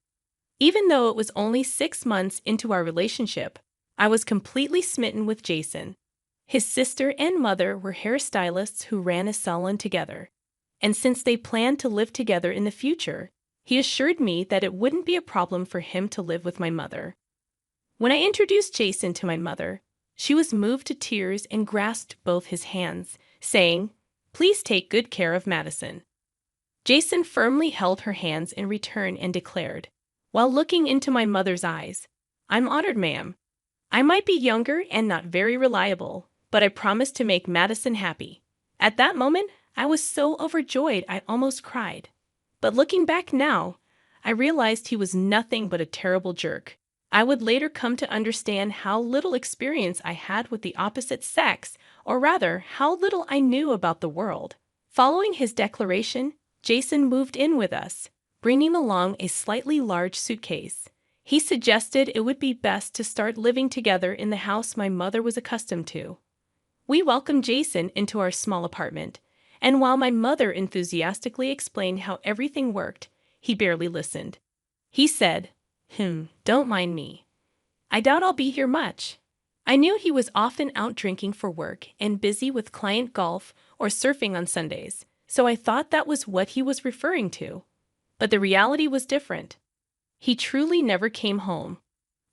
Even though it was only 6 months into our relationship, I was completely smitten with Jason. His sister and mother were hairstylists who ran a salon together, and since they planned to live together in the future, he assured me that it wouldn't be a problem for him to live with my mother. When I introduced Jason to my mother, she was moved to tears and grasped both his hands, saying, "Please take good care of Madison." Jason firmly held her hands in return and declared, while looking into my mother's eyes, "I'm honored, ma'am. I might be younger and not very reliable, but I promise to make Madison happy." At that moment, I was so overjoyed I almost cried. But looking back now, I realized he was nothing but a terrible jerk. I would later come to understand how little experience I had with the opposite sex, or rather, how little I knew about the world. Following his declaration, Jason moved in with us, bringing along a slightly large suitcase. He suggested it would be best to start living together in the house my mother was accustomed to. We welcomed Jason into our small apartment, and while my mother enthusiastically explained how everything worked, he barely listened. He said, "Don't mind me. I doubt I'll be here much." I knew he was often out drinking for work and busy with client golf or surfing on Sundays, so I thought that was what he was referring to. But the reality was different. He truly never came home.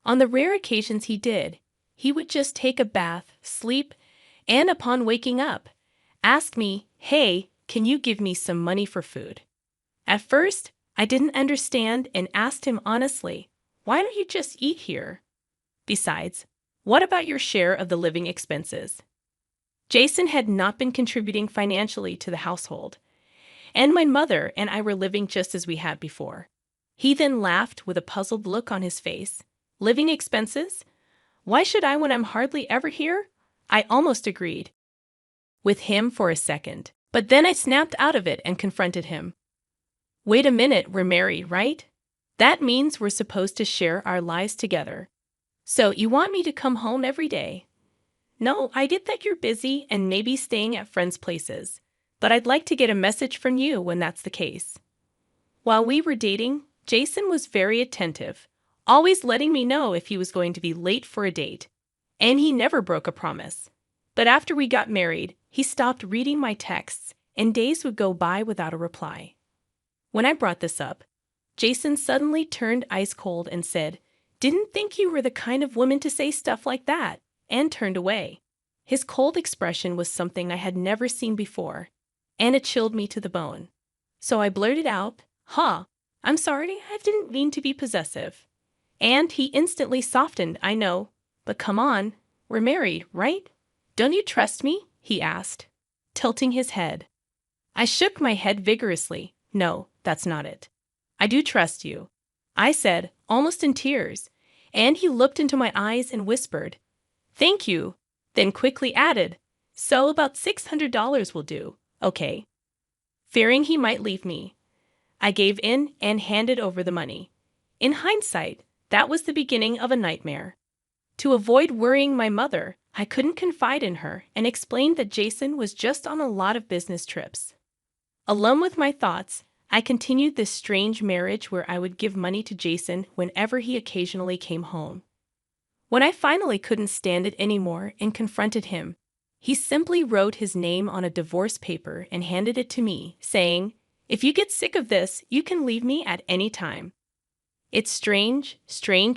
On the rare occasions he did, he would just take a bath, sleep, and upon waking up, ask me, "Hey, can you give me some money for food?" At first, I didn't understand and asked him honestly, "Why don't you just eat here? Besides, what about your share of the living expenses?" Jason had not been contributing financially to the household, and my mother and I were living just as we had before. He then laughed with a puzzled look on his face. "Living expenses? Why should I when I'm hardly ever here?" I almost agreed with him for a second, but then I snapped out of it and confronted him. "Wait a minute, we're married, right? That means we're supposed to share our lives together. So you want me to come home every day?" "No, I get that you're busy and maybe staying at friends' places, but I'd like to get a message from you when that's the case." While we were dating, Jason was very attentive, always letting me know if he was going to be late for a date, and he never broke a promise. But after we got married, he stopped reading my texts, and days would go by without a reply. When I brought this up, Jason suddenly turned ice cold and said, "Didn't think you were the kind of woman to say stuff like that," and turned away. His cold expression was something I had never seen before, and it chilled me to the bone. So I blurted out, "I'm sorry, I didn't mean to be possessive." And he instantly softened, "I know, but come on, we're married, right? Don't you trust me?" he asked, tilting his head. I shook my head vigorously. "No, that's not it. I do trust you," I said, almost in tears, and he looked into my eyes and whispered, "Thank you," then quickly added, "So about $600 will do, okay?" Fearing he might leave me, I gave in and handed over the money. In hindsight, that was the beginning of a nightmare. To avoid worrying my mother, I couldn't confide in her and explained that Jason was just on a lot of business trips. Alone with my thoughts, I continued this strange marriage where I would give money to Jason whenever he occasionally came home. When I finally couldn't stand it anymore and confronted him, he simply wrote his name on a divorce paper and handed it to me, saying, "If you get sick of this, you can leave me at any time." It's strange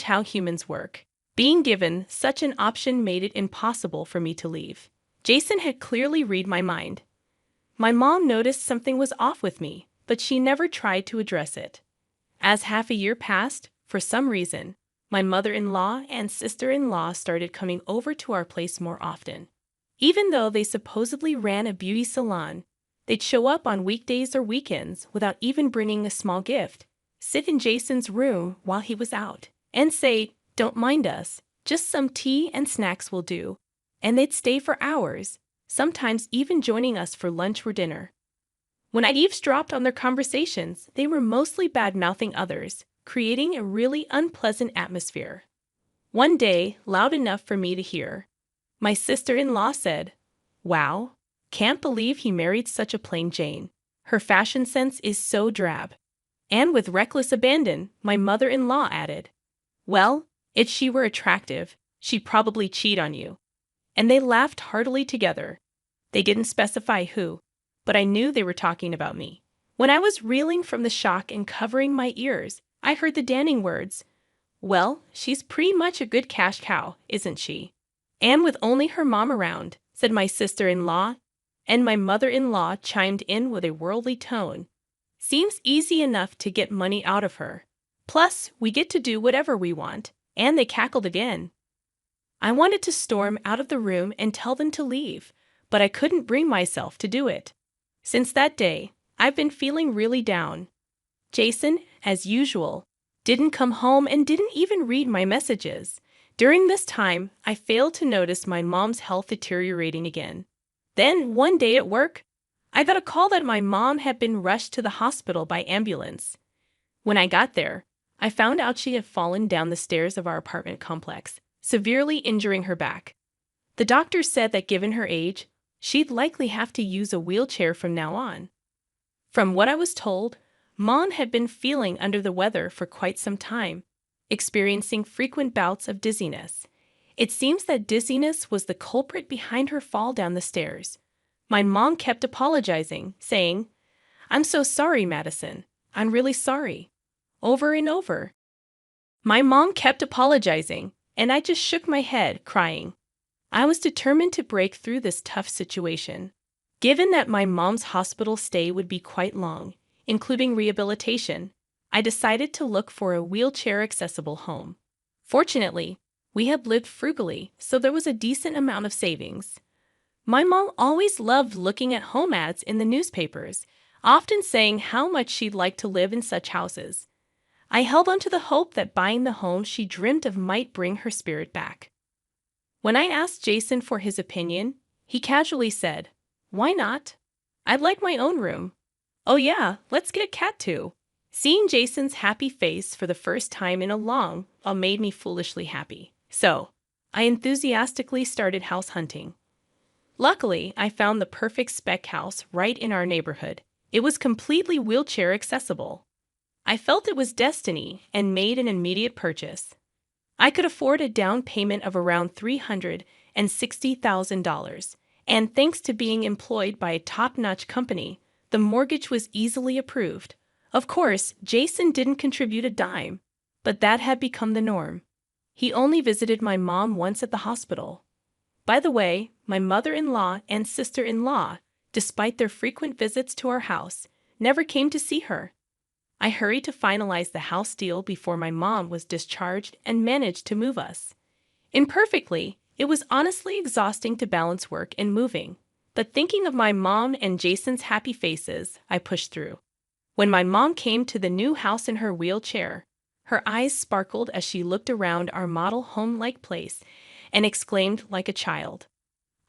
how humans work. Being given such an option made it impossible for me to leave. Jason had clearly read my mind. My mom noticed something was off with me, but she never tried to address it. As half a year passed, for some reason, my mother-in-law and sister-in-law started coming over to our place more often. Even though they supposedly ran a beauty salon, they'd show up on weekdays or weekends without even bringing a small gift, sit in Jason's room while he was out, and say, "Don't mind us, just some tea and snacks will do." And they'd stay for hours, sometimes even joining us for lunch or dinner. When I eavesdropped on their conversations, they were mostly bad-mouthing others, creating a really unpleasant atmosphere. One day, loud enough for me to hear, my sister-in-law said, "Wow, can't believe he married such a plain Jane. Her fashion sense is so drab." And with reckless abandon, my mother-in-law added, "Well, if she were attractive, she'd probably cheat on you." And they laughed heartily together. They didn't specify who, but I knew they were talking about me. When I was reeling from the shock and covering my ears, I heard the damning words, "Well, she's pretty much a good cash cow, isn't she?" "And with only her mom around," said my sister-in-law, and my mother-in-law chimed in with a worldly tone. "Seems easy enough to get money out of her. Plus, we get to do whatever we want," and they cackled again. I wanted to storm out of the room and tell them to leave, but I couldn't bring myself to do it. Since that day, I've been feeling really down. Jason, as usual, didn't come home and didn't even read my messages. During this time, I failed to notice my mom's health deteriorating again. Then, one day at work, I got a call that my mom had been rushed to the hospital by ambulance. When I got there, I found out she had fallen down the stairs of our apartment complex, severely injuring her back. The doctor said that given her age, she'd likely have to use a wheelchair from now on. From what I was told, Mom had been feeling under the weather for quite some time, experiencing frequent bouts of dizziness. It seems that dizziness was the culprit behind her fall down the stairs. My mom kept apologizing, saying, "I'm so sorry, Madison. I'm really sorry." Over and over. My mom kept apologizing, and I just shook my head, crying. I was determined to break through this tough situation. Given that my mom's hospital stay would be quite long, including rehabilitation, I decided to look for a wheelchair-accessible home. Fortunately, we had lived frugally, so there was a decent amount of savings. My mom always loved looking at home ads in the newspapers, often saying how much she'd like to live in such houses. I held on to the hope that buying the home she dreamt of might bring her spirit back. When I asked Jason for his opinion, he casually said, "Why not? I'd like my own room. Oh yeah, let's get a cat too." Seeing Jason's happy face for the first time in a long while made me foolishly happy. So, I enthusiastically started house hunting. Luckily, I found the perfect spec house right in our neighborhood. It was completely wheelchair accessible. I felt it was destiny and made an immediate purchase. I could afford a down payment of around $360,000, and thanks to being employed by a top-notch company, the mortgage was easily approved. Of course, Jason didn't contribute a dime, but that had become the norm. He only visited my mom once at the hospital. By the way, my mother-in-law and sister-in-law, despite their frequent visits to our house, never came to see her. I hurried to finalize the house deal before my mom was discharged and managed to move us. Imperfectly, it was honestly exhausting to balance work and moving, but thinking of my mom and Jason's happy faces, I pushed through. When my mom came to the new house in her wheelchair, her eyes sparkled as she looked around our model home-like place and exclaimed like a child,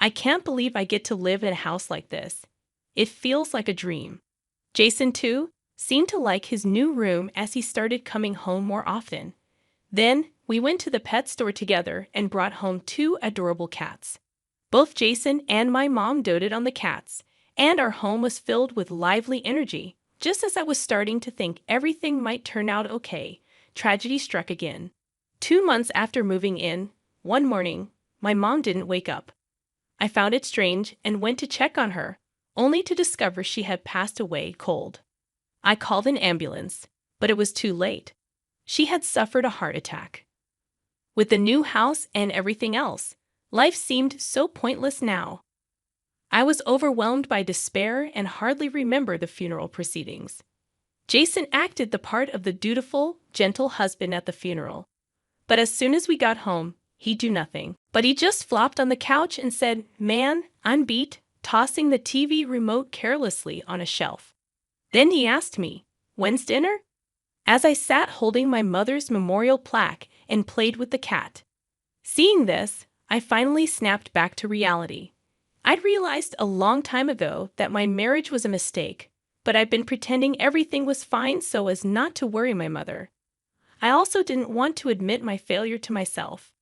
"I can't believe I get to live in a house like this. It feels like a dream." Jason, too, seemed to like his new room as he started coming home more often. Then, we went to the pet store together and brought home 2 adorable cats. Both Jason and my mom doted on the cats, and our home was filled with lively energy. Just as I was starting to think everything might turn out okay, tragedy struck again. 2 months after moving in, one morning, my mom didn't wake up. I found it strange and went to check on her, only to discover she had passed away cold. I called an ambulance, but it was too late. She had suffered a heart attack. With the new house and everything else, life seemed so pointless now. I was overwhelmed by despair and hardly remember the funeral proceedings. Jason acted the part of the dutiful, gentle husband at the funeral. But as soon as we got home, He'd do nothing. But he just flopped on the couch and said, "Man, I'm beat," tossing the TV remote carelessly on a shelf. Then he asked me, "When's dinner?" As I sat holding my mother's memorial plaque and played with the cat. Seeing this, I finally snapped back to reality. I'd realized a long time ago that my marriage was a mistake, but I'd been pretending everything was fine so as not to worry my mother. I also didn't want to admit my failure to myself.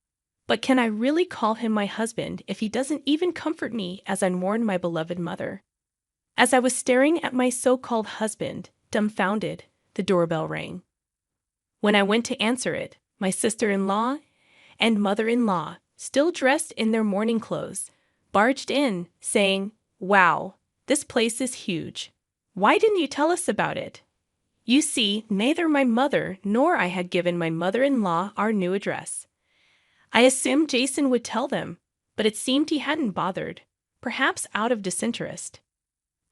But can I really call him my husband if he doesn't even comfort me as I mourn my beloved mother? As I was staring at my so-called husband, dumbfounded, the doorbell rang. When I went to answer it, my sister-in-law and mother-in-law, still dressed in their mourning clothes, barged in, saying, "Wow, this place is huge. Why didn't you tell us about it?" You see, neither my mother nor I had given my mother-in-law our new address. I assumed Jason would tell them, but it seemed he hadn't bothered, perhaps out of disinterest.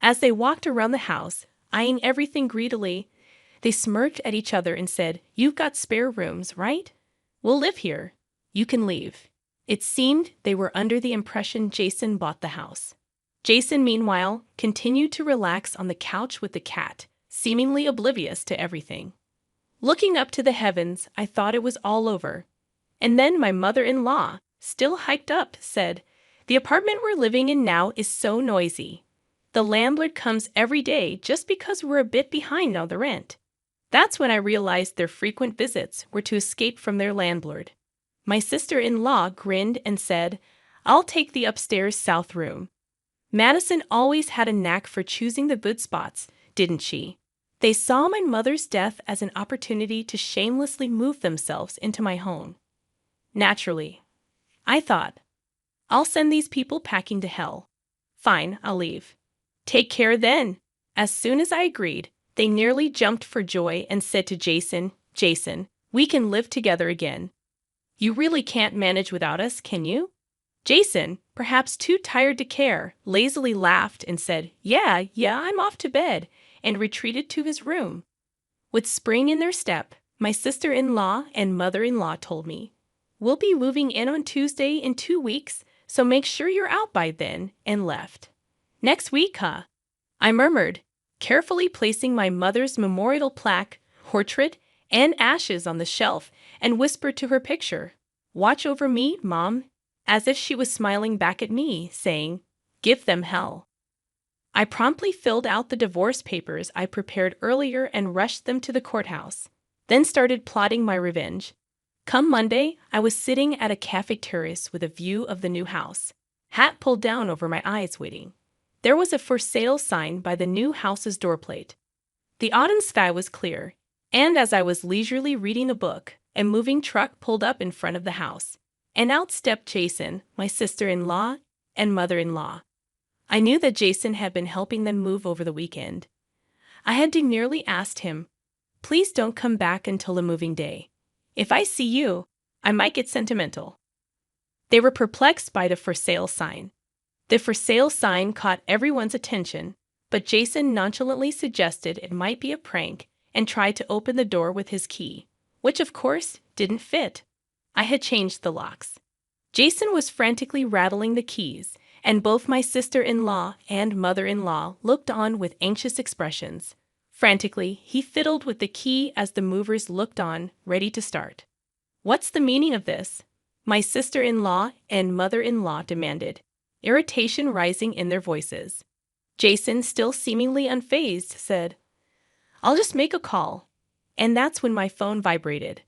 As they walked around the house, eyeing everything greedily, they smirked at each other and said, "You've got spare rooms, right? We'll live here. You can leave." It seemed they were under the impression Jason bought the house. Jason, meanwhile, continued to relax on the couch with the cat, seemingly oblivious to everything. Looking up to the heavens, I thought it was all over. And then my mother-in-law, still hiked up, said, "The apartment we're living in now is so noisy. The landlord comes every day just because we're a bit behind on the rent." That's when I realized their frequent visits were to escape from their landlord. My sister-in-law grinned and said, "I'll take the upstairs south room." Madison always had a knack for choosing the good spots, didn't she? They saw my mother's death as an opportunity to shamelessly move themselves into my home. Naturally, I thought, I'll send these people packing to hell. Fine, I'll leave. Take care then. As soon as I agreed, they nearly jumped for joy and said to Jason, "Jason, we can live together again. You really can't manage without us, can you?" Jason, perhaps too tired to care, lazily laughed and said, Yeah, I'm off to bed," and retreated to his room. With spring in their step, my sister-in-law and mother-in-law told me, "We'll be moving in on Tuesday in 2 weeks, so make sure you're out by then," and left. "Next week, huh?" I murmured, carefully placing my mother's memorial plaque, portrait, and ashes on the shelf, and whispered to her picture, "Watch over me, Mom," as if she was smiling back at me, saying, "Give them hell." I promptly filled out the divorce papers I prepared earlier and rushed them to the courthouse, then started plotting my revenge. Come Monday, I was sitting at a cafe terrace with a view of the new house, hat pulled down over my eyes waiting. There was a "for sale" sign by the new house's doorplate. The autumn sky was clear, and as I was leisurely reading a book, a moving truck pulled up in front of the house, and out stepped Jason, my sister-in-law, and mother-in-law. I knew that Jason had been helping them move over the weekend. I had demurely asked him, "Please don't come back until the moving day. If I see you, I might get sentimental." They were perplexed by the "for sale" sign. The "for sale" sign caught everyone's attention, but Jason nonchalantly suggested it might be a prank and tried to open the door with his key, which of course didn't fit. I had changed the locks. Jason was frantically rattling the keys, and both my sister-in-law and mother-in-law looked on with anxious expressions. Frantically, he fiddled with the key as the movers looked on, ready to start. "What's the meaning of this?" my sister-in-law and mother-in-law demanded, irritation rising in their voices. Jason, still seemingly unfazed, said, "I'll just make a call." And that's when my phone vibrated.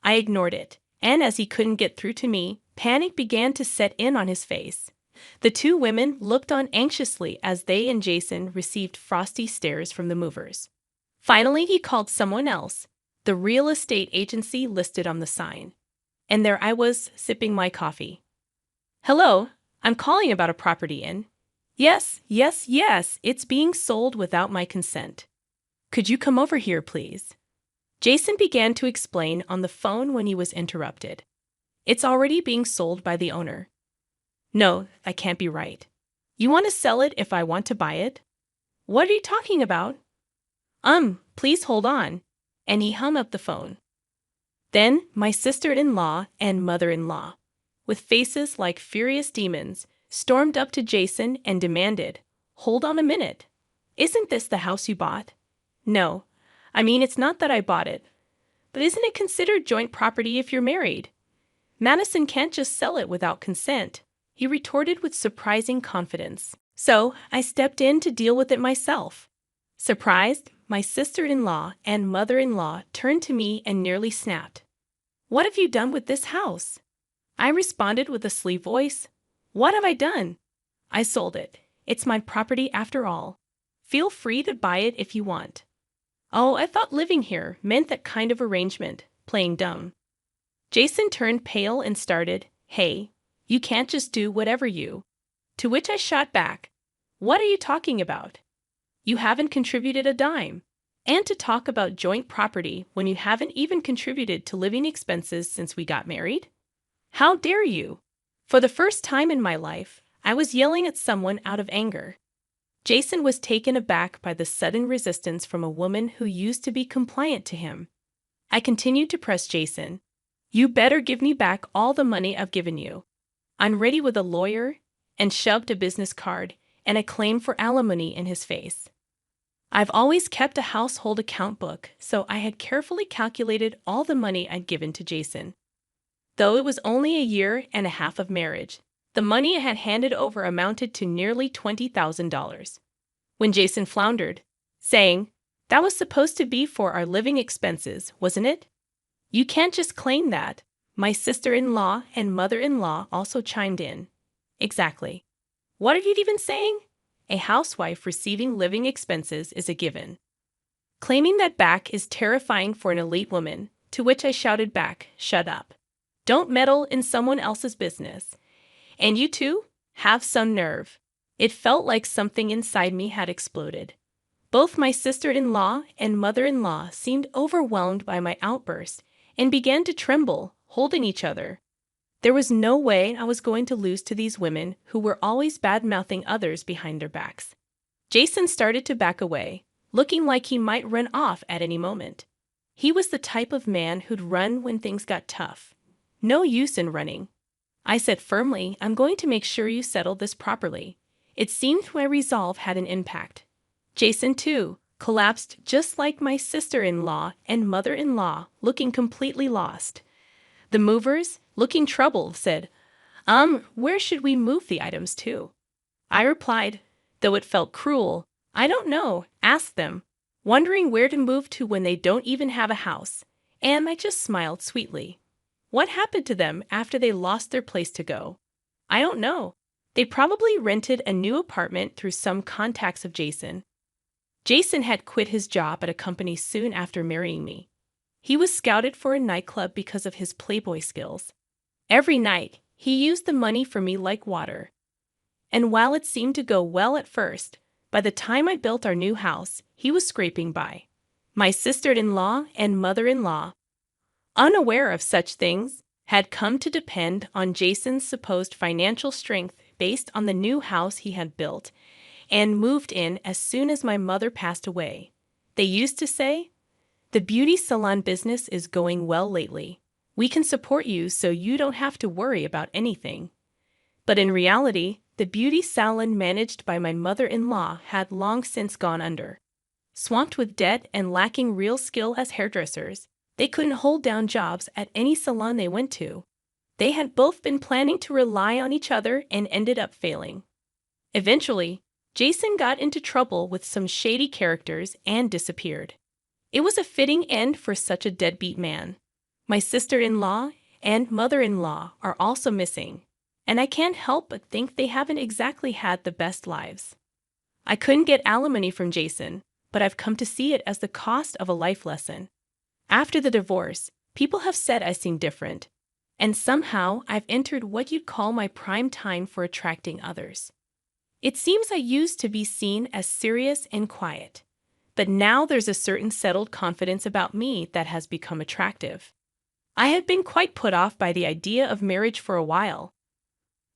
I ignored it, and as he couldn't get through to me, panic began to set in on his face. The two women looked on anxiously as they and Jason received frosty stares from the movers. Finally, he called someone else, the real estate agency listed on the sign. And there I was, sipping my coffee. "Hello, I'm calling about a property in." Yes, it's being sold without my consent. "Could you come over here, please?" Jason began to explain on the phone when he was interrupted. "It's already being sold by the owner." "No, that can't be right. You want to sell it if I want to buy it?" "What are you talking about?" Please hold on." And he hung up the phone. Then my sister-in-law and mother-in-law. with faces like furious demons, stormed up to Jason and demanded, "Hold on a minute. Isn't this the house you bought?" "No. I mean, it's not that I bought it. But isn't it considered joint property if you're married? Madison can't just sell it without consent," he retorted with surprising confidence. So I stepped in to deal with it myself. Surprised, my sister-in-law and mother-in-law turned to me and nearly snapped. "What have you done with this house?" I responded with a sleep voice. "What have I done? I sold it. It's my property after all. Feel free to buy it if you want." "Oh, I thought living here meant that kind of arrangement," playing dumb. Jason turned pale and started, "Hey, you can't just do whatever you." To which I shot back, "What are you talking about? You haven't contributed a dime. And to talk about joint property when you haven't even contributed to living expenses since we got married? How dare you?" For the first time in my life, I was yelling at someone out of anger. Jason was taken aback by the sudden resistance from a woman who used to be compliant to him. I continued to press Jason. "You better give me back all the money I've given you. I'm ready with a lawyer," and shoved a business card and a claim for alimony in his face. I've always kept a household account book, so I had carefully calculated all the money I'd given to Jason. Though it was only a year and a half of marriage, the money I had handed over amounted to nearly $20,000. When Jason floundered, saying, "That was supposed to be for our living expenses, wasn't it?" "You can't just claim that," my sister-in-law and mother-in-law also chimed in. "Exactly. What are you even saying? A housewife receiving living expenses is a given. Claiming that back is terrifying for an elite woman," to which I shouted back, "Shut up. Don't meddle in someone else's business. And you too? Have some nerve." It felt like something inside me had exploded. Both my sister-in-law and mother-in-law seemed overwhelmed by my outburst and began to tremble, holding each other. There was no way I was going to lose to these women who were always bad-mouthing others behind their backs. Jason started to back away, looking like he might run off at any moment. He was the type of man who'd run when things got tough. No use in running. I said firmly, "I'm going to make sure you settle this properly." It seemed my resolve had an impact. Jason, too, collapsed just like my sister-in-law and mother-in-law, looking completely lost. The movers, looking troubled, said, Where should we move the items to?" I replied, though it felt cruel, "I don't know, ask them," wondering where to move to when they don't even have a house, and I just smiled sweetly. What happened to them after they lost their place to go? I don't know. They probably rented a new apartment through some contacts of Jason. Jason had quit his job at a company soon after marrying me. He was scouted for a nightclub because of his playboy skills. Every night, he used the money for me like water. And while it seemed to go well at first, by the time I built our new house, he was scraping by. My sister-in-law and mother-in-law, unaware of such things, had come to depend on Jason's supposed financial strength based on the new house he had built and moved in as soon as my mother passed away. They used to say, "The beauty salon business is going well lately. We can support you so you don't have to worry about anything." But in reality, the beauty salon managed by my mother-in-law had long since gone under. Swamped with debt and lacking real skill as hairdressers, they couldn't hold down jobs at any salon they went to. They had both been planning to rely on each other and ended up failing. Eventually, Jason got into trouble with some shady characters and disappeared. It was a fitting end for such a deadbeat man. My sister-in-law and mother-in-law are also missing, and I can't help but think they haven't exactly had the best lives. I couldn't get alimony from Jason, but I've come to see it as the cost of a life lesson. After the divorce, people have said I seem different, and somehow I've entered what you'd call my prime time for attracting others. It seems I used to be seen as serious and quiet, but now there's a certain settled confidence about me that has become attractive. I had been quite put off by the idea of marriage for a while,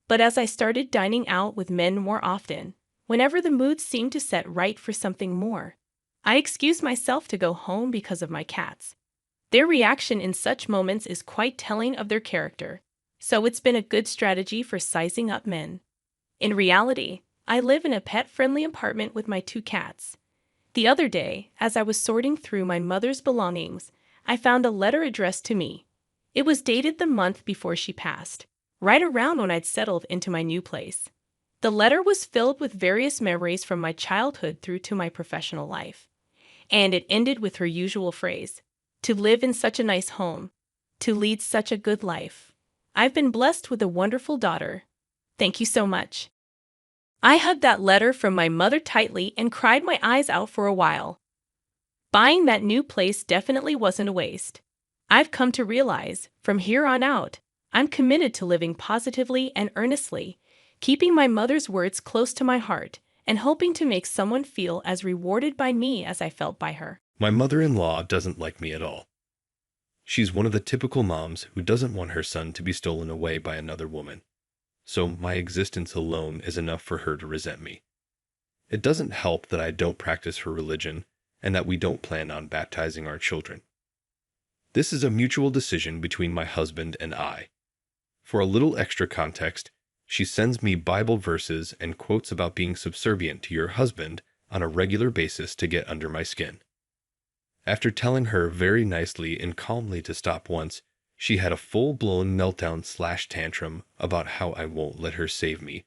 but as I started dining out with men more often, whenever the mood seemed to set right for something more, I excused myself to go home because of my cats. Their reaction in such moments is quite telling of their character, So it's been a good strategy for sizing up men. In reality, I live in a pet-friendly apartment with my 2 cats. The other day, as I was sorting through my mother's belongings, I found a letter addressed to me. It was dated the month before she passed, right around when I'd settled into my new place. The letter was filled with various memories from my childhood through to my professional life. And it ended with her usual phrase, "To live in such a nice home, to lead such a good life. I've been blessed with a wonderful daughter. Thank you so much." I hugged that letter from my mother tightly and cried my eyes out for a while. Buying that new place definitely wasn't a waste. I've come to realize, from here on out, I'm committed to living positively and earnestly, keeping my mother's words close to my heart, and hoping to make someone feel as rewarded by me as I felt by her. My mother-in-law doesn't like me at all. She's one of the typical moms who doesn't want her son to be stolen away by another woman. So my existence alone is enough for her to resent me. It doesn't help that I don't practice her religion and that we don't plan on baptizing our children. This is a mutual decision between my husband and I. For a little extra context, she sends me Bible verses and quotes about being subservient to your husband on a regular basis to get under my skin. After telling her very nicely and calmly to stop once, she had a full-blown meltdown/tantrum about how I won't let her save me,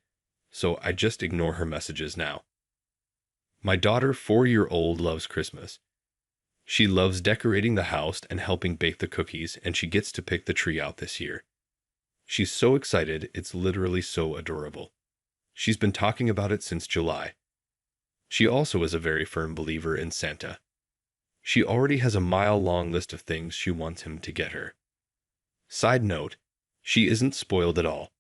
so I just ignore her messages now. My daughter, 4-year-old, loves Christmas. She loves decorating the house and helping bake the cookies, and she gets to pick the tree out this year. She's so excited, it's literally so adorable. She's been talking about it since July. She also is a very firm believer in Santa. She already has a mile-long list of things she wants him to get her. Side note, she isn't spoiled at all.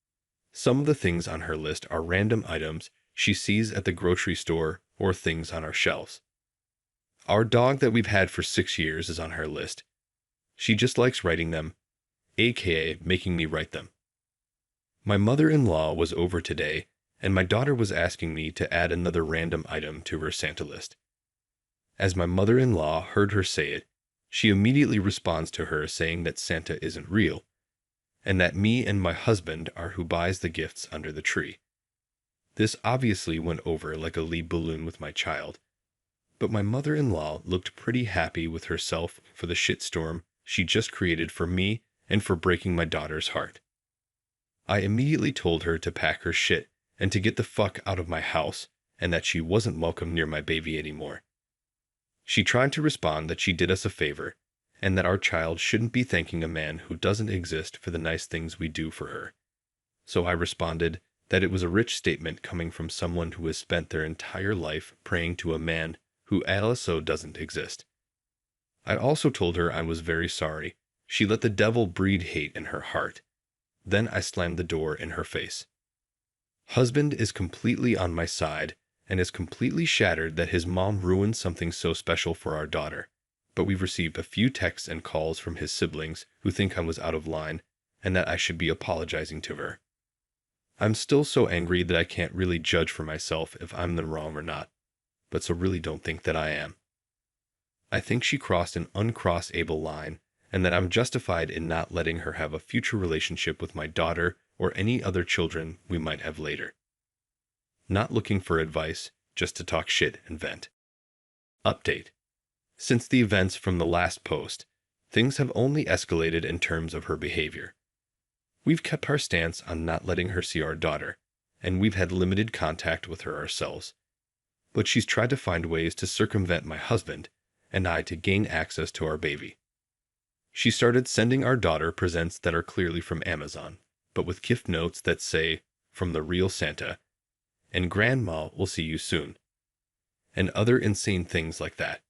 Some of the things on her list are random items she sees at the grocery store or things on our shelves. Our dog that we've had for 6 years is on her list. She just likes writing them, aka making me write them. My mother-in-law was over today, and my daughter was asking me to add another random item to her Santa list. As my mother-in-law heard her say it, she immediately responds to her saying that Santa isn't real, and that me and my husband are who buys the gifts under the tree. This obviously went over like a lead balloon with my child, but my mother-in-law looked pretty happy with herself for the shitstorm she just created for me and for breaking my daughter's heart. I immediately told her to pack her shit and to get the fuck out of my house, and that she wasn't welcome near my baby anymore. She tried to respond that she did us a favor, and that our child shouldn't be thanking a man who doesn't exist for the nice things we do for her. So I responded that it was a rich statement coming from someone who has spent their entire life praying to a man who also doesn't exist. I also told her I was very sorry. She let the devil breed hate in her heart. Then I slammed the door in her face. Husband is completely on my side and is completely shattered that his mom ruined something so special for our daughter, but we've received a few texts and calls from his siblings who think I was out of line and that I should be apologizing to her. I'm still so angry that I can't really judge for myself if I'm in the wrong or not, but so really don't think that I am. I think she crossed an uncrossable line, and that I'm justified in not letting her have a future relationship with my daughter or any other children we might have later. Not looking for advice, just to talk shit and vent. Update. Since the events from the last post, things have only escalated in terms of her behavior. We've kept our stance on not letting her see our daughter, and we've had limited contact with her ourselves. But she's tried to find ways to circumvent my husband and I to gain access to our baby. She started sending our daughter presents that are clearly from Amazon, but with gift notes that say, "From the real Santa," and "Grandma will see you soon," and other insane things like that.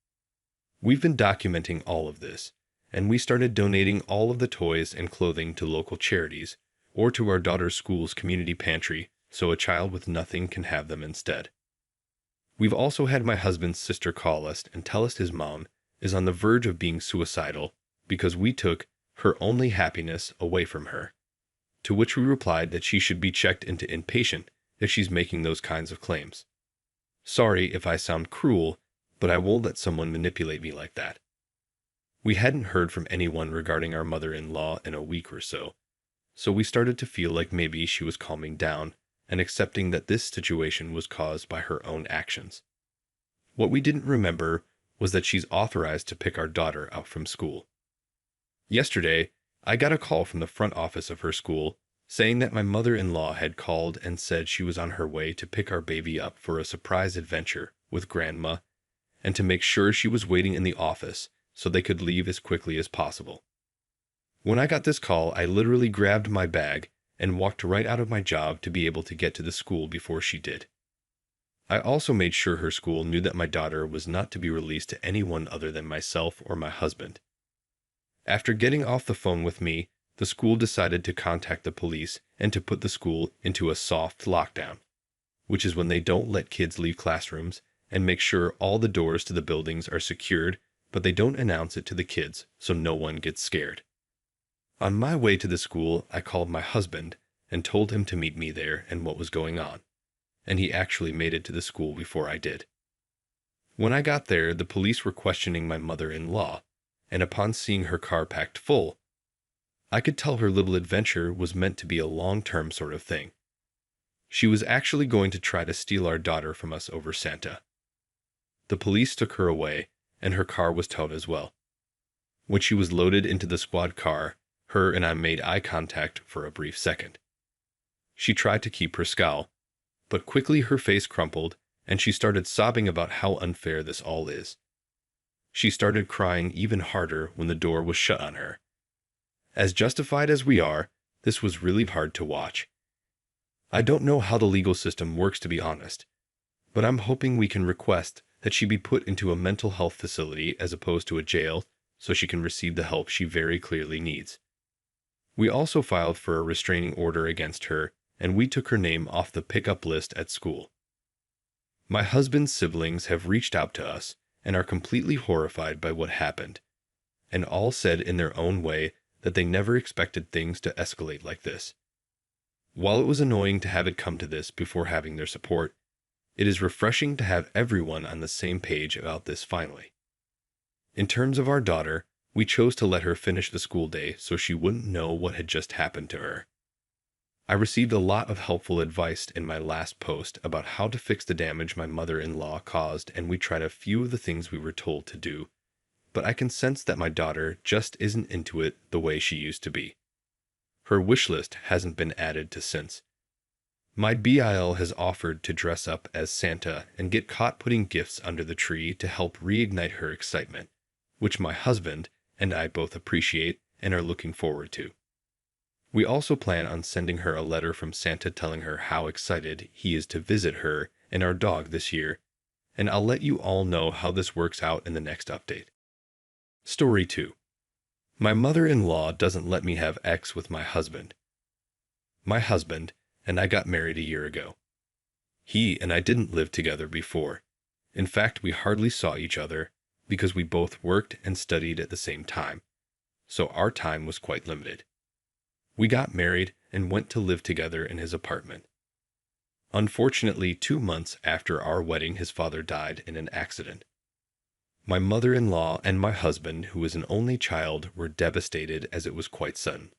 We've been documenting all of this, and we started donating all of the toys and clothing to local charities or to our daughter's school's community pantry so a child with nothing can have them instead. We've also had my husband's sister call us and tell us his mom is on the verge of being suicidal because we took her only happiness away from her, to which we replied that she should be checked into inpatient if she's making those kinds of claims. Sorry if I sound cruel, but I won't let someone manipulate me like that. We hadn't heard from anyone regarding our mother-in-law in a week or so, So we started to feel like maybe she was calming down and accepting that this situation was caused by her own actions. What we didn't remember was that she's authorized to pick our daughter out from school. Yesterday, I got a call from the front office of her school saying that my mother-in-law had called and said she was on her way to pick our baby up for a surprise adventure with Grandma and to make sure she was waiting in the office so they could leave as quickly as possible. When I got this call, I literally grabbed my bag and walked right out of my job to be able to get to the school before she did. I also made sure her school knew that my daughter was not to be released to anyone other than myself or my husband. After getting off the phone with me, the school decided to contact the police and to put the school into a soft lockdown, which is when they don't let kids leave classrooms and make sure all the doors to the buildings are secured, but they don't announce it to the kids so no one gets scared. On my way to the school, I called my husband and told him to meet me there and what was going on, and he actually made it to the school before I did. When I got there, the police were questioning my mother-in-law, and upon seeing her car packed full, I could tell her little adventure was meant to be a long-term sort of thing. She was actually going to try to steal our daughter from us over Santa. The police took her away, and her car was towed as well. When she was loaded into the squad car, her and I made eye contact for a brief second. She tried to keep her scowl, but quickly her face crumpled, and she started sobbing about how unfair this all is. She started crying even harder when the door was shut on her. As justified as we are, this was really hard to watch. I don't know how the legal system works, to be honest, but I'm hoping we can request that she be put into a mental health facility as opposed to a jail so she can receive the help she very clearly needs. We also filed for a restraining order against her, and we took her name off the pickup list at school. My husband's siblings have reached out to us and are completely horrified by what happened, and all said in their own way that they never expected things to escalate like this. While it was annoying to have it come to this before having their support, it is refreshing to have everyone on the same page about this finally. In terms of our daughter, we chose to let her finish the school day so she wouldn't know what had just happened to her. I received a lot of helpful advice in my last post about how to fix the damage my mother-in-law caused, and we tried a few of the things we were told to do, but I can sense that my daughter just isn't into it the way she used to be. Her wish list hasn't been added to since. My BIL has offered to dress up as Santa and get caught putting gifts under the tree to help reignite her excitement, which my husband and I both appreciate and are looking forward to. We also plan on sending her a letter from Santa telling her how excited he is to visit her and our dog this year, and I'll let you all know how this works out in the next update. Story 2. My mother-in-law doesn't let me have sex with my husband. My husband and I got married a year ago. He and I didn't live together before. In fact, we hardly saw each other because we both worked and studied at the same time, so our time was quite limited. We got married and went to live together in his apartment. Unfortunately, 2 months after our wedding, his father died in an accident. My mother-in-law and my husband, who was an only child, were devastated as it was quite sudden.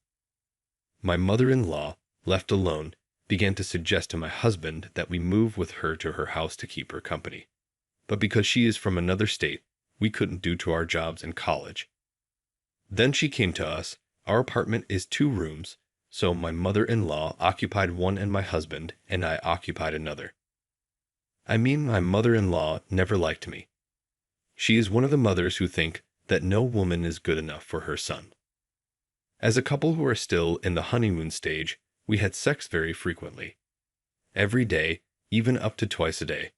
My mother-in-law, left alone, began to suggest to my husband that we move with her to her house to keep her company. But because she is from another state, we couldn't due to our jobs and college. Then she came to us. Our apartment is 2 rooms, so my mother-in-law occupied one and my husband and I occupied another. I mean, my mother-in-law never liked me. She is one of the mothers who think that no woman is good enough for her son. As a couple who are still in the honeymoon stage, we had sex very frequently. Every day, even up to twice a day.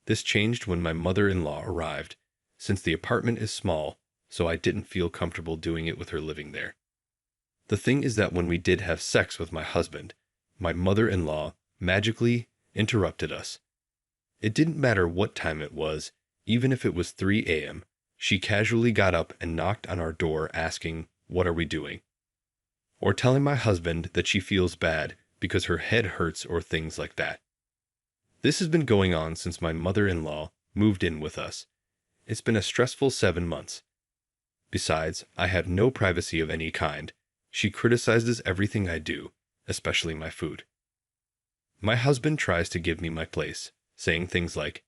This changed when my mother-in-law arrived, since the apartment is small, so I didn't feel comfortable doing it with her living there. The thing is that when we did have sex with my husband, my mother-in-law magically interrupted us. It didn't matter what time it was, even if it was 3 a.m., she casually got up and knocked on our door asking, "What are we doing?" Or telling my husband that she feels bad because her head hurts or things like that. This has been going on since my mother-in-law moved in with us. It's been a stressful 7 months. Besides, I have no privacy of any kind, She criticizes everything I do, especially my food. My husband tries to give me my place, saying things like,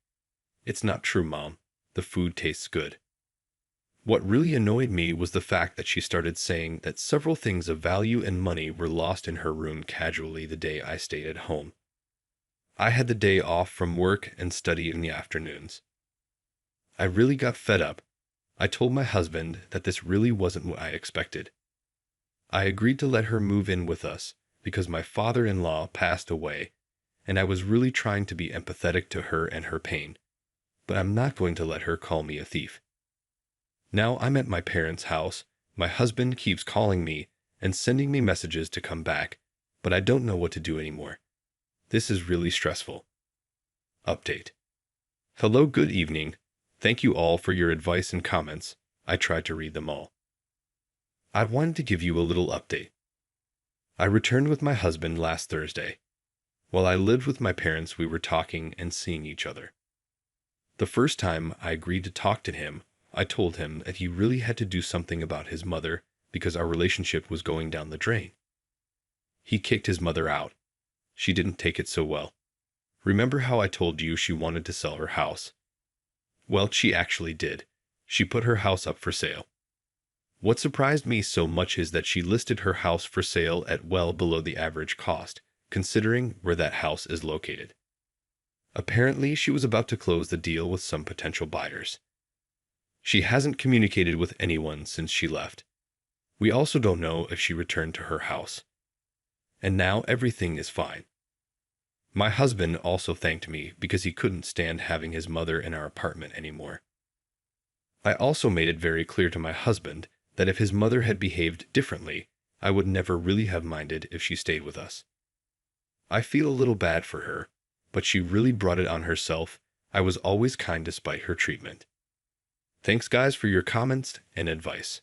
"It's not true, Mom. The food tastes good." What really annoyed me was the fact that she started saying that several things of value and money were lost in her room casually the day I stayed at home. I had the day off from work and study in the afternoons. I really got fed up. I told my husband that this really wasn't what I expected. I agreed to let her move in with us because my father-in-law passed away, and I was really trying to be empathetic to her and her pain. But I'm not going to let her call me a thief. Now I'm at my parents' house. My husband keeps calling me and sending me messages to come back, but I don't know what to do anymore. This is really stressful. Update. Hello, good evening. Thank you all for your advice and comments. I tried to read them all. I wanted to give you a little update. I returned with my husband last Thursday. While I lived with my parents, we were talking and seeing each other. The first time I agreed to talk to him, I told him that he really had to do something about his mother because our relationship was going down the drain. He kicked his mother out. She didn't take it so well. Remember how I told you she wanted to sell her house? Well, she actually did. She put her house up for sale. What surprised me so much is that she listed her house for sale at well below the average cost, considering where that house is located. Apparently, she was about to close the deal with some potential buyers. She hasn't communicated with anyone since she left. We also don't know if she returned to her house. And now everything is fine. My husband also thanked me because he couldn't stand having his mother in our apartment anymore. I also made it very clear to my husband that if his mother had behaved differently, I would never really have minded if she stayed with us. I feel a little bad for her, but she really brought it on herself. I was always kind despite her treatment. Thanks guys for your comments and advice.